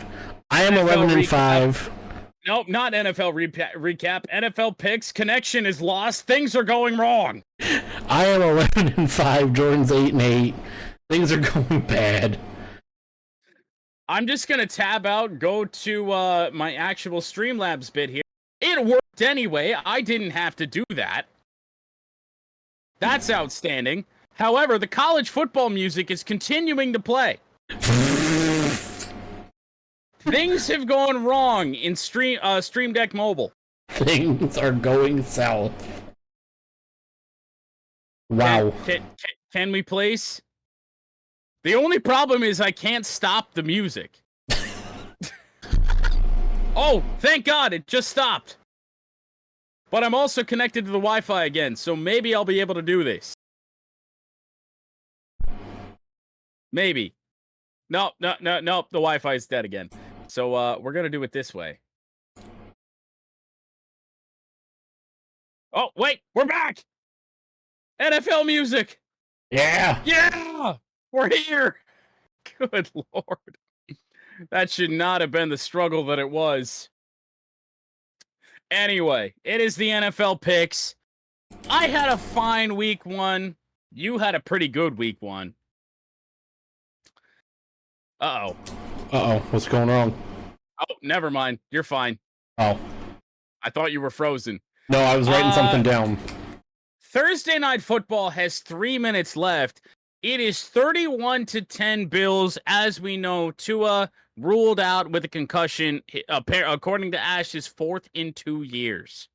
I am 11-5. Nope, not NFL recap. NFL picks. Connection is lost. Things are going wrong. I am 11-5. Jordan's 8-8. Things are going bad. I'm just gonna tab out, go to my actual Streamlabs bit here. It worked anyway. I didn't have to do that. That's outstanding. However, the college football music is continuing to play. Things have gone wrong in Stream Deck Mobile. Things are going south. Wow. Can we place? The only problem is I can't stop the music. Oh, thank God, it just stopped. But I'm also connected to the Wi-Fi again, so maybe I'll be able to do this. Maybe. No, the Wi-Fi is dead again. So we're going to do it this way. Oh, wait, we're back! NFL music! Yeah! Yeah! We're here! Good Lord. That should not have been the struggle that it was. Anyway, it is the NFL picks. I had a fine week 1. You had a pretty good week 1. Uh-oh. Uh-oh, what's going on? Oh, never mind. You're fine. Oh. I thought you were frozen. No, I was writing something down. Thursday Night Football has 3 minutes left. It is 31-10 Bills. As we know, Tua ruled out with a concussion, according to Ash's 4th in 2 years.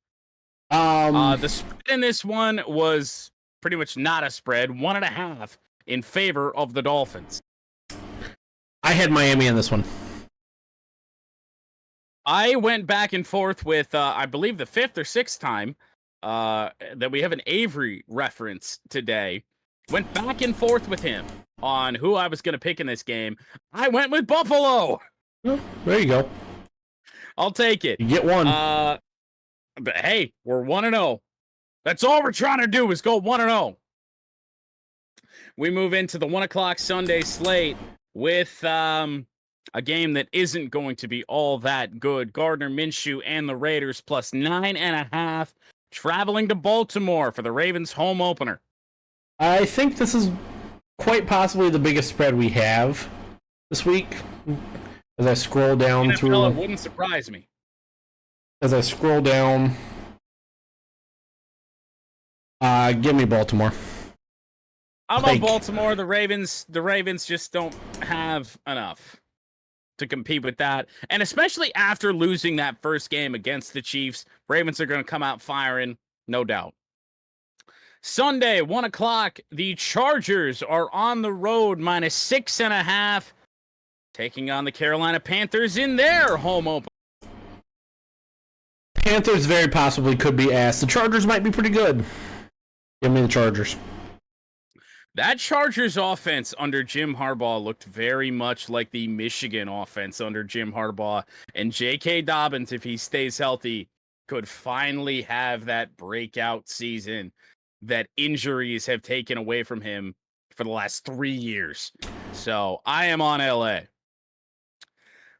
The spread in this one was pretty much not a spread, 1.5 in favor of the Dolphins. I had Miami in this one. I went back and forth with, I believe, the 5th or 6th time that we have an Avery reference today. Went back and forth with him on who I was going to pick in this game. I went with Buffalo. Oh, there you go. I'll take it. You get one. But hey, we're 1-0. That's all we're trying to do is go 1-0. We move into the 1 o'clock Sunday slate with a game that isn't going to be all that good. Gardner Minshew and the Raiders plus 9.5 traveling to Baltimore for the Ravens home opener. I think this is quite possibly the biggest spread we have this week. As I scroll down NFL, through, it wouldn't surprise me. As I scroll down, give me Baltimore. I'm on Baltimore. The Ravens just don't have enough to compete with that. And especially after losing that first game against the Chiefs, Ravens are going to come out firing, no doubt. Sunday, 1 o'clock, the Chargers are on the road, minus 6.5, taking on the Carolina Panthers in their home opener. Panthers very possibly could be ass. The Chargers might be pretty good. Give me the Chargers. That Chargers offense under Jim Harbaugh looked very much like the Michigan offense under Jim Harbaugh. And J.K. Dobbins, if he stays healthy, could finally have that breakout season that injuries have taken away from him for the last 3 years. So I am on LA.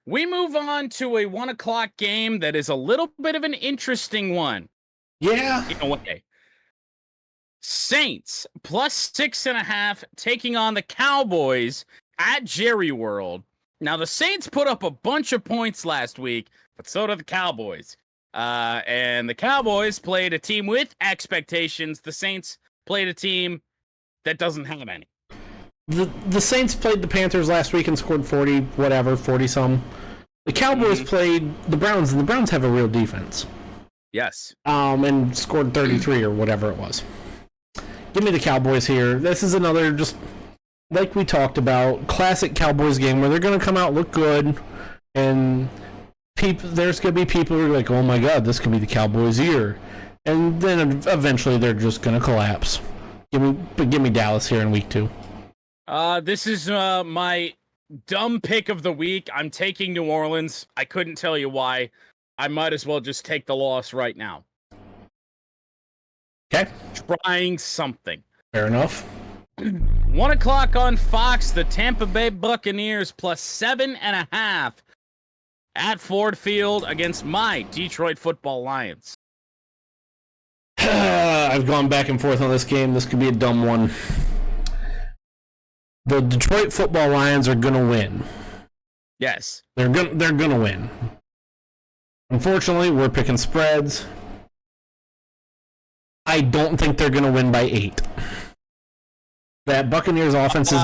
We move on to a 1 o'clock game that is a little bit of an interesting one. Yeah. In a way. Saints plus 6.5 taking on the Cowboys at Jerry World. Now, the Saints put up a bunch of points last week, but so did the Cowboys. And the Cowboys played a team with expectations. The Saints played a team that doesn't have any. The Saints played the Panthers last week and scored 40-some. The Cowboys played the Browns, and the Browns have a real defense. Yes. And scored 33 or whatever it was. Give me the Cowboys here. This is another, just like we talked about, classic Cowboys game where they're going to come out, look good, and there's going to be people who are like, oh my god, this could be the Cowboys' year. And then eventually they're just going to collapse. Give me Dallas here in week 2. This is my dumb pick of the week. I'm taking New Orleans. I couldn't tell you why. I might as well just take the loss right now. Okay. Trying something. Fair enough. 1 o'clock on Fox, the Tampa Bay Buccaneers plus 7.5 at Ford Field against my Detroit Football Lions. I've gone back and forth on this game. This could be a dumb one. The Detroit Football Lions are gonna win. Yes. They're gonna win. Unfortunately, we're picking spreads. I don't think they're gonna win by 8. That Buccaneers offense is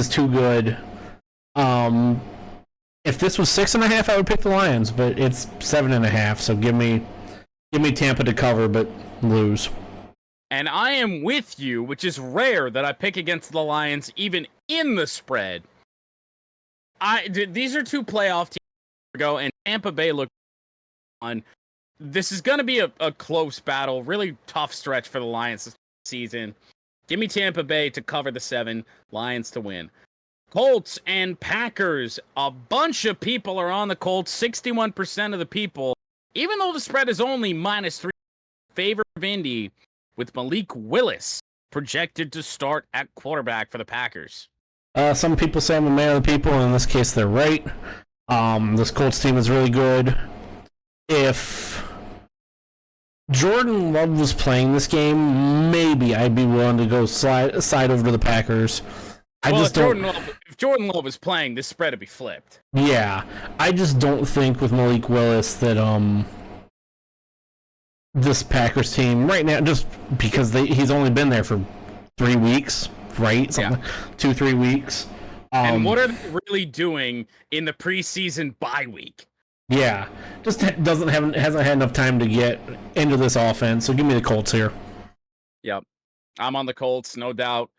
too good. If this was 6.5, I would pick the Lions, but it's 7.5. So give me Tampa to cover, but lose. And I am with you, which is rare that I pick against the Lions even in the spread. These are 2 playoff teams ago, and Tampa Bay looked on. This is going to be a close battle, really tough stretch for the Lions this season. Give me Tampa Bay to cover the 7, Lions to win. Colts and Packers. A bunch of people are on the Colts. 61% of the people, even though the spread is only -3, favor of Indy, with Malik Willis projected to start at quarterback for the Packers. Some people say I'm a man of the people, and in this case, they're right. This Colts team is really good. If Jordan Love was playing this game, maybe I'd be willing to go side over to the Packers. If Jordan Love was playing, this spread would be flipped. Yeah, I just don't think with Malik Willis that this Packers team right now, just because he's only been there for 3 weeks, right? 2-3 weeks. And what are they really doing in the preseason bye week? Yeah, just hasn't had enough time to get into this offense. So give me the Colts here. Yep, I'm on the Colts, no doubt.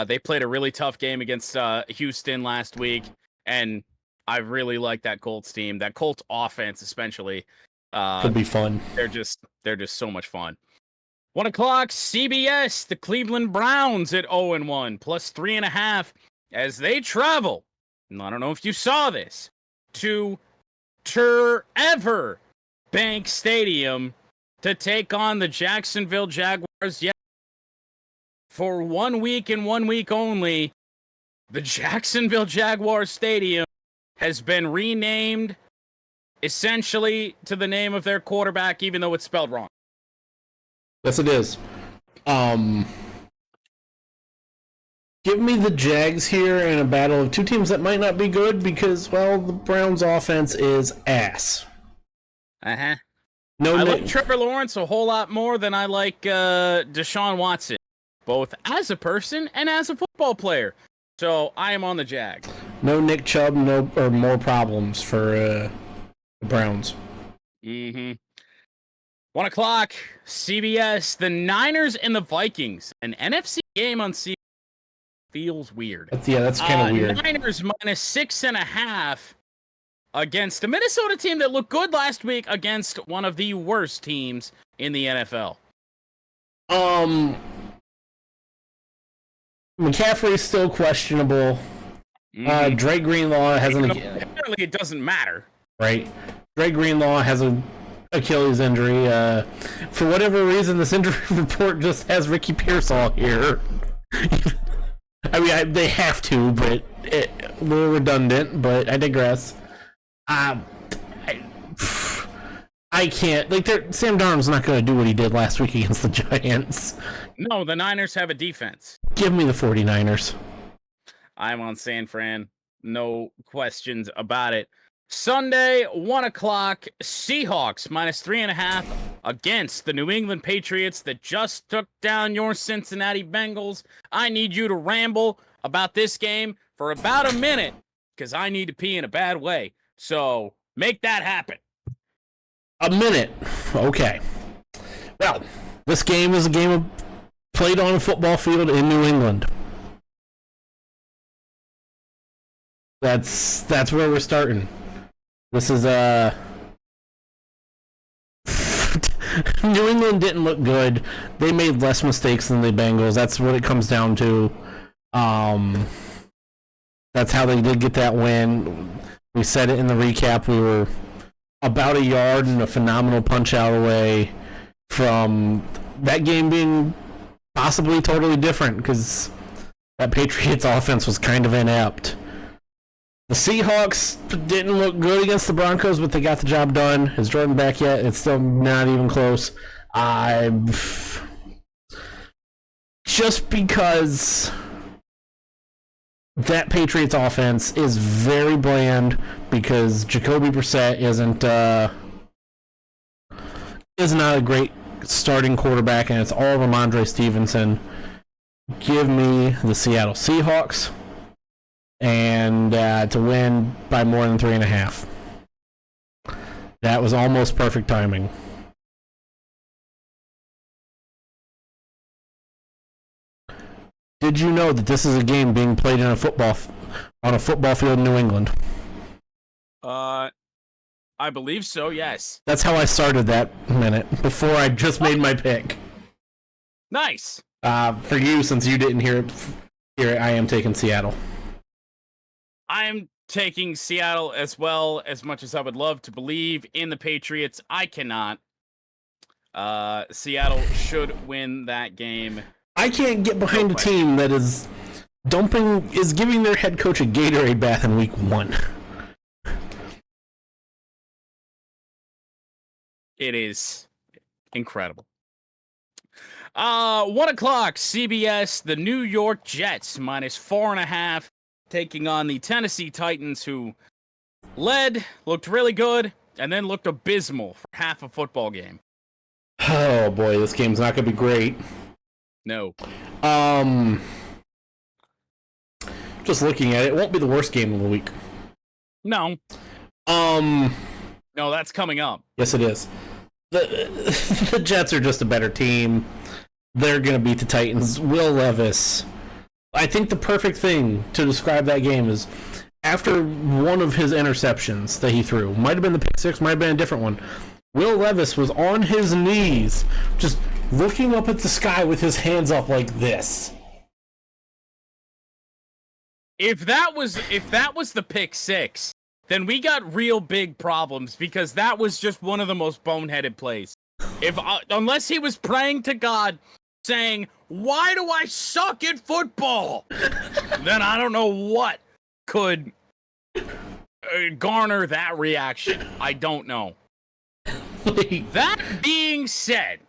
They played a really tough game against Houston last week, and I really like that Colts team. That Colts offense, especially. Could be fun. They're just so much fun. 1 o'clock, CBS, the Cleveland Browns at 0-1, plus 3.5 as they travel. And I don't know if you saw this, to Trevor Bank Stadium to take on the Jacksonville Jaguars. Yet for 1 week and 1 week only, the Jacksonville Jaguars Stadium has been renamed essentially to the name of their quarterback, even though it's spelled wrong. Yes, it is. Give me the Jags here in a battle of 2 teams that might not be good because, well, the Browns' offense is ass. I like Trevor Lawrence a whole lot more than I like Deshaun Watson, both as a person and as a football player. So I am on the Jags. No Nick Chubb, or more problems for the Browns. 1 o'clock, CBS, the Niners and the Vikings. An NFC game on CBS feels weird. That's kind of weird. Niners -6.5 against a Minnesota team that looked good last week against one of the worst teams in the NFL. McCaffrey's still questionable. Dre Greenlaw hasn't. Apparently, it doesn't matter. Right. Dre Greenlaw has an Achilles injury. For whatever reason, this injury report just has Ricky Pearsall here. I mean, they have to, but a little redundant, but I digress. I can't. Sam Darnold's not going to do what he did last week against the Giants. No, the Niners have a defense. Give me the 49ers. I'm on San Fran. No questions about it. Sunday, 1 o'clock, Seahawks -3.5 against the New England Patriots that just took down your Cincinnati Bengals. I need you to ramble about this game for about a minute because I need to pee in a bad way. So make that happen. A minute. Okay. Well, this game is a game played on a football field in New England. That's where we're starting. This is New England didn't look good. They made less mistakes than the Bengals. That's what it comes down to. That's how they did get that win. We said it in the recap. We were about a yard and a phenomenal punch out away from that game being possibly totally different because that Patriots offense was kind of inept. The Seahawks didn't look good against the Broncos, but they got the job done. Is Jordan back yet? It's still not even close. Just because that Patriots offense is very bland because Jacoby Brissett is not a great starting quarterback, and it's all Ramondre Stevenson. Give me the Seattle Seahawks and to win by more than 3.5. That was almost perfect timing. Did you know that this is a game being played on a football field in New England? I believe so, yes. That's how I started that minute, before I just made my pick. Nice. For you, since you didn't hear it, I am taking Seattle. I'm taking Seattle as well, as much as I would love to believe in the Patriots. I cannot. Seattle should win that game. I can't get behind a team that is giving their head coach a Gatorade bath in week 1. It is incredible. 1 o'clock, CBS, the New York Jets -4.5, taking on the Tennessee Titans, who looked really good, and then looked abysmal for half a football game. Oh boy, this game's not going to be great. No. Just looking at it, it won't be the worst game of the week. No. No, that's coming up. Yes, it is. The Jets are just a better team. They're going to beat the Titans. Will Levis. I think the perfect thing to describe that game is after one of his interceptions that he threw, might have been the pick six, might have been a different one. Will Levis was on his knees, just looking up at the sky with his hands up like this. If that was the pick six, then we got real big problems, because that was just one of the most boneheaded plays. Unless he was praying to God, saying, "Why do I suck at football?" then I don't know what could garner that reaction. I don't know. That being said,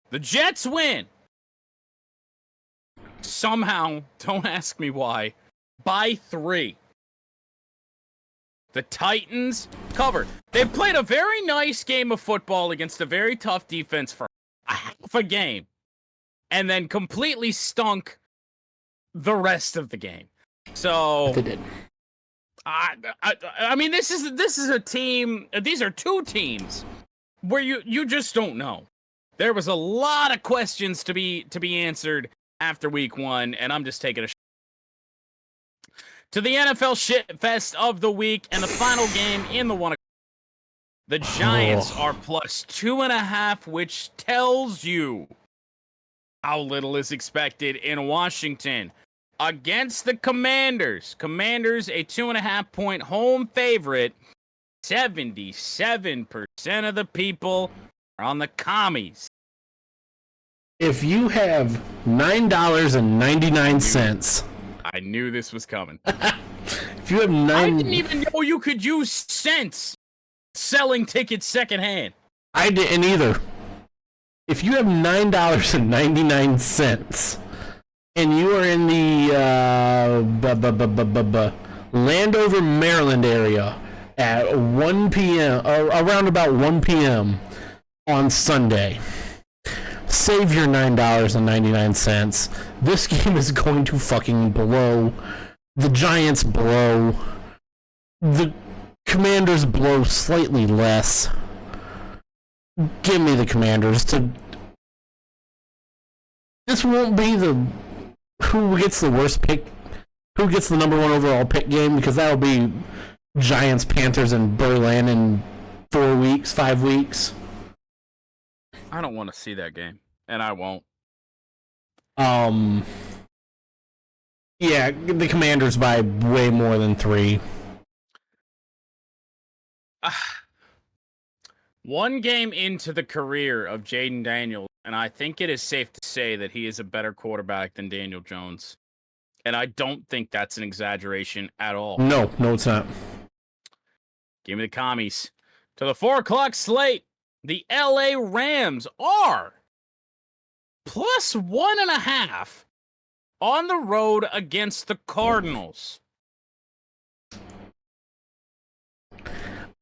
the Jets win. Somehow, don't ask me why, by 3. The Titans covered. They played a very nice game of football against a very tough defense for half a game, and then completely stunk the rest of the game. So They did. I mean, this is a team. These are two teams where you just don't know. There was a lot of questions to be answered after week 1, and I'm just taking a to the NFL shit fest of the week and the final game in the one. The Giants are plus 2.5, which tells you how little is expected in Washington against the Commanders. Commanders, a 2.5-point home favorite. 77% of the people are on the commies. If you have $9.99, I knew this was coming. if you have I didn't even know you could use cents selling tickets secondhand. I didn't either. If you have $9.99 and you are in the Landover, Maryland area at 1 p.m. or around about 1 p.m. on Sunday, save your $9.99. This game is going to fucking blow. The Giants blow. The Commanders blow slightly less. Give me the Commanders. This won't be the who gets the worst pick, who gets the number one overall pick game, because that'll be Giants, Panthers, and Berlin in 4 weeks, 5 weeks. I don't want to see that game, and I won't. Yeah, the Commanders by way more than 3. One game into the career of Jaden Daniels, and I think it is safe to say that he is a better quarterback than Daniel Jones. And I don't think that's an exaggeration at all. No, it's not. Give me the commies. To the 4 o'clock slate, the LA Rams are plus 1.5 on the road against the Cardinals.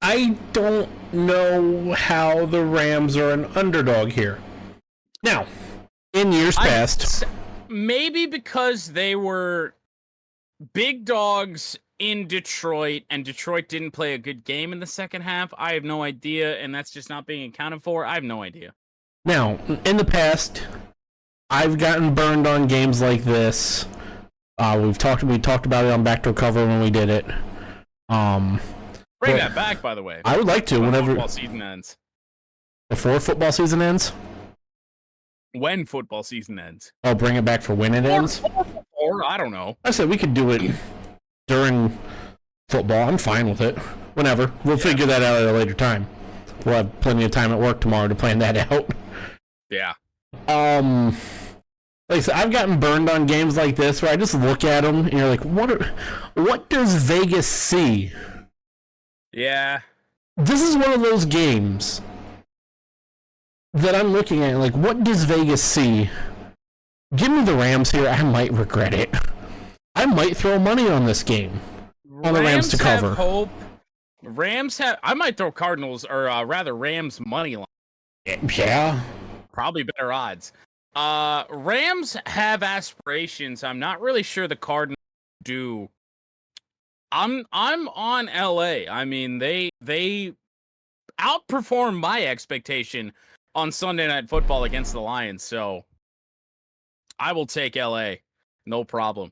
I don't know how the Rams are an underdog here. Now, in years past, maybe because they were big dogs in Detroit, and Detroit didn't play a good game in the second half. I have no idea, and that's just not being accounted for. I have no idea. Now, in the past, I've gotten burned on games like this. We talked about it on Backdoor Cover when we did it. Bring that back, by the way. I would like to whenever football season ends. Before football season ends? When football season ends. Oh, bring it back for when it ends? Or I don't know. I said we could do it during football. I'm fine with it. Whenever. We'll figure that out at a later time. We'll have plenty of time at work tomorrow to plan that out. Yeah. Like I said, I've gotten burned on games like this where I just look at them and you're like, what does Vegas see? Yeah. This is one of those games that I'm looking at, like, what does Vegas see? Give me the Rams here. I might regret it. I might throw money on this game. On the Rams to cover. Have hope. I might throw Cardinals, or rather Rams money line. Yeah. Probably better odds. Rams have aspirations. I'm not really sure the Cardinals do. I'm on LA. I mean, they outperformed my expectation on Sunday Night Football against the Lions, so I will take LA. No problem.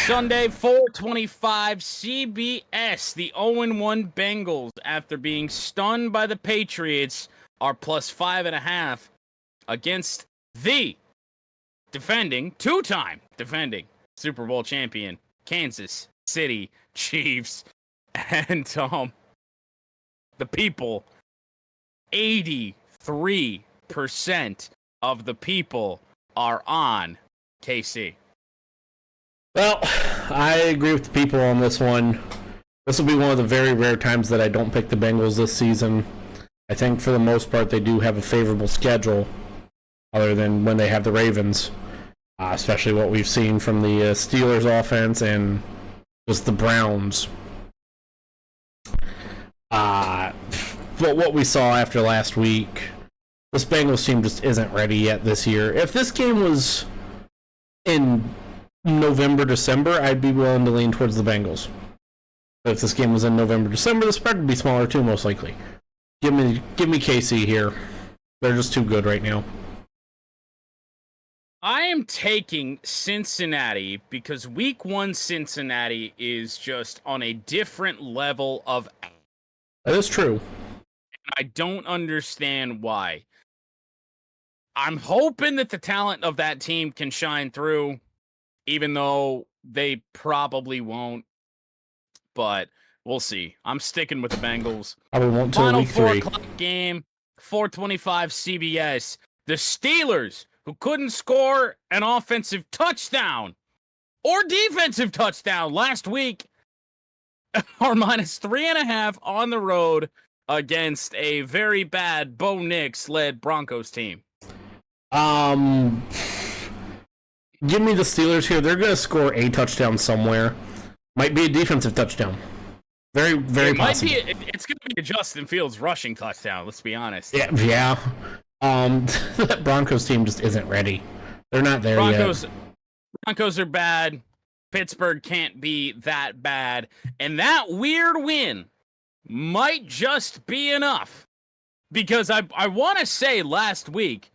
Sunday, 4:25 CBS. The 0-1 Bengals, after being stunned by the Patriots, are plus 5.5 against the two-time defending Super Bowl champion, Kansas City Chiefs. And the people, 83% of the people are on KC. Well, I agree with the people on this one. This will be one of the very rare times that I don't pick the Bengals this season. I think for the most part they do have a favorable schedule, other than when they have the Ravens, especially what we've seen from the Steelers offense and just the Browns. But what we saw after last week, this Bengals team just isn't ready yet this year. If this game was in November, December, I'd be willing to lean towards the Bengals. But if this game was in November, December, the spread would be smaller too, most likely. Give me KC here. They're just too good right now. I am taking Cincinnati because week 1 Cincinnati is just on a different level of. That is true. I don't understand why. I'm hoping that the talent of that team can shine through, even though they probably won't. But we'll see. I'm sticking with the Bengals. Probably won't till Final week 4 3. o'clock game, 4:25 CBS. The Steelers, who couldn't score an offensive touchdown or defensive touchdown last week, are -3.5 on the road against a very bad Bo Nix-led Broncos team. Give me the Steelers here. They're going to score a touchdown somewhere. Might be a defensive touchdown. Very, very possible. It's going to be a Justin Fields rushing touchdown, let's be honest. Yeah. That Broncos team just isn't ready. They're not there yet. Broncos are bad. Pittsburgh can't be that bad. And that weird win might just be enough. Because I want to say last week,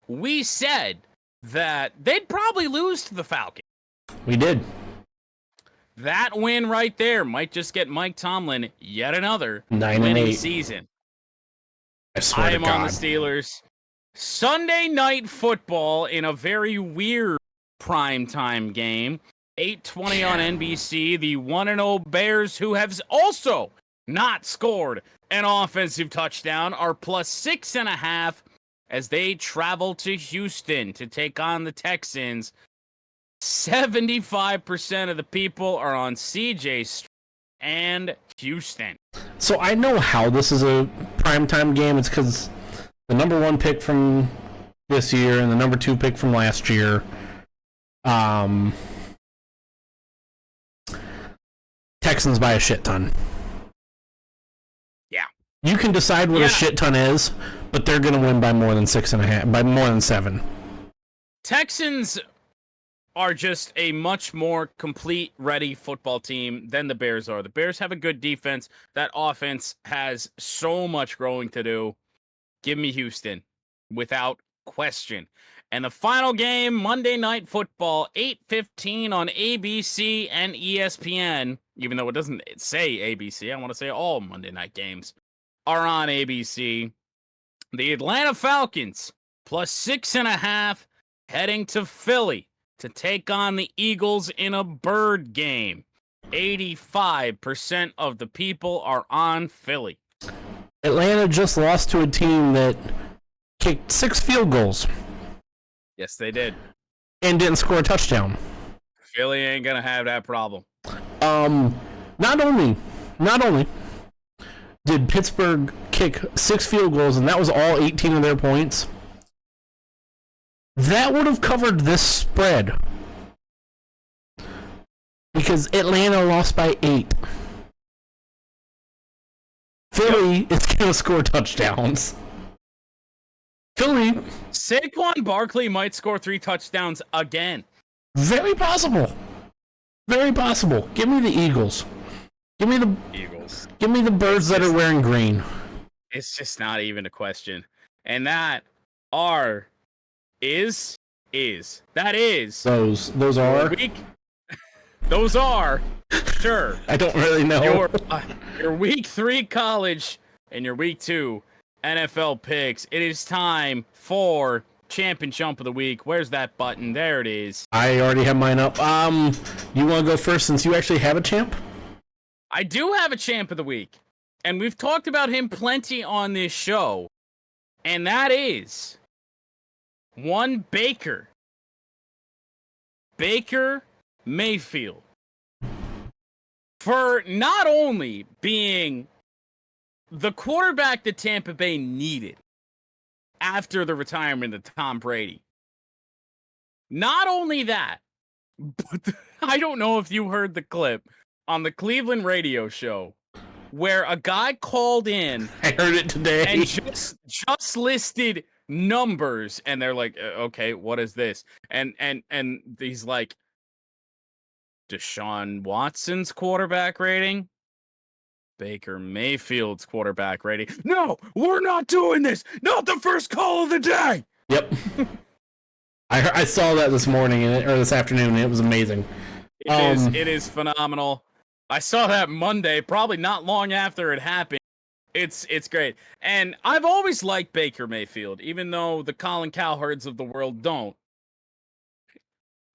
we said that they'd probably lose to the Falcons. We did. That win right there might just get Mike Tomlin yet another 9-8 season. I swear I to am God. on the Steelers. Sunday night football in a very weird primetime game. 8:20 on NBC. The 1-0 Bears, who have also not scored an offensive touchdown, are +6.5 as they travel to Houston to take on the Texans. 75% of the people are on CJ Stroud and Houston. So I know how this is a primetime game. It's because the number 1 pick from this year and the number 2 pick from last year. Texans by a shit ton. Yeah. You can decide what a shit ton is, but they're going to win by more than 6.5, by more than 7. Texans are just a much more complete, ready football team than the Bears are. The Bears have a good defense. That offense has so much growing to do. Give me Houston, without question. And the final game, Monday Night Football, 8:15 on ABC and ESPN. Even though it doesn't say ABC, I want to say all Monday night games are on ABC. The Atlanta Falcons, +6.5, heading to Philly to take on the Eagles in a bird game. 85% of the people are on Philly. Atlanta just lost to a team that kicked 6 field goals Yes, they did. and didn't score a touchdown. Philly ain't gonna have that problem. Not only did Pittsburgh kick 6 field goals, and that was all 18 of their points, that would have covered this spread. Because Atlanta lost by 8. Philly is going to score touchdowns. Philly, Saquon Barkley might score 3 touchdowns again. very possible. Very possible. Give me the Eagles. Give me the Eagles. Give me the birds that are wearing green. It's just not even a question. And that is Those are. week. Those are sure I don't really know. your week 3 college and your week 2 NFL picks. It is time for champion jump of the week. Where's that button? There it is. I already have mine up. You want to go first since you actually have a champ? I do have a champ of the week, and we've talked about him plenty on this show, and that is one Baker Mayfield, for not only being the quarterback that Tampa Bay needed after the retirement of Tom Brady. Not only that, but I don't know if you heard the clip on the Cleveland radio show where a guy called in. I heard it today. And just listed numbers, and they're like, okay, what is this? And he's like, Deshaun Watson's quarterback rating, Baker Mayfield's quarterback rating. No, we're not doing this. Not the first call of the day. Yep. I saw that this morning or this afternoon, and it was amazing. It is phenomenal. I saw that Monday, probably not long after it happened. It's great. And I've always liked Baker Mayfield, even though the Colin Cowherds of the world don't.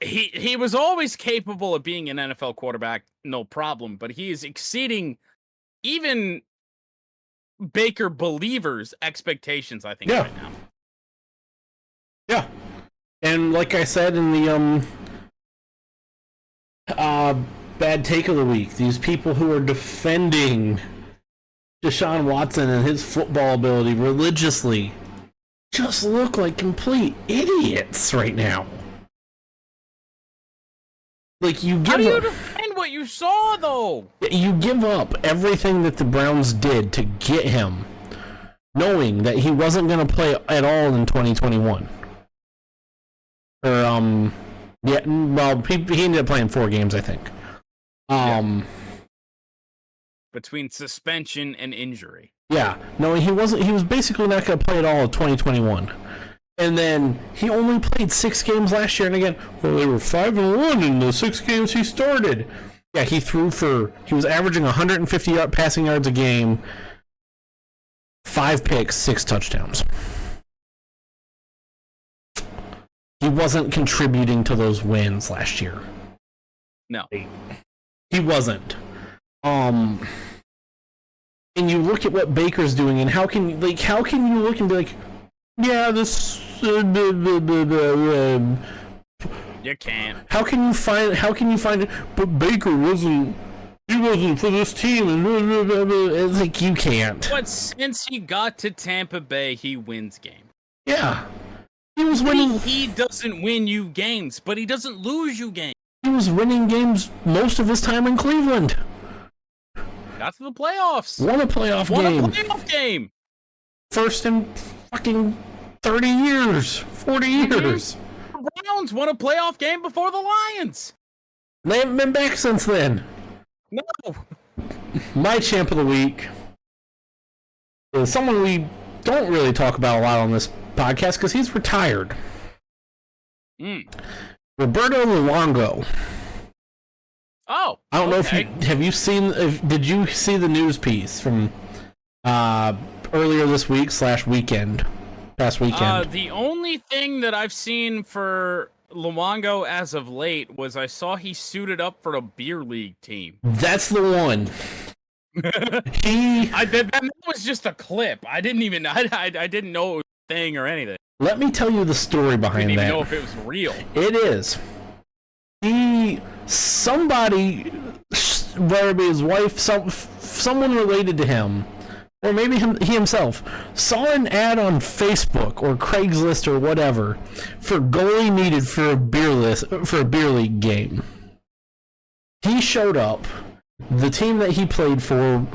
He was always capable of being an NFL quarterback, no problem, but he is exceeding even Baker believers' expectations, I think, right now. Yeah. And like I said in the bad take of the week, these people who are defending Deshaun Watson and his football ability religiously just look like complete idiots right now. Like, How do you defend what you saw, though? You give up everything that the Browns did to get him, knowing that he wasn't going to play at all in 2021. Or, yeah, well, he ended up playing 4 games, I think. Between suspension and injury. Yeah, no, he was basically not going to play at all in 2021. And then he only played 6 games last year, and again, well, they were 5-1 in the 6 games he started. Yeah, he was averaging 150 passing yards a game, 5 picks, 6 touchdowns. He wasn't contributing to those wins last year. No. He wasn't. And you look at what Baker's doing, and how can you look and be like, yeah, this. You can't. How can you find it? But Baker wasn't for this team, and it's like you can't. But since he got to Tampa Bay, he wins games. Yeah, he was winning. He doesn't win you games, but he doesn't lose you games. He was winning games most of his time in Cleveland. Got to the playoffs. Won a playoff game. First in fucking 30 years, 40 years. The Browns won a playoff game before the Lions. They haven't been back since then. No. My champ of the week is someone we don't really talk about a lot on this podcast because he's retired. Roberto Luongo. Oh, I don't know if did you see the news piece from earlier this week / weekend? Past weekend. The only thing that I've seen for Luongo as of late was I saw he suited up for a beer league team. That's the one. That was just a clip. I didn't even I didn't know it was a thing or anything. Let me tell you the story behind that. I didn't even know if it was real. It is. Somebody, whether it be his wife, someone related to him, or maybe he himself, saw an ad on Facebook or Craigslist or whatever for goalie needed for a beer league game. He showed up. The team that he played for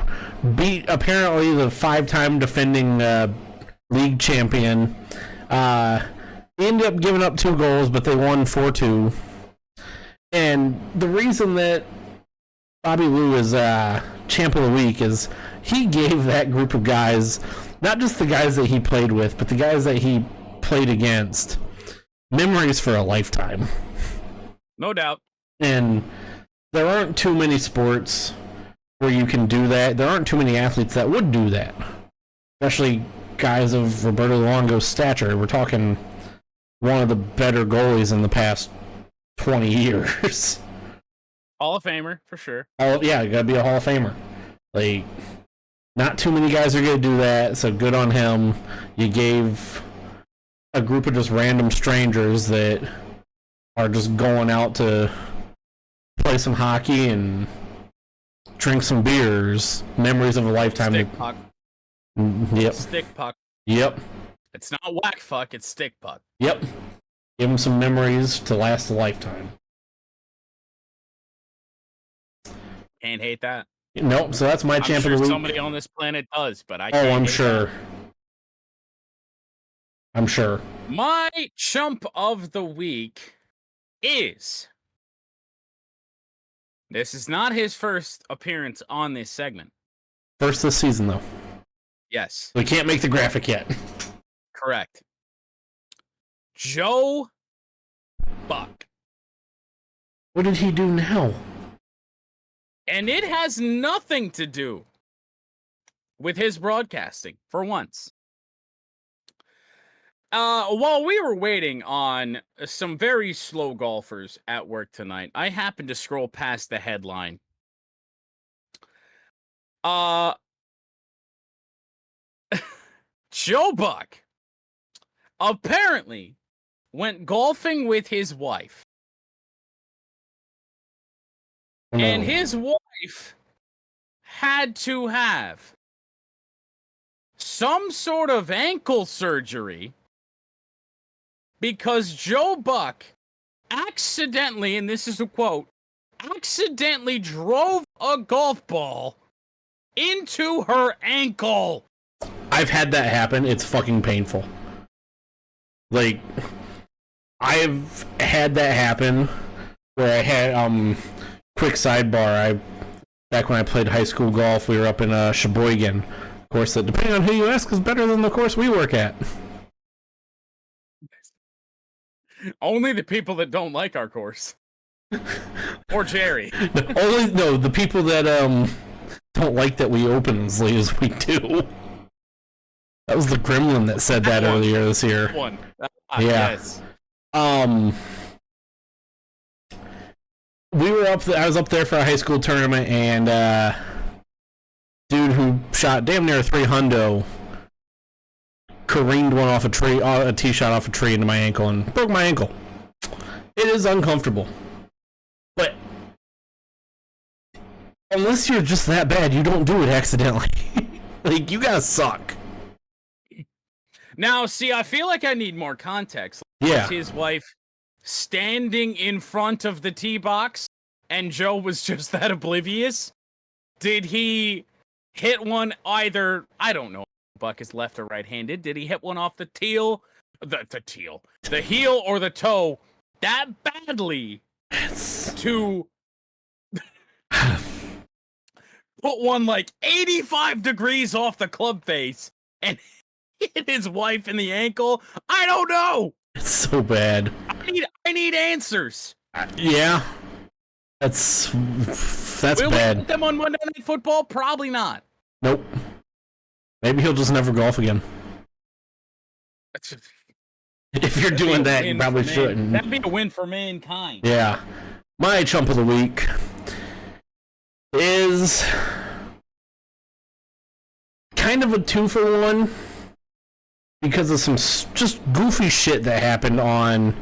beat apparently the 5-time defending league champion. He ended up giving up 2 goals, but they won 4-2. And the reason that Bobby Lou is champ of the week is he gave that group of guys, not just the guys that he played with, but the guys that he played against, memories for a lifetime. No doubt. And there aren't too many sports where you can do that. There aren't too many athletes that would do that, especially guys of Roberto Luongo's stature. We're talking one of the better goalies in the past 20 years. Hall of Famer, for sure. Oh, yeah, you gotta be a Hall of Famer. Like, not too many guys are gonna do that, so good on him. You gave a group of just random strangers that are just going out to play some hockey and drink some beers, memories of a lifetime. Stick puck. Yep. Stick puck. Yep. It's not whack fuck, it's stick puck. Yep. Give them some memories to last a lifetime. Can't hate that. Nope, so that's my champ of the week. Somebody on this planet does, but I can't. Oh, I'm hate sure. that. I'm sure. My chump of the week is... This is not his first appearance on this segment. First this season, though. Yes. We can't make the graphic yet. Correct. Joe Buck. What did he do now? And it has nothing to do with his broadcasting, for once. While we were waiting on some very slow golfers at work tonight, I happened to scroll past the headline. Joe Buck apparently went golfing with his wife. Oh, no. And his wife had to have some sort of ankle surgery because Joe Buck accidentally, and this is a quote, accidentally drove a golf ball into her ankle. I've had that happen. It's fucking painful. Like, I've had that happen where I had, quick sidebar, back when I played high school golf, we were up in Sheboygan. Of course, that, depending on who you ask, is better than the course we work at. Only the people that don't like our course. Or Jerry. The people that don't like that we open as late as we do. That was the gremlin that said that earlier this year. One. Yeah. Yes. We were I was up there for a high school tournament, and dude who shot damn near 300 careened one off a tree, a tee shot off a tree into my ankle and broke my ankle. It is uncomfortable, but unless you're just that bad, you don't do it accidentally. Like, you gotta suck. Now, see, I feel like I need more context. Yeah. Was his wife standing in front of the tee box and Joe was just that oblivious? Did he hit one either, I don't know, Buck is left or right-handed. Did he hit one off the heel or the toe that badly to put one like 85 degrees off the club face and hit his wife in the ankle? I don't know. It's so bad. I need answers. Yeah. That's Will bad. we put them on Monday Night Football? Probably not. Nope. Maybe he'll just never golf again. If you're doing that, you probably shouldn't. That'd be a win for mankind. Yeah. My chump of the week is kind of a 2-for-1 because of some just goofy shit that happened on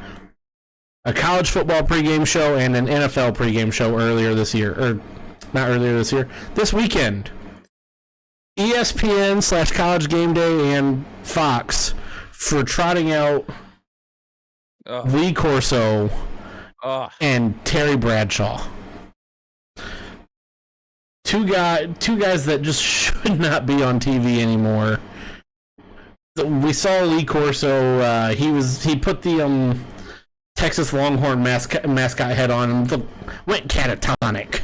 a college football pregame show and an NFL pregame show earlier this year. Or, not earlier this year. This weekend. ESPN / College Game Day and Fox for trotting out Lee Corso and Terry Bradshaw. Two guys that just should not be on TV anymore. We saw Lee Corso. He put the Texas Longhorn mascot head on and went catatonic.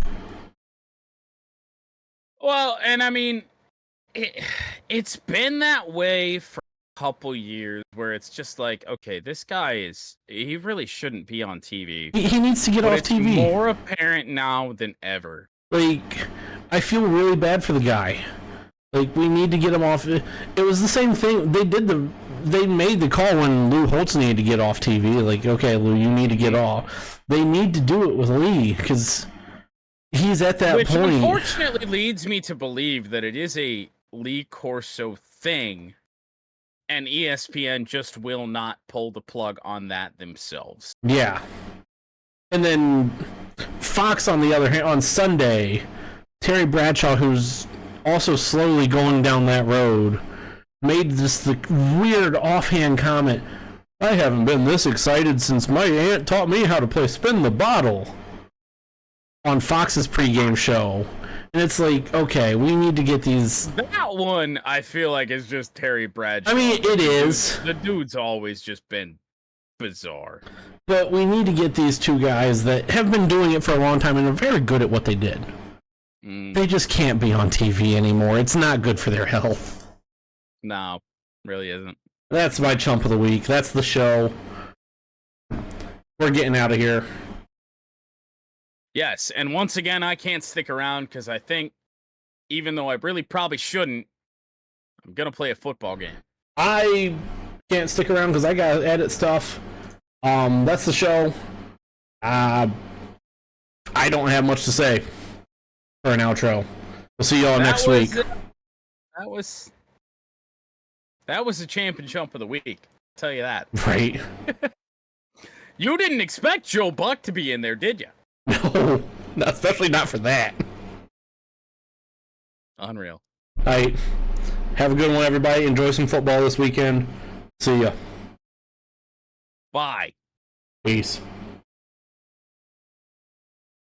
Well, and I mean, it's been that way for a couple years where it's just like, okay, this guy he really shouldn't be on TV. He needs to get off TV. It's more apparent now than ever. Like, I feel really bad for the guy. Like, we need to get him off. It was the same thing. They made the call when Lou Holtz needed to get off TV. Like, okay, Lou, you need to get off. They need to do it with Lee because he's at that point. Which unfortunately leads me to believe that it is a Lee Corso thing, and ESPN just will not pull the plug on that themselves. Yeah. And then Fox, on the other hand, on Sunday, Terry Bradshaw, who's also slowly going down that road, made the weird offhand comment, I haven't been this excited since my aunt taught me how to play spin the bottle, on Fox's pregame show. And it's like, okay, we need to get these... That one, I feel like, is just Terry Bradshaw. I mean, it is. The dude's always just been bizarre. But we need to get these two guys that have been doing it for a long time and are very good at what they did. They just can't be on TV anymore. It's not good for their health. No, really isn't. That's my chump of the week. That's the show. we're getting out of here. Yes, and once again, I can't stick around because I think, even though I really probably shouldn't, I'm gonna play a football game. I can't stick around because I gotta edit stuff. That's the show. I don't have much to say for an outro. We'll see y'all next week. That was the champ and chump of the week. I'll tell you that. Right. You didn't expect Joe Buck to be in there, did you? No, especially not for that. Unreal. All right. Have a good one, everybody. Enjoy some football this weekend. See ya. Bye. Peace.